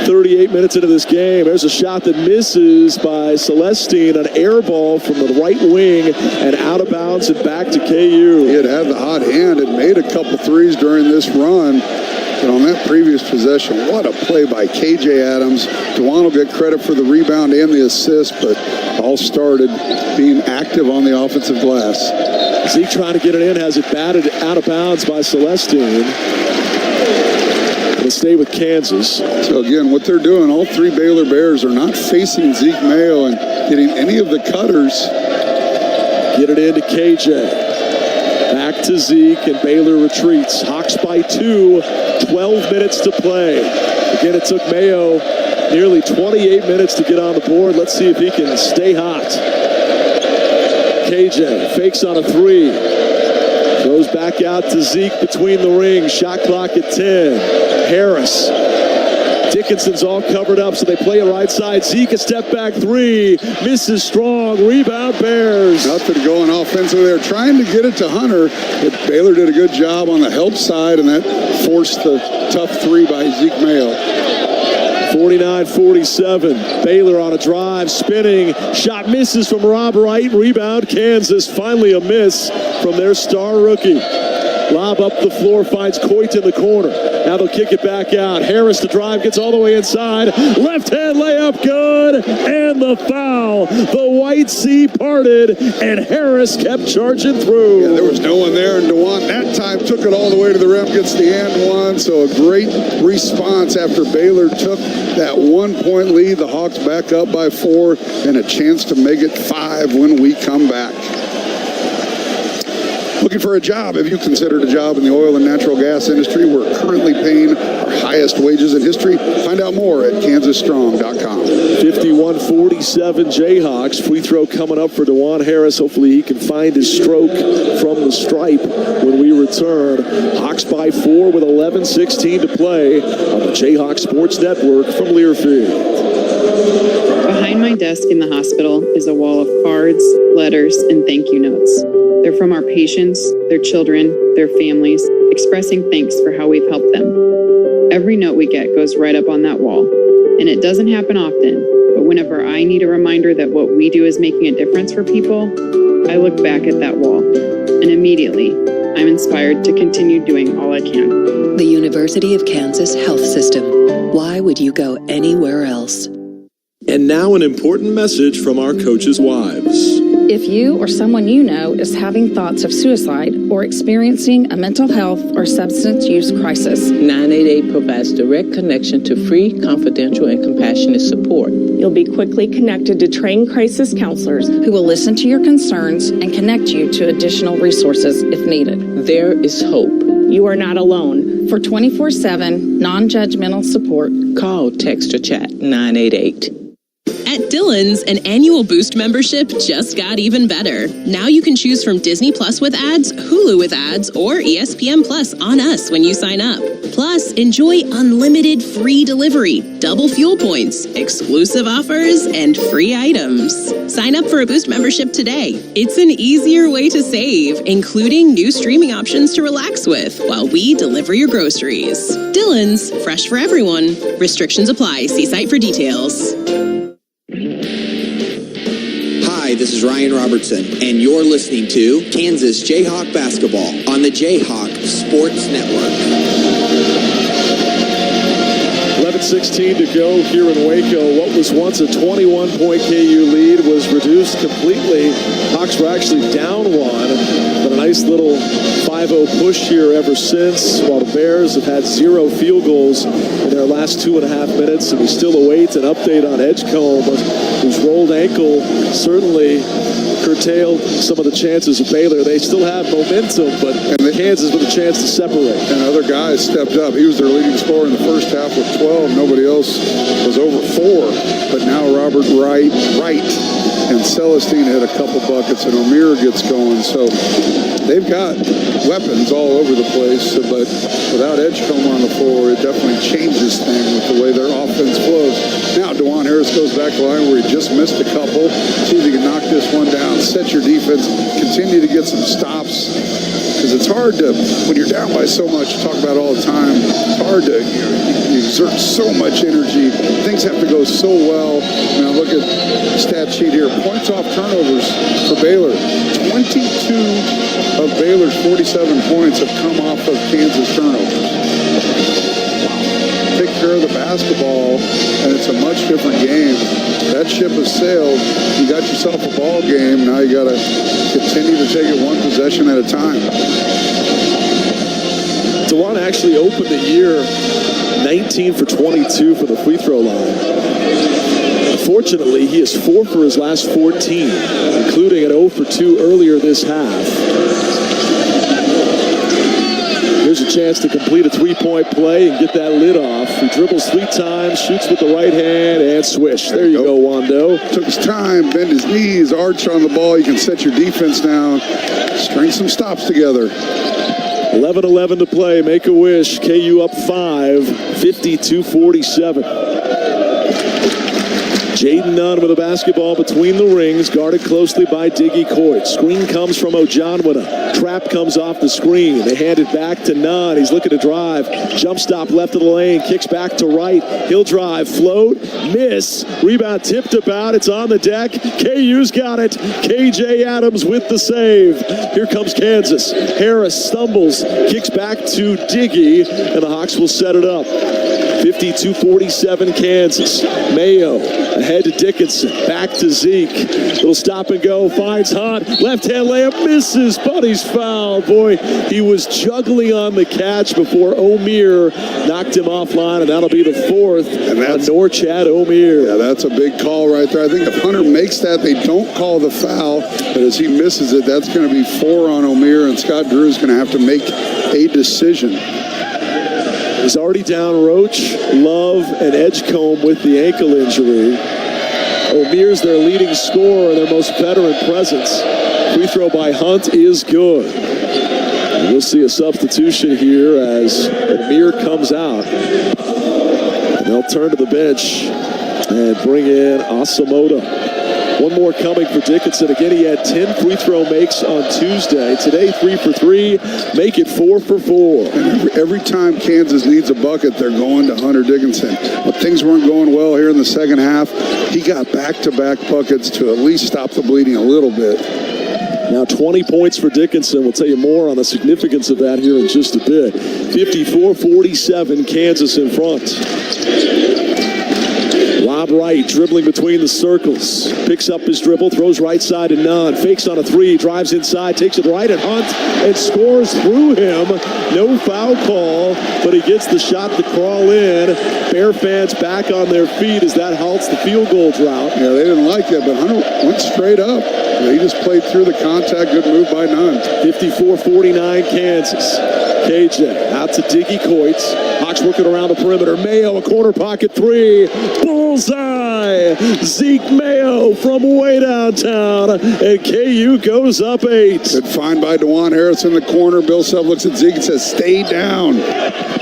38 minutes into this game. There's a shot that misses by Celestine, an air ball from the right wing and out of bounds and back to KU. He had the hot hand and made a couple threes during this run. And on that previous possession, what a play by KJ Adams. DeJuan will get credit for the rebound and the assist, but all started being active on the offensive glass. Zeke trying to get it in, has it batted out of bounds by Celestine. Going to stay with Kansas. So again, what they're doing, all three Baylor Bears are not facing Zeke Mayo and getting any of the cutters. Get it into KJ. Back to Zeke, and Baylor retreats. Hawks by 2, 12 minutes to play. Again, it took Mayo nearly 28 minutes to get on the board. Let's see if he can stay hot. KJ fakes on a 3. Goes back out to Zeke between the rings. Shot clock at 10. Harris. Dickinson's all covered up, so they play it right side. Zeke, a step back 3. Misses strong. Rebound Bears. Nothing going offensively. They're trying to get it to Hunter, but Baylor did a good job on the help side, and that forced the tough 3 by Zeke Mayo. 49-47. Baylor on a drive, spinning. Shot misses from Rob Wright. Rebound Kansas. Finally a miss from their star rookie. Lob up the floor, finds Coit in the corner. Now they'll kick it back out. Harris to drive, gets all the way inside. Left hand layup, good. And the foul. The White Sea parted, and Harris kept charging through. Yeah, there was no one there, and DeJuan that time took it all the way to the rim, gets the and one. So a great response after Baylor took that 1-point lead. The Hawks back up by 4, and a chance to make it 5 when we come back. Looking for a job? Have you considered a job in the oil and natural gas industry? We're currently paying our highest wages in history. Find out more at kansasstrong.com. 51-47 Jayhawks. Free throw coming up for DeJuan Harris. Hopefully he can find his stroke from the stripe when we return. Hawks by 4 with 11:16 to play on the Jayhawk Sports Network from Learfield. Behind my desk in the hospital is a wall of cards, letters, and thank you notes. They're from our patients, their children, their families, expressing thanks for how we've helped them. Every note we get goes right up on that wall. And it doesn't happen often, but whenever I need a reminder that what we do is making a difference for people, I look back at that wall. And immediately, I'm inspired to continue doing all I can. The University of Kansas Health System. Why would you go anywhere else? And now an important message from our coaches' wives. If you or someone you know is having thoughts of suicide or experiencing a mental health or substance use crisis, 988 provides direct connection to free, confidential, and compassionate support. You'll be quickly connected to trained crisis counselors who will listen to your concerns and connect you to additional resources if needed. There is hope. You are not alone. For 24/7 non-judgmental support, call, text, or chat 988. At Dillon's, an annual Boost membership just got even better. Now you can choose from Disney Plus with ads, Hulu with ads, or ESPN Plus on us when you sign up. Plus, enjoy unlimited free delivery, double fuel points, exclusive offers, and free items. Sign up for a Boost membership today. It's an easier way to save, including new streaming options to relax with while we deliver your groceries. Dillon's, fresh for everyone. Restrictions apply. See site for details. Hi, this is Ryan Robertson, and you're listening to Kansas Jayhawk Basketball on the Jayhawk Sports Network. 11:16 to go here in Waco. What was once a 21-point KU lead was reduced completely. Hawks were actually down 1, but a nice little 5-0 push here ever since, while the Bears have had 0 field goals in their last 2.5 minutes, and we still await an update on Edgecombe, whose rolled ankle certainly curtailed some of the chances of Baylor. They still have momentum, but Kansas with a chance to separate. And other guys stepped up. He was their leading scorer in the first half with 12. Nobody else was over 4. But now Robert Wright and Celestine had a couple buckets, and O'Meara gets going. So they've got weapons all over the place, but without Edgecombe on the floor, it definitely changes things with the way their offense flows. Now DeJuan Harris goes back to the line where he just missed a couple. See if he can knock this one down, set your defense, continue to get some stops, because because it's hard to, when you're down by so much, talk about it all the time, it's hard to, you exert so much energy. Things have to go so well. Now look at the stat sheet here. Points off turnovers for Baylor. 22 of Baylor's 47 points have come off of Kansas turnovers. Take care of the basketball, and it's a much different game. That ship has sailed. You got yourself a ball game. Now you got to continue to take it one possession at a time. DeJuan actually opened the year 19 for 22 for the free throw line. Unfortunately, he is 4 for his last 14, including an 0 for 2 earlier this half. Here's a chance to complete a three-point play and get that lid off. He dribbles 3 times, shoots with the right hand, and swish. There you go, Wando. Took his time, bend his knees, arch on the ball. You can set your defense down, string some stops together. 11-11 to play. Make a wish. KU up 5, 52-47. Jaden Nunn with a basketball between the rings, guarded closely by Diggy Coit. Screen comes from Ojanwina. Trap comes off the screen. They hand it back to Nunn. He's looking to drive. Jump stop left of the lane. Kicks back to right. He'll drive. Float. Miss. Rebound tipped about. It's on the deck. KU's got it. KJ Adams with the save. Here comes Kansas. Harris stumbles. Kicks back to Diggy. And the Hawks will set it up. 52-47 Kansas. Mayo ahead to Dickinson. Back to Zeke. Little stop and go. Finds Hunt. Left hand layup. Misses. But he's fouled. Boy, he was juggling on the catch before Omier knocked him offline. And that'll be the 4th on Norchad Omier. Yeah, that's a big call right there. I think if Hunter makes that, they don't call the foul. But as he misses it, that's going to be 4 on Omier. And Scott Drew is going to have to make a decision. He's already down Roach, Love, and Edgecombe with the ankle injury. Omier's their leading scorer, their most veteran presence. Free throw by Hunt is good. And we'll see a substitution here as Omier comes out. And they'll turn to the bench and bring in Asamoah. One more coming for Dickinson. Again, he had 10 free throw makes on Tuesday. Today, 3 for 3. Make it 4 for 4. And every time Kansas needs a bucket, they're going to Hunter Dickinson. But things weren't going well here in the second half. He got back-to-back buckets to at least stop the bleeding a little bit. Now 20 points for Dickinson. We'll tell you more on the significance of that here in just a bit. 54-47, Kansas in front. Lob right, dribbling between the circles. Picks up his dribble, throws right side to Nunn. Fakes on a 3, drives inside, takes it right at Hunt, and scores through him. No foul call, but he gets the shot to crawl in. Bear fans back on their feet as that halts the field goal drought. Yeah, they didn't like that, but Hunter went straight up. He just played through the contact. Good move by Nunn. 54-49 Kansas. KJ out to Diggy Coit. Hawks working around the perimeter. Mayo, a corner pocket 3. Bullseye! Zeke Mayo from way downtown. And KU goes up 8. Good find by DeJuan Harris in the corner. Bill Self looks at Zeke and says, stay down.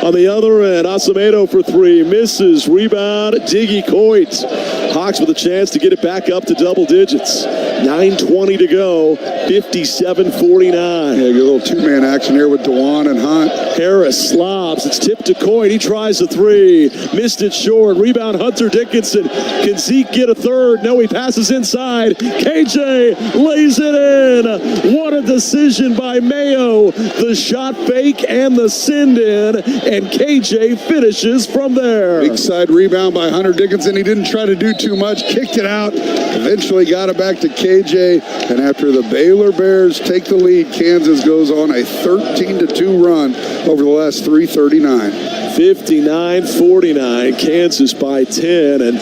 On the other end, Asamoah for 3. Misses. Rebound, Diggy Coit. Hawks with a chance to get it back up to double digits. 9:20 to go. 57-49. Yeah, get a little two-man action here with DeJuan and Hunt. Harris slobs. It's tipped to Coit. He tries a 3. Missed it short. Rebound Hunter Dickinson. Can Zeke get a third? No, he passes inside. KJ lays it in. What a decision by Mayo. The shot fake and the send in. And KJ finishes from there. Big side rebound by Hunter Dickinson. He didn't try to do too much. Kicked it out. Eventually got it back to KJ. And after the Baylor Bears take the lead, Kansas goes on a 13-2 run over the last 3:39. 59-49, Kansas by 10. And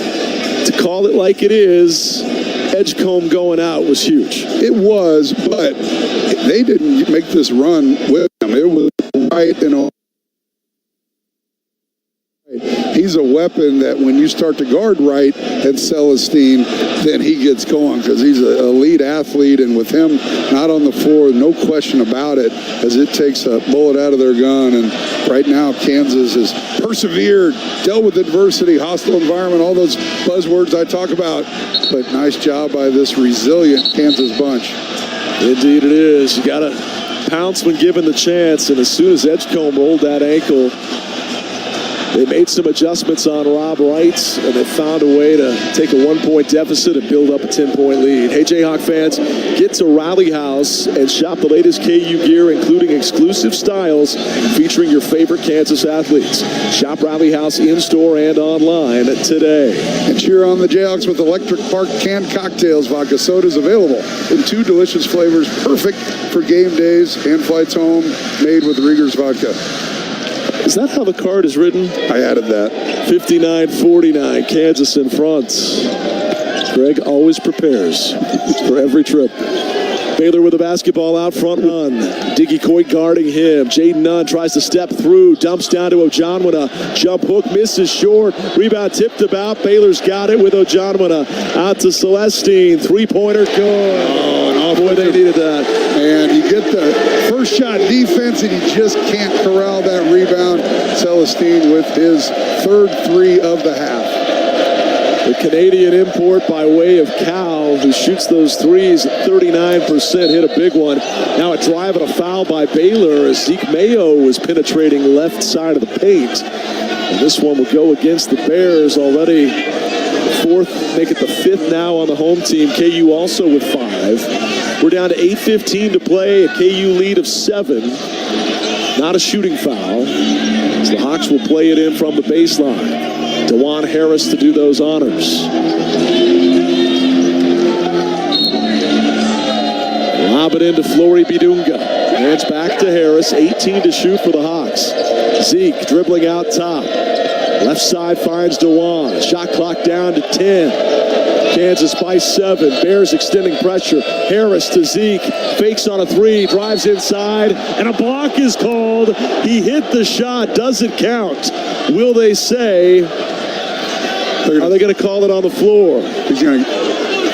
to call it like it is, Edgecombe going out was huge. It was, but they didn't make this run with him. It was right and all. He's a weapon that when you start to guard right and Celestine, then he gets going because he's an elite athlete. And with him not on the floor, no question about it, as it takes a bullet out of their gun. And right now, Kansas has persevered, dealt with adversity, hostile environment, all those buzzwords I talk about. But nice job by this resilient Kansas bunch. Indeed it is. You got to pounced when given the chance, and as soon as Edgecombe rolled that ankle, they made some adjustments on Rob Wright, and they found a way to take a 1-point deficit and build up a 10-point lead. Hey, Jayhawk fans, get to Rally House and shop the latest KU gear, including exclusive styles featuring your favorite Kansas athletes. Shop Rally House in-store and online today. And cheer on the Jayhawks with Electric Park canned cocktails. Vodka sodas available in 2 delicious flavors, perfect for game days and flights home, made with Rieger's vodka. Is that how the card is written? I added that. 59-49, Kansas in front. Greg always prepares for every trip. Baylor with the basketball out front run. Diggy Coit guarding him. Jaden Nunn tries to step through. Dumps down to Ojonwuna. Jump hook misses short. Rebound tipped about. Baylor's got it with Ojonwuna. Out to Celestine. Three-pointer good. Oh, boy, they needed that. And you get the first shot defense, and you just can't corral that rebound. Celestine with his third 3 of the half. The Canadian import by way of Cal, who shoots those threes at 39%, hit a big one. Now a drive and a foul by Baylor as Zeke Mayo was penetrating left side of the paint. And this one will go against the Bears already. Fourth, make it the 5th now on the home team. KU also with 5. We're down to 8:15 to play, a KU lead of 7. Not a shooting foul, as the Hawks will play it in from the baseline. DeJuan Harris to do those honors. Lob it into Flory Bidunga. Hands back to Harris. 18 to shoot for the Hawks. Zeke dribbling out top. Left side finds DeJuan. Shot clock down to 10. Kansas by 7. Bears extending pressure. Harris to Zeke. Fakes on a 3. Drives inside. And a block is called. He hit the shot. Doesn't count. Will they say... Are they going to call it on the floor? He's going to...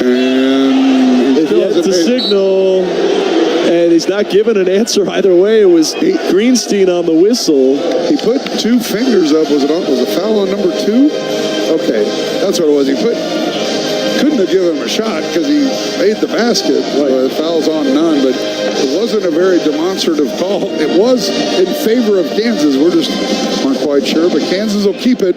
And he gets the signal. And he's not given an answer either way. It was Greenstein on the whistle. He put 2 fingers up. Was it a foul on number 2? Okay, that's what it was. He couldn't have given him a shot because he made the basket. Right. Fouls on none, but it wasn't a very demonstrative call. It was in favor of Kansas. We're just weren't quite sure, but Kansas will keep it.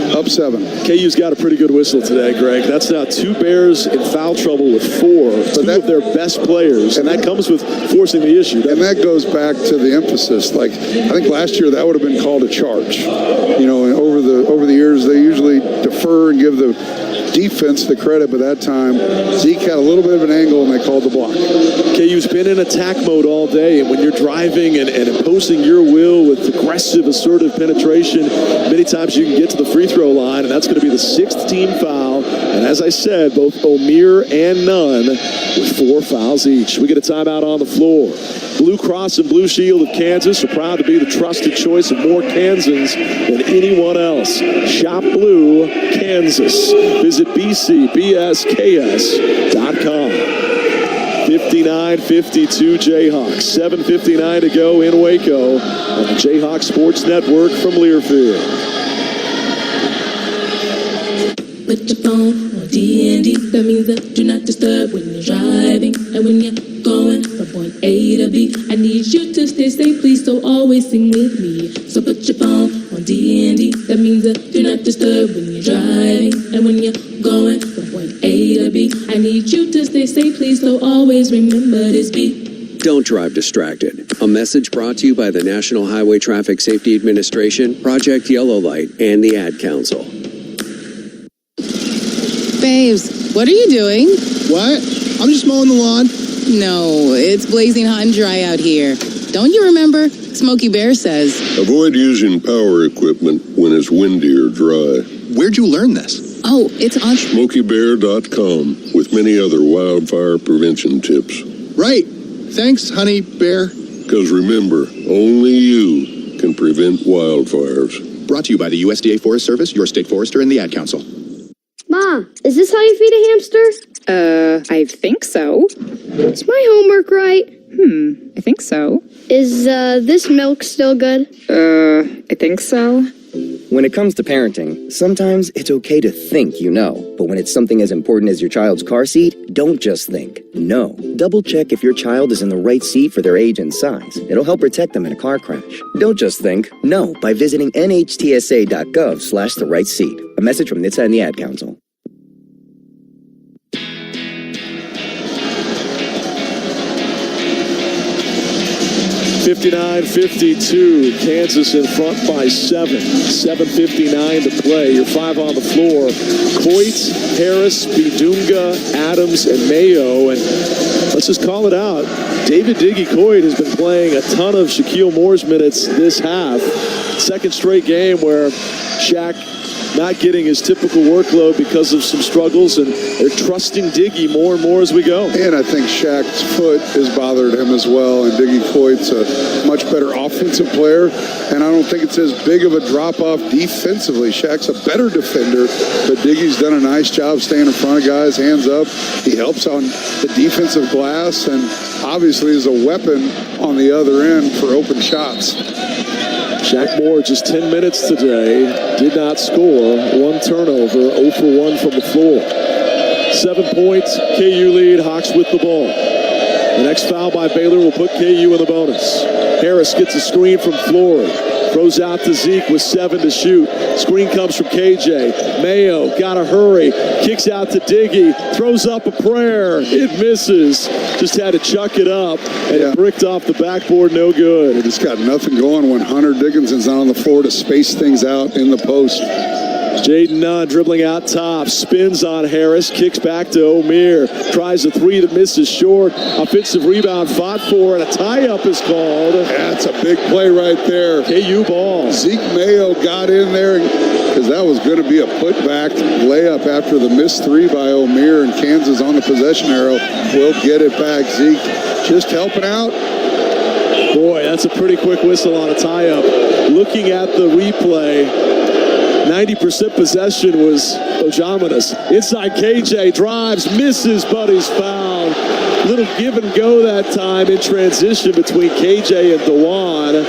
Up 7. KU's got a pretty good whistle today, Greg. That's now 2 Bears in foul trouble with 4. Two of their best players, and that comes with forcing the issue. And that goes back to the emphasis. Like, I think last year that would have been called a charge. You know, and over the years they usually defer and give the defense the credit, but that time Zeke had a little bit of an angle and they called the block. KU's been in attack mode all day, and when you're driving and imposing your will with aggressive, assertive penetration, many times you can get to the free throw line, and that's going to be the 6th team foul. And as I said, both O'Meara and Nunn with 4 fouls each. We get a timeout on the floor. Blue Cross and Blue Shield of Kansas are proud to be the trusted choice of more Kansans than anyone else. Shop Blue, Kansas. Visit bcbsks.com. 59-52 Jayhawks. 7:59 to go in Waco on the Jayhawk Sports Network from Learfield. Put your phone on D&D. That means that do not disturb when you're driving. And when you're going from point A to B, I need you to stay safe, please, so always sing with me. So put your phone on D&D. That means that do not disturb when you're driving. And when you're going from point A to B, I need you to stay safe, please, so always remember this beat. Don't drive distracted. A message brought to you by the National Highway Traffic Safety Administration, Project Yellow Light, and the Ad Council. Babes, what are you doing? What? I'm just mowing the lawn. No, it's blazing hot and dry out here. Don't you remember? Smokey Bear says. Avoid using power equipment when it's windy or dry. Where'd you learn this? Oh, it's on SmokeyBear.com with many other wildfire prevention tips. Right. Thanks, honey bear. Because remember, only you can prevent wildfires. Brought to you by the USDA Forest Service, your state forester, and the Ad Council. Mom, is this how you feed a hamster? I think so. Is my homework right? I think so. Is, this milk still good? I think so. When it comes to parenting, sometimes it's okay to think you know, but when it's something as important as your child's car seat, don't just think, know. Double check if your child is in the right seat for their age and size. It'll help protect them in a car crash. Don't just think, know by visiting nhtsa.gov/the right seat. A message from NHTSA and the Ad Council. (59-52), Kansas in front by 7. 7:59 to play. You're 5 on the floor. Coit, Harris, Bidunga, Adams, and Mayo. And let's just call it out. David Diggy Coit has been playing a ton of Shaquille Moore's minutes this half. Second straight game where Shaq not getting his typical workload because of some struggles, and they're trusting Diggy more and more as we go. And I think Shaq's foot has bothered him as well, and Diggy Coit's a much better offensive player, and I don't think it's as big of a drop-off defensively. Shaq's a better defender, but Diggy's done a nice job staying in front of guys, hands up. He helps on the defensive glass, and obviously is a weapon on the other end for open shots. Shaq Moore, just 10 minutes today, did not score. 1 turnover, 0 for 1 from the floor. 7 points, KU lead, Hawks with the ball. The next foul by Baylor will put KU in the bonus. Harris gets a screen from Flory. Throws out to Zeke with 7 to shoot. Screen comes from KJ. Mayo, gotta hurry. Kicks out to Diggy. Throws up a prayer. It misses. Just had to chuck it up. And it bricked off the backboard. No good. They just got nothing going when Hunter Dickinson's not on the floor to space things out in the post. Jaden Nunn dribbling out top, spins on Harris, kicks back to O'Meara, tries a 3 that misses short, offensive rebound fought for, and a tie-up is called. That's a big play right there. KU ball. Zeke Mayo got in there because that was going to be a putback layup after the missed 3 by O'Meara, and Kansas on the possession arrow will get it back. Zeke just helping out. Boy, that's a pretty quick whistle on a tie-up. Looking at the replay, 90% possession was Ojaminus. Inside KJ, drives, misses, but he's fouled. Little give and go that time in transition between KJ and DeJuan.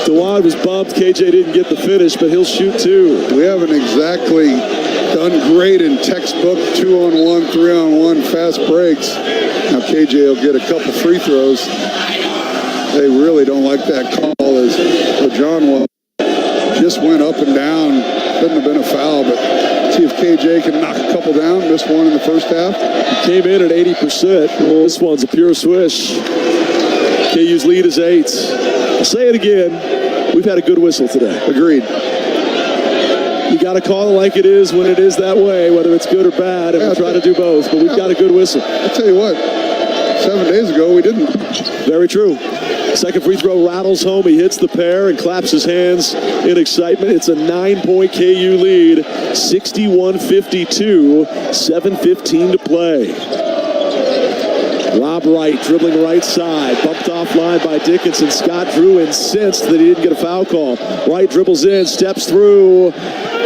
DeJuan was bumped. KJ didn't get the finish, but he'll shoot 2. We haven't exactly done great in textbook 2-on-1, 3-on-1 fast breaks. Now KJ will get a couple free throws. They really don't like that call as Ojaminus just went up and down. Couldn't have been a foul, but see if KJ can knock a couple down. Missed one in the first half. He came in at 80%. This one's a pure swish. KU's lead is 8. I'll say it again. We've had a good whistle today. Agreed. You got to call it like it is when it is that way, whether it's good or bad, and we'll try to do both. But we've got a good whistle. I'll tell you what, 7 days ago we didn't. Very true. Second free throw rattles home. He hits the pair and claps his hands in excitement. It's a 9-point KU lead, 61-52, 7:15 to play. Rob Wright dribbling right side, bumped offline by Dickinson. Scott Drew incensed that he didn't get a foul call. Wright dribbles in, steps through,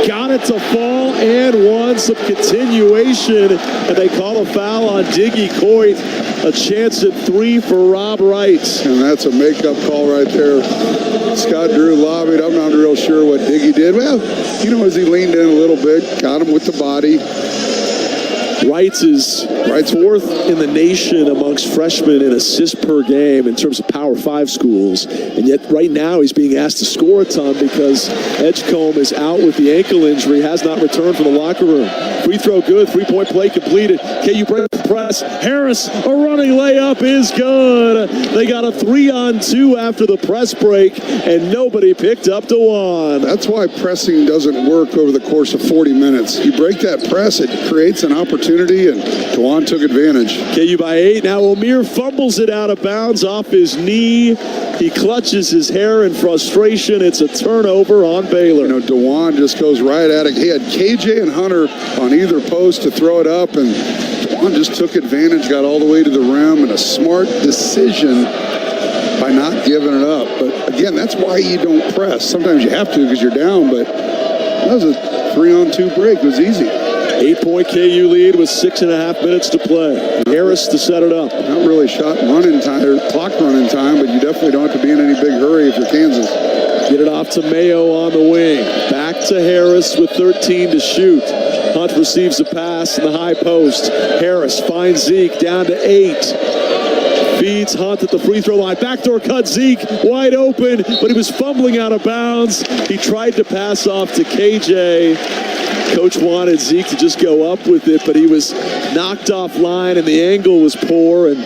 got it to fall, and won. Some continuation, and they call a foul on Diggy Coit. A chance at 3 for Rob Wright. And that's a makeup call right there. Scott Drew lobbied. I'm not real sure what Diggy did. Well, as he leaned in a little bit, got him with the body. Wright's fourth in the nation amongst freshmen in assists per game in terms of Power 5 schools. And yet right now he's being asked to score a ton because Edgecombe is out with the ankle injury, has not returned from the locker room. Free throw good, 3-point play completed. KU break the press. Harris, a running layup is good. They got a 3-on-2 after the press break, and nobody picked up DeJuan. That's why pressing doesn't work over the course of 40 minutes. You break that press, it creates an opportunity, and DeJuan took advantage. KU by 8. Now O'Meara fumbles it out of bounds off his knee. He clutches his hair in frustration. It's a turnover on Baylor. DeJuan just goes right at it. He had KJ and Hunter on either post to throw it up, and DeJuan just took advantage, got all the way to the rim, and a smart decision by not giving it up. But again, that's why you don't press. Sometimes you have to because you're down, but that was a 3-on-2 break. It was easy. 8-point KU lead with 6.5 minutes to play. Harris to set it up. Not really shot running time or clock running time, but you definitely don't have to be in any big hurry if you're Kansas. Get it off to Mayo on the wing. Back to Harris with 13 to shoot. Hunt receives a pass in the high post. Harris finds Zeke down to 8. Feeds Hunt at the free throw line. Backdoor cut, Zeke wide open, but he was fumbling out of bounds. He tried to pass off to KJ. Coach wanted Zeke to just go up with it, but he was knocked offline and the angle was poor, and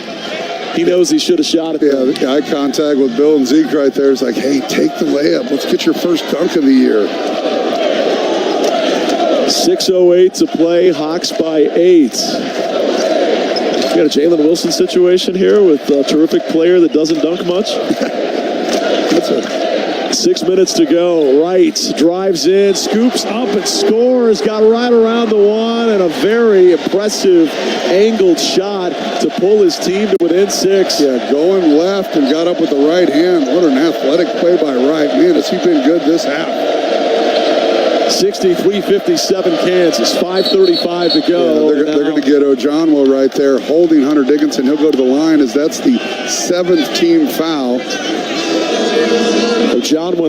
he knows he should have shot it. Yeah, the eye contact with Bill and Zeke right there is like, hey, take the layup. Let's get your first dunk of the year. 6:08 to play. Hawks by 8. We got a Jalen Wilson situation here with a terrific player that doesn't dunk much. That's it. 6 minutes to go. Wright drives in, scoops up and scores. Got right around the one, and a very impressive angled shot to pull his team to within 6. Yeah, going left and got up with the right hand. What an athletic play by Wright. Man, has he been good this half. 63-57 Kansas. 5:35 to go. Yeah, they're going to get Ojonwo right there holding Hunter Dickinson. He'll go to the line as that's the 7th team foul. Ojonwo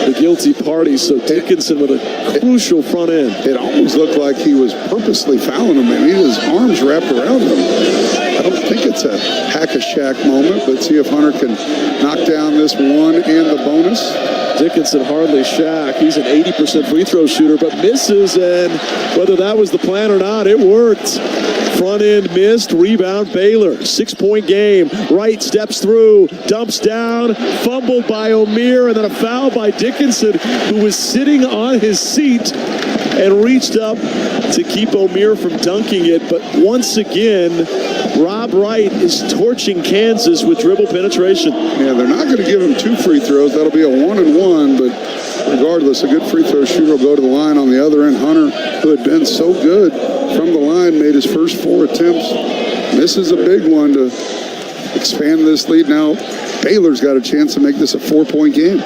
the guilty party, so Dickinson with a crucial front end. It almost looked like he was purposely fouling him. I mean, his arms wrapped around him. I don't think it's a hack-a-shack moment, but see if Hunter can knock down this one and the bonus. Dickinson hardly Shaq. He's an 80% free throw shooter, but misses, and whether that was the plan or not, it worked. Front end missed, rebound Baylor. 6-point game. Wright steps through, dumps down, fumbled by O'Meara, and then a foul by Dickinson, who was sitting on his seat and reached up to keep O'Meara from dunking it. But once again, Rob Wright is torching Kansas with dribble penetration. Yeah, they're not going to give him 2 free throws. That'll be a 1-and-1, but regardless, a good free throw shooter will go to the line. On the other end, Hunter, who had been so good from the line, made his first 4 attempts. This is a big one to expand this lead. Now, Baylor's got a chance to make this a 4-point game.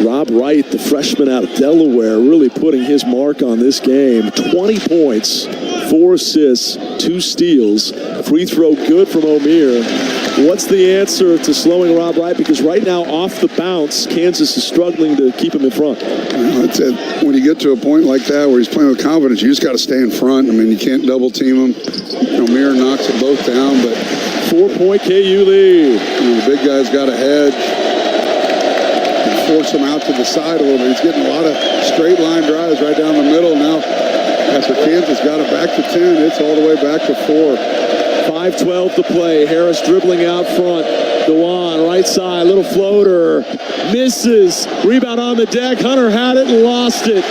Rob Wright, the freshman out of Delaware, really putting his mark on this game. 20 points, 4 assists, 2 steals. Free throw good from O'Meara. What's the answer to slowing Rob Wright? Because right now, off the bounce, Kansas is struggling to keep him in front. That's it. When you get to a point like that where he's playing with confidence, you just got to stay in front. I mean, you can't double team him. O'Meara knocks them both down, but 4-point KU lead. The big guy's got ahead. Force him out to the side a little bit. He's getting a lot of straight line drives right down the middle. Now, after Kansas got it back to 10, it's all the way back to 4. 5:12 to play. Harris dribbling out front. Dewan, right side, little floater. Misses. Rebound on the deck. Hunter had it and lost it.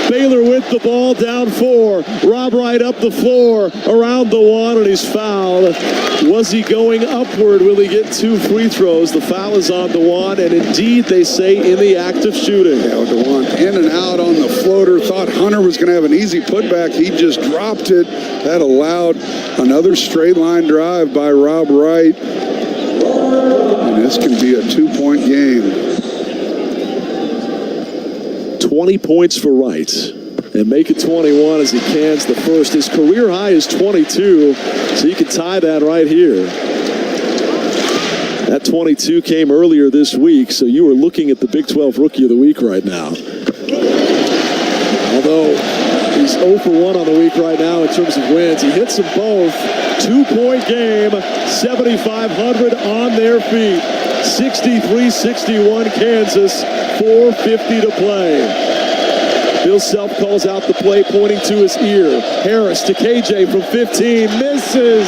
Baylor with the ball, down 4. Rob Wright up the floor, around Dewan, and he's fouled. Was he going upward? Will he get 2 free throws? The foul is on Dewan, and indeed, they say, in the act of shooting. Yeah, Dewan in and out on the floater. Thought Hunter was going to have an easy putback. He just dropped it. That allowed another straight line drive by Rob Wright. And this can be a 2-point game. 20 points for Wright, and make it 21 as he cans the first. His career high is 22, so you can tie that right here. That 22 came earlier this week, so you are looking at the Big 12 Rookie of the Week right now. Although he's 0 for 1 on the week right now in terms of wins. He hits them both. 2-point game, 7,500 on their feet. 63-61 Kansas, 4:50 to play. Bill Self calls out the play, pointing to his ear. Harris to KJ from 15, misses.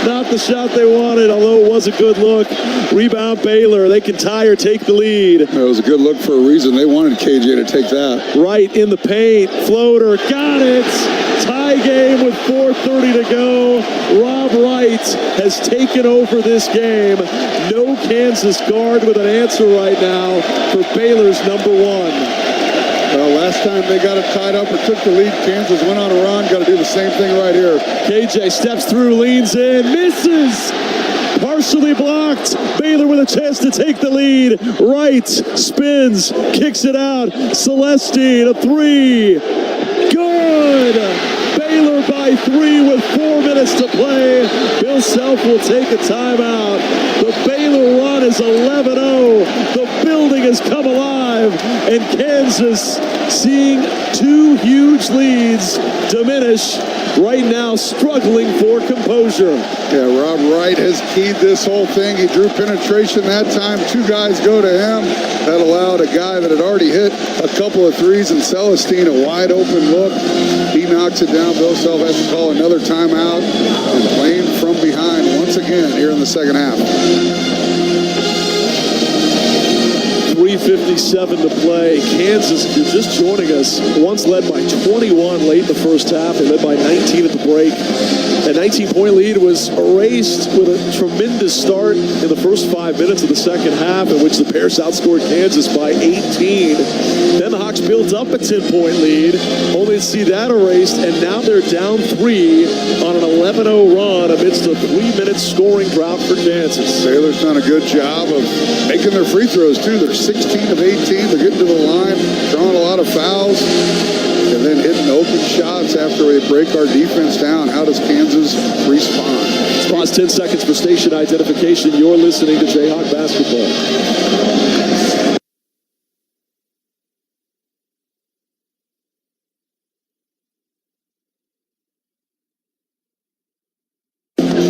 Not the shot they wanted, although it was a good look. Rebound Baylor. They can tie or take the lead. It was a good look for a reason. They wanted KJ to take that. Right in the paint. Floater. Got it. Tie game with 4:30 to go. Rob Wright has taken over this game. No Kansas guard with an answer right now for Baylor's number 1. Well, last time they got it tied up or took the lead, Kansas went on a run. Got to do the same thing right here. KJ steps through, leans in, misses. Partially blocked. Baylor with a chance to take the lead. Wright spins, kicks it out. Celestine, a 3. Good. Baylor by 3 with 4 minutes to play. Bill Self will take a timeout. The Baylor run is 11-0. The has come alive, and Kansas seeing two huge leads diminish, right now struggling for composure. Yeah, Rob Wright has keyed this whole thing. He drew penetration that time. Two guys go to him. That allowed a guy that had already hit a couple of threes in Celestine a wide open look. He knocks it down. Bill Self has to call another timeout, and playing from behind once again here in the second half. 3:57 to play. Kansas, if you're just joining us, once led by 21 late in the first half. They led by 19 at the break. That 19-point lead was erased with a tremendous start in the first 5 minutes of the second half, in which the Bears outscored Kansas by 18. Then the Hawks built up a 10-point lead, only to see that erased, and now they're down 3 on an 11-0 run amidst a 3-minute scoring drought for Kansas. Baylor's done a good job of making their free throws, too. They're 16 of 18. They're getting to the line, drawing a lot of fouls, and then hitting open shots after we break our defense down. How does Kansas respond? Let's pause 10 seconds for station identification. You're listening to Jayhawk Basketball.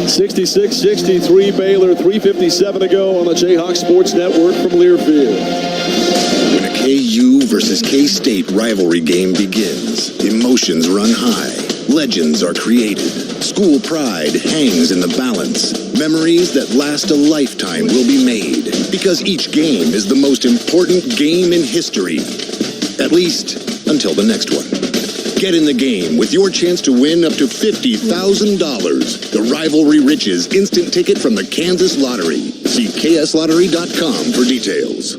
(66-63) Baylor, 3:57 to go on the Jayhawk Sports Network from Learfield. When a KU versus K-State rivalry game begins, emotions run high, legends are created, school pride hangs in the balance, memories that last a lifetime will be made, because each game is the most important game in history, at least until the next one. Get in the game with your chance to win up to $50,000. The Rivalry Riches instant ticket from the Kansas Lottery. See kslottery.com for details.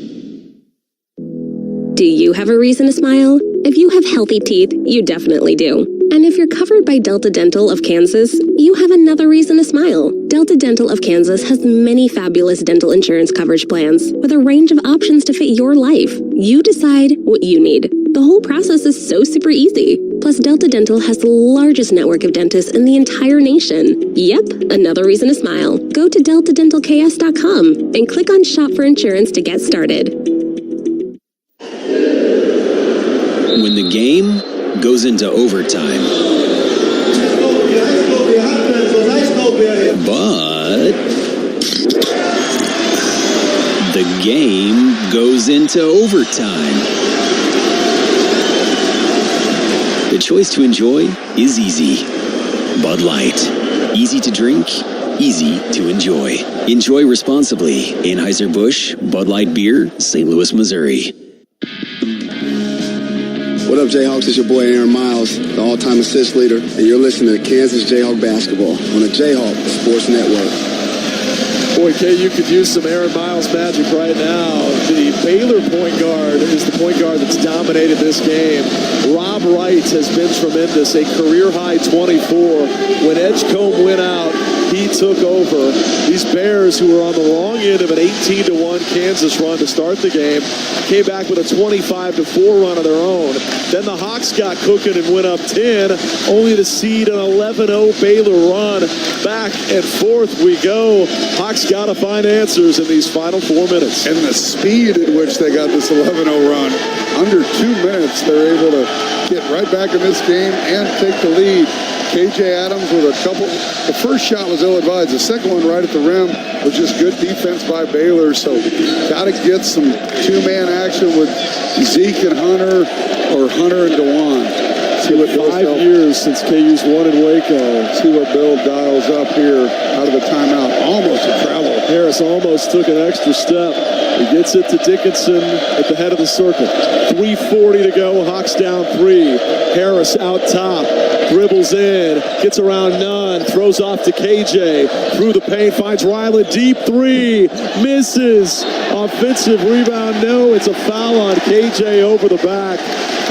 Do you have a reason to smile? If you have healthy teeth, you definitely do. And if you're covered by Delta Dental of Kansas, you have another reason to smile. Delta Dental of Kansas has many fabulous dental insurance coverage plans with a range of options to fit your life. You decide what you need. The whole process is so super easy. Plus, Delta Dental has the largest network of dentists in the entire nation. Yep, another reason to smile. Go to deltadentalks.com and click on Shop for Insurance to get started. When the game goes into overtime. But the game goes into overtime. The choice to enjoy is easy. Bud Light. Easy to drink, easy to enjoy. Enjoy responsibly. Anheuser-Busch, Bud Light Beer, St. Louis, Missouri. What up, Jayhawks? It's your boy Aaron Miles, the all-time assist leader, and you're listening to Kansas Jayhawk Basketball on the Jayhawk Sports Network. Boy, KU could use some Aaron Miles magic right now. The Baylor point guard is the point guard that's dominated this game. Rob Wright has been tremendous, a career-high 24. When Edgecombe went out, he took over. These Bears, who were on the wrong end of an 18-1 Kansas run to start the game, came back with a 25-4 run of their own. Then the Hawks got cooking and went up 10, only to cede an 11-0 Baylor run. Back and forth we go. Hawks got to find answers in these final 4 minutes. And the speed at which they got this 11-0 run, under 2 minutes, they're able to get right back in this game and take the lead. KJ Adams with a couple. The first shot was ill-advised. The second one right at the rim was just good defense by Baylor. So got to get some two-man action with Zeke and Hunter, or Hunter and DeJuan. See what 5 years since KU's won in Waco. See what Bill dials up here out of the timeout. Almost a travel. Harris almost took an extra step. He gets it to Dickinson at the head of the circle. 3:40 to go. Hawks down 3. Harris out top. Dribbles in. Gets around none. Throws off to KJ. Through the paint. Finds Ryland. Deep 3. Misses. Offensive rebound. No. It's a foul on KJ over the back.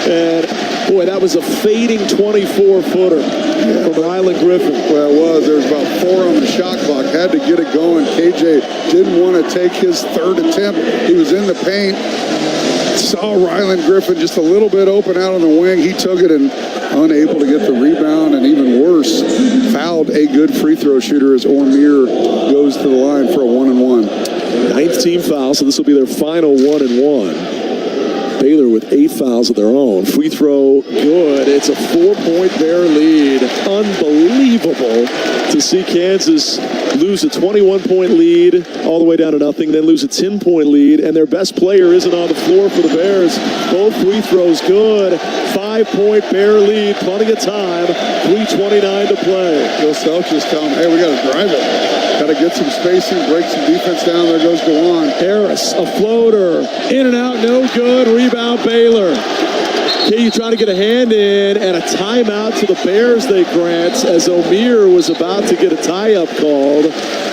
And boy, that was a fading 24-footer from Ryland Griffin. Well, it was. There was about 4 on the shot clock. Had to get it going. KJ didn't want to take his third attempt. He was in the paint. Saw Ryland Griffin just a little bit open out on the wing. He took it and unable to get the rebound, and even worse, fouled a good free throw shooter as Ormir goes to the line for a 1-and-1. Ninth team foul, so this will be their final 1-1. Baylor with 8 fouls of their own. Free throw, good. It's a 4-point Bear lead. Unbelievable to see Kansas lose a 21-point lead all the way down to nothing, then lose a 10-point lead, and their best player isn't on the floor for the Bears. Both free throws good. 5-point Bear lead, plenty of time. 3:29 to play. Bill Selch just tell him, hey, we got to drive it. Got to get some spacing, break some defense down. There goes DeJuan. Harris, a floater, in and out, no good. Rebound Baylor. KU trying to get a hand in, and a timeout to the Bears they grant as O'Meara was about to get a tie-up called.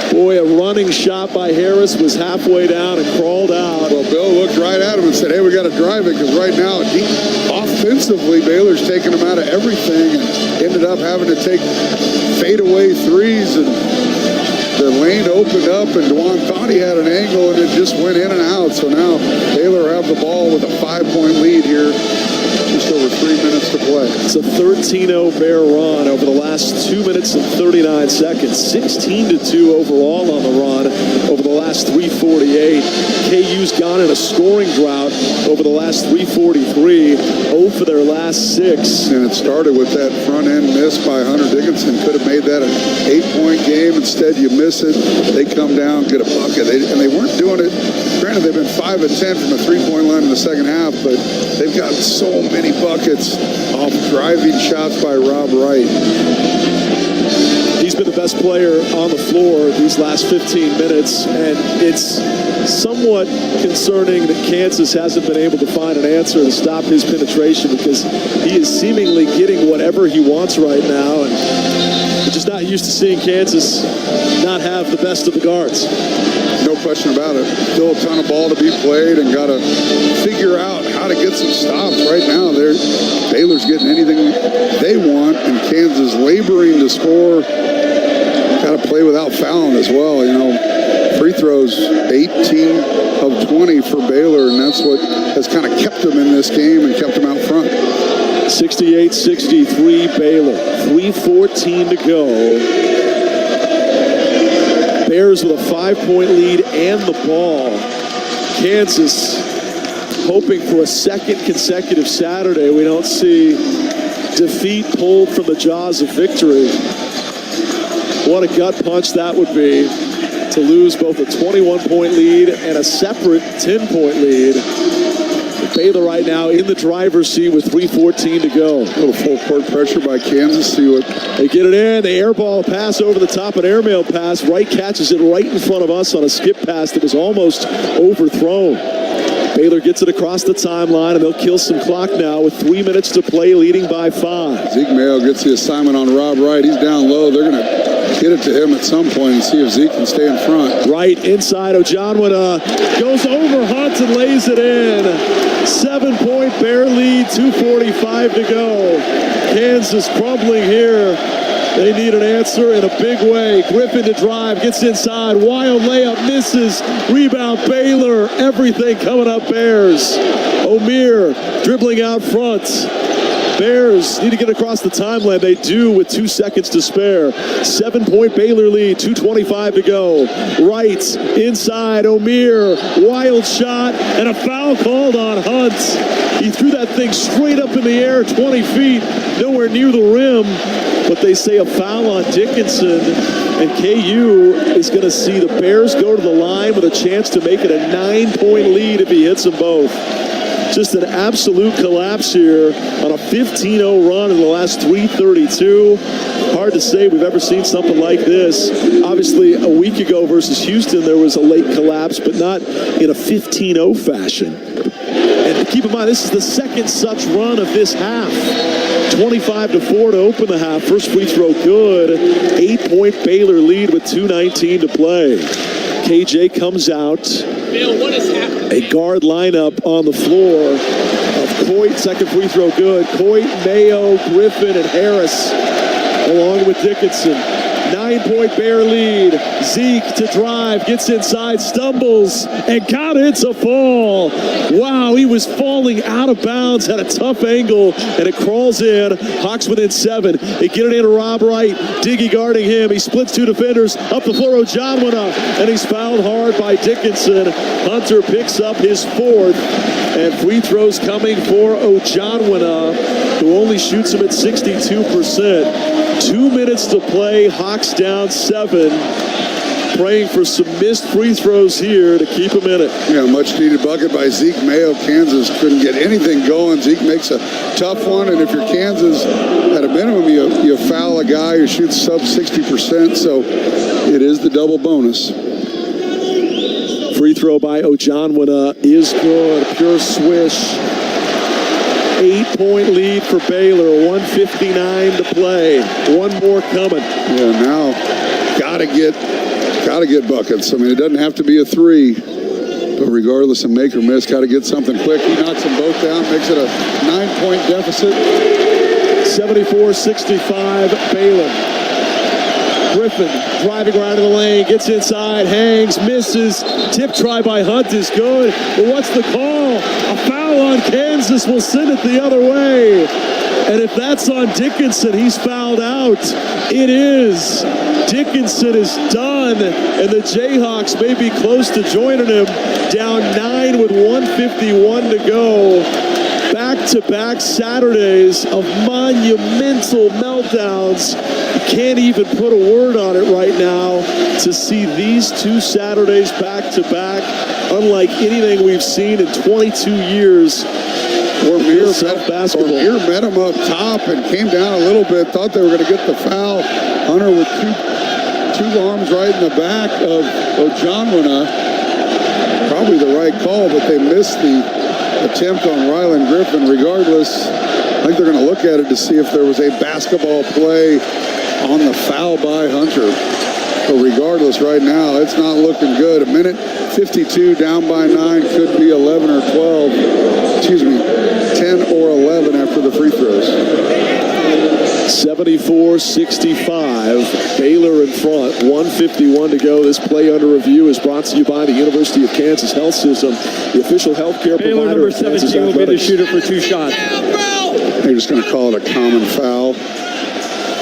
Boy, a running shot by Harris was halfway down and crawled out. Well, Bill looked right at him and said, hey, we got to drive it, because right now, offensively, Baylor's taking them out of everything and ended up having to take fadeaway threes, and the lane opened up, and DeJuan thought he had an angle, and it just went in and out. So now Baylor have the ball with a 5-point lead here. Just over 3 minutes to play. It's a 13-0 Bear run over the last 2 minutes and 39 seconds. 16-2 overall on the run over the last 3:48. KU's gone in a scoring drought over the last 3:43. 0 for their last 6. And it started with that front-end miss by Hunter Dickinson. Could have made that an 8-point game. Instead, you miss it. They come down, get a bucket. And they weren't doing it. Granted, they've been 5 of 10 from a 3-point line in the second half, but they've got so many buckets off driving shots by Rob Wright. He's been the best player on the floor these last 15 minutes, and it's somewhat concerning that Kansas hasn't been able to find an answer to stop his penetration, because he is seemingly getting whatever he wants right now, and we're just not used to seeing Kansas not have the best of the guards. No question about it. Still a ton of ball to be played, and got to figure out how to get some stops. Right now, Baylor's getting anything they want, and Kansas laboring to score. Got to play without fouling as well. You know, free throws 18 of 20 for Baylor, and that's what has kind of kept them in this game and kept them out front. 68-63 Baylor. 3:14 to go. Bears with a 5-point lead and the ball. Kansas hoping for a second consecutive Saturday. We don't see defeat pulled from the jaws of victory. What a gut punch that would be to lose both a 21-point lead and a separate 10-point lead. Baylor right now in the driver's seat with 3:14 to go. A little full court pressure by Kansas. See what they get it in. The air ball pass over the top, an airmail pass. Wright catches it right in front of us on a skip pass that was almost overthrown. Baylor gets it across the timeline, and they'll kill some clock now with 3 minutes to play, leading by 5. Zeke Mayo gets the assignment on Rob Wright. He's down low. They're going to get it to him at some point and see if Zeke can stay in front. Wright inside. Ojanwina goes over Hunt and lays it in. 7-point Bear lead, 2:45 to go. Kansas crumbling here. They need an answer in a big way. Griffin to drive, gets inside. Wild layup, misses. Rebound Baylor. Everything coming up Bears. O'Meara dribbling out front. Bears need to get across the timeline. They do with 2 seconds to spare. 7-point Baylor lead, 2:25 to go. Wright inside, O'Meara, wild shot, and a foul called on Hunt. He threw that thing straight up in the air, 20 feet, nowhere near the rim. But they say a foul on Dickinson, and KU is going to see the Bears go to the line with a chance to make it a 9-point lead if he hits them both. Just an absolute collapse here on a 15-0 run in the last 3:32. Hard to say we've ever seen something like this. Obviously, a week ago versus Houston, there was a late collapse, but not in a 15-0 fashion. And keep in mind, this is the second such run of this half. 25-4 to open the half. First free throw good. 8-point Baylor lead with 2:19 to play. KJ comes out. Bill, what is happening? A guard lineup on the floor of Coit. Second free throw good. Coit, Mayo, Griffin, and Harris along with Dickinson. 9-point Bear lead. Zeke to drive, gets inside, stumbles, and got it. It's a fall. Wow, he was falling out of bounds, had a tough angle, and it crawls in. Hawks within 7. They get it in to Rob Wright. Diggy guarding him. He splits 2 defenders. Up the floor, Ojanwuna, and he's fouled hard by Dickinson. Hunter picks up his 4th, and free throws coming for Ojanwuna, who only shoots him at 62%. 2 minutes to play. Hawks down 7. Praying for some missed free throws here to keep him in it. Yeah, much needed bucket by Zeke Mayo. Kansas couldn't get anything going. Zeke makes a tough one, and if you're Kansas, at a minimum, you foul a guy who shoots sub 60%, so it is the double bonus. Free throw by Ojanwuna is good. Pure swish. 8-point lead for Baylor. 1:59 to play. One more coming. Yeah, now gotta get buckets. I mean, it doesn't have to be a 3, but regardless of make or miss, gotta get something quick. He knocks them both down, makes it a 9-point deficit. 74-65 Baylor. Griffin driving right in the lane, gets inside, hangs, misses. Tip try by Hunt is good, but what's the call? A foul on Kansas will send it the other way. And if that's on Dickinson, he's fouled out. It is. Dickinson is done, and the Jayhawks may be close to joining him. Down 9 with 1:51 to go. Back-to-back Saturdays of monumental meltdowns. You can't even put a word on it right now. To see these 2 Saturdays back-to-back, unlike anything we've seen in 22 years. Or Mir met him up top and came down a little bit. Thought they were going to get the foul. Hunter with two arms right in the back of Ojanwuna. Probably the right call, but they missed the attempt on Rylan Griffin. Regardless, I think they're going to look at it to see if there was a basketball play on the foul by Hunter. But regardless, right now, it's not looking good. A minute 52 down by 9, could be 11 or 12. Excuse me, 10 or 11 after the free throws. 74-65, Baylor in front, 1:51 to go. This play under review is brought to you by the University of Kansas Health System, the official healthcare provider. Baylor number 17 will be the shooter for 2 shots. They're just going to call it a common foul.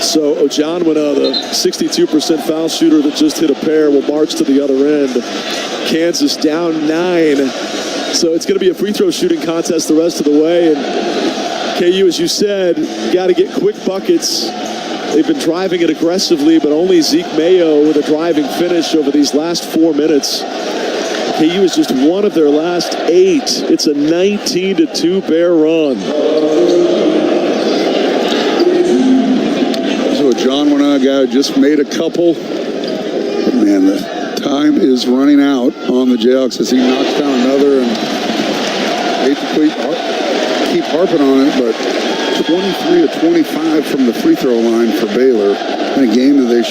So Ojanwuna, the 62% foul shooter that just hit a pair, will march to the other end. Kansas down 9. So it's going to be a free throw shooting contest the rest of the way. And KU, as you said, got to get quick buckets. They've been driving it aggressively, but only Zeke Mayo with a driving finish over these last 4 minutes. KU is just one of their last 8. It's a 19-2 Bear run. So Ojanwuna, a guy who just made a couple. But man, the time is running out on the Jayhawks as he knocks down another. And I hate to keep harping on it, but 23 of 25 from the free throw line for Baylor in a game that they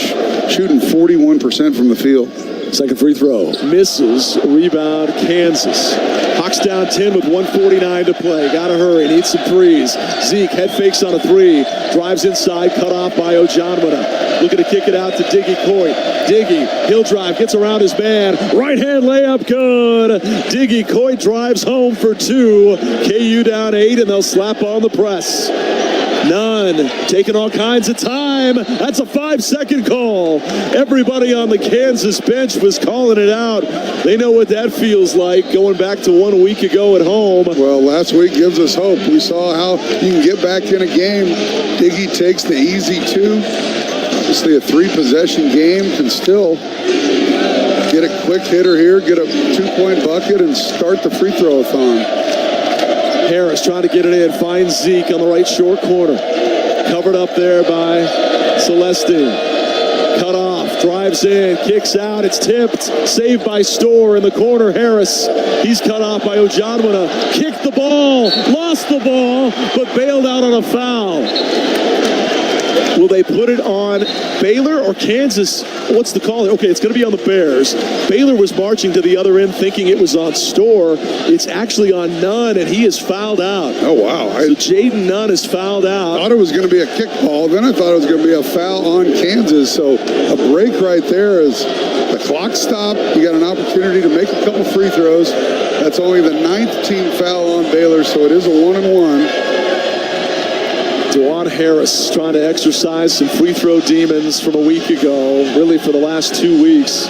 shooting 41% from the field. Second free throw misses. Rebound Kansas. Hawks down 10 with 1:49 to play. Gotta hurry. Needs some threes. Zeke head fakes on a 3. Drives inside. Cut off by Ojanwuna. Looking to kick it out to Diggy Coit. Diggy, he'll drive, gets around his man. Right hand layup, good. Diggy Coit drives home for 2. KU down 8, and they'll slap on the press. None. Taking all kinds of time. That's a 5-second call. Everybody on the Kansas bench was calling it out. They know what that feels like going back to 1 week ago at home. Well, last week gives us hope. We saw how you can get back in a game. Diggy takes the easy 2. Obviously, a 3-possession game can still get a quick hitter here, get a 2-point bucket, and start the free throw-a-thon. Harris trying to get it in, finds Zeke on the right short corner. Covered up there by Celestine. Cut off, drives in, kicks out, it's tipped. Saved by Storr in the corner, Harris. He's cut off by Ojanwuna. Kicked the ball, lost the ball, but bailed out on a foul. Will they put it on Baylor or Kansas? What's the call? Okay, it's going to be on the Bears. Baylor was marching to the other end thinking it was on Storr. It's actually on Nunn, and he is fouled out. Oh, wow. So Jaden Nunn is fouled out. I thought it was going to be a kickball. Then I thought it was going to be a foul on Kansas. So a break right there as the clock stopped. You got an opportunity to make a couple free throws. That's only the 9th team foul on Baylor, so it is a 1-and-1. DeJuan Harris trying to exercise some free throw demons from a week ago, really for the last 2 weeks.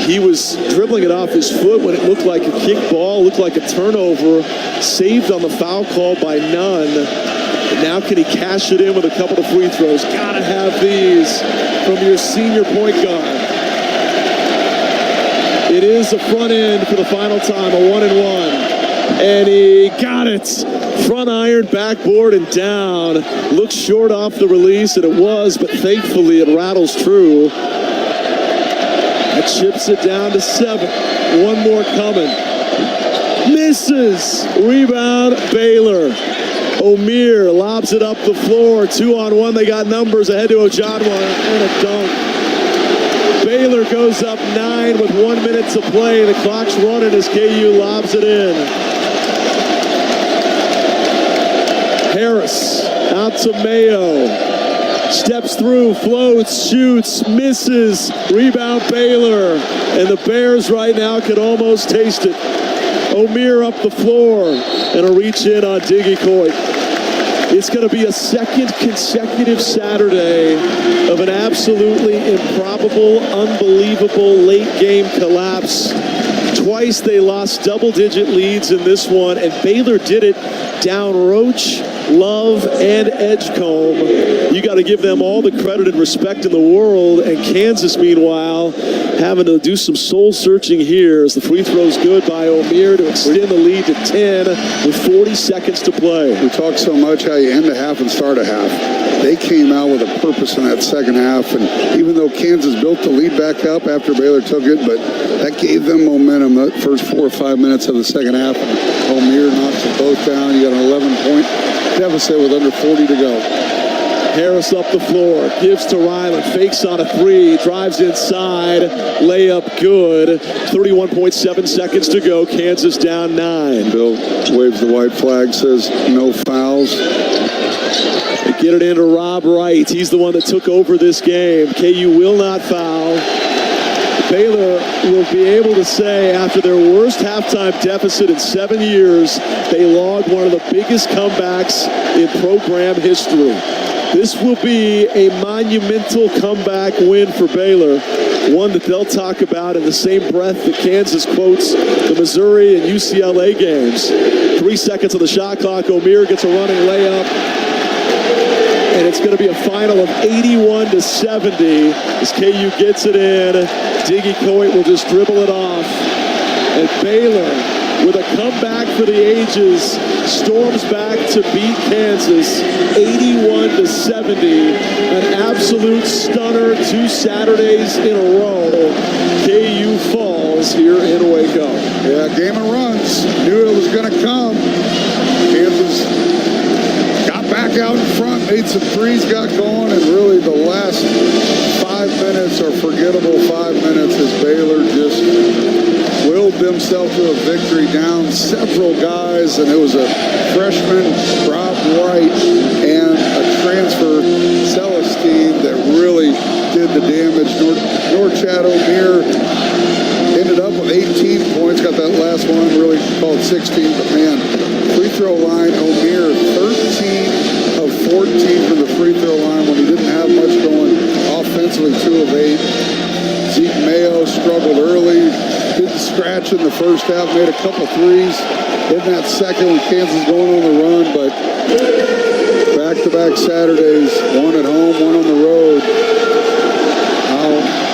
He was dribbling it off his foot when it looked like a kick ball, looked like a turnover, saved on the foul call by Nunn. And now can he cash it in with a couple of free throws? Gotta have these from your senior point guard. It is a front end for the final time, a 1-and-1. And he got it. Front iron, backboard, and down. Looks short off the release, and it was, but thankfully it rattles true. That chips it down to 7. One more coming. Misses. Rebound, Baylor. O'Meara lobs it up the floor. 2-on-1. They got numbers ahead to Ojanwa and a dunk. Baylor goes up 9 with 1 minute to play. The clock's running as KU lobs it in. Harris out to Mayo. Steps through, floats, shoots, misses. Rebound Baylor. And the Bears right now can almost taste it. O'Meara up the floor. And a reach in on Diggy Coit. It's going to be a second consecutive Saturday of an absolutely improbable, unbelievable late game collapse. Twice they lost double-digit leads in this one, and Baylor did it down Roach, Love, and Edgecombe. You got to give them all the credit and respect in the world, and Kansas, meanwhile, having to do some soul-searching here as the free throw's good by O'Meara to extend the lead to 10 with 40 seconds to play. We talk so much how you end a half and start a half. They came out with a purpose in that second half, and even though Kansas built the lead back up after Baylor took it, but that gave them momentum the first 4 or 5 minutes of the second half. And O'Meara knocks them both down. You got an 11-point deficit with under 40 to go. Harris up the floor, gives to Ryland, fakes on a 3, drives inside, layup good. 31.7 seconds to go, Kansas down 9. Bill waves the white flag, says no fouls. They get it into Rob Wright. He's the one that took over this game. KU will not foul. Baylor will be able to say after their worst halftime deficit in 7 years, they logged one of the biggest comebacks in program history. This will be a monumental comeback win for Baylor, one that they'll talk about in the same breath that Kansas quotes the Missouri and UCLA games. 3 seconds on the shot clock. O'Meara gets a running layup. And it's going to be a final of 81-70 as KU gets it in. Diggy Coit will just dribble it off. And Baylor, with a comeback for the ages, storms back to beat Kansas 81-70. An absolute stunner 2 Saturdays in a row. KU falls here in Waco. Yeah, game of runs. Knew it was going to come. Kansas back out in front, made some threes, got going, and really the last 5 minutes are forgettable 5 minutes as Baylor just willed themselves to a victory, down several guys, and it was a freshman, Rob Wright, and a transfer, Celestine, that really did the damage. Norchad O'Meara ended up with 18 points, got that last one, really called 16, but man, free throw line, O'Meara 13 of 14 from the free throw line when he didn't have much going offensively, 2 of 8. Zeke Mayo struggled early, didn't scratch in the first half, made a couple threes in that second when Kansas going on the run, but back-to-back Saturdays, one at home, one on the road. How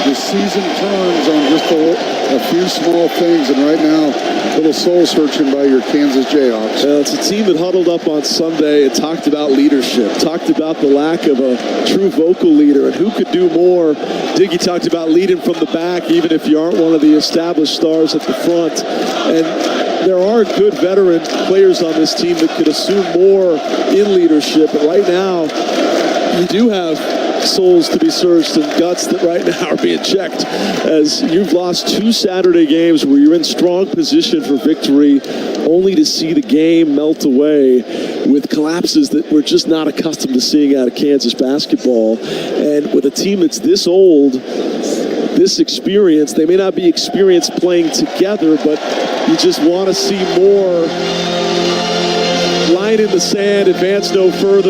just season turns on just a few small things, and right now, a little soul-searching by your Kansas Jayhawks. It's a team that huddled up on Sunday and talked about leadership, talked about the lack of a true vocal leader and who could do more. Diggy talked about leading from the back, even if you aren't one of the established stars at the front. And there are good veteran players on this team that could assume more in leadership. But right now, you do have souls to be searched and guts that right now are being checked, as you've lost 2 Saturday games where you're in strong position for victory, only to see the game melt away with collapses that we're just not accustomed to seeing out of Kansas basketball. And with a team that's this old, this experienced, they may not be experienced playing together, but you just want to see more line in the sand, advance no further.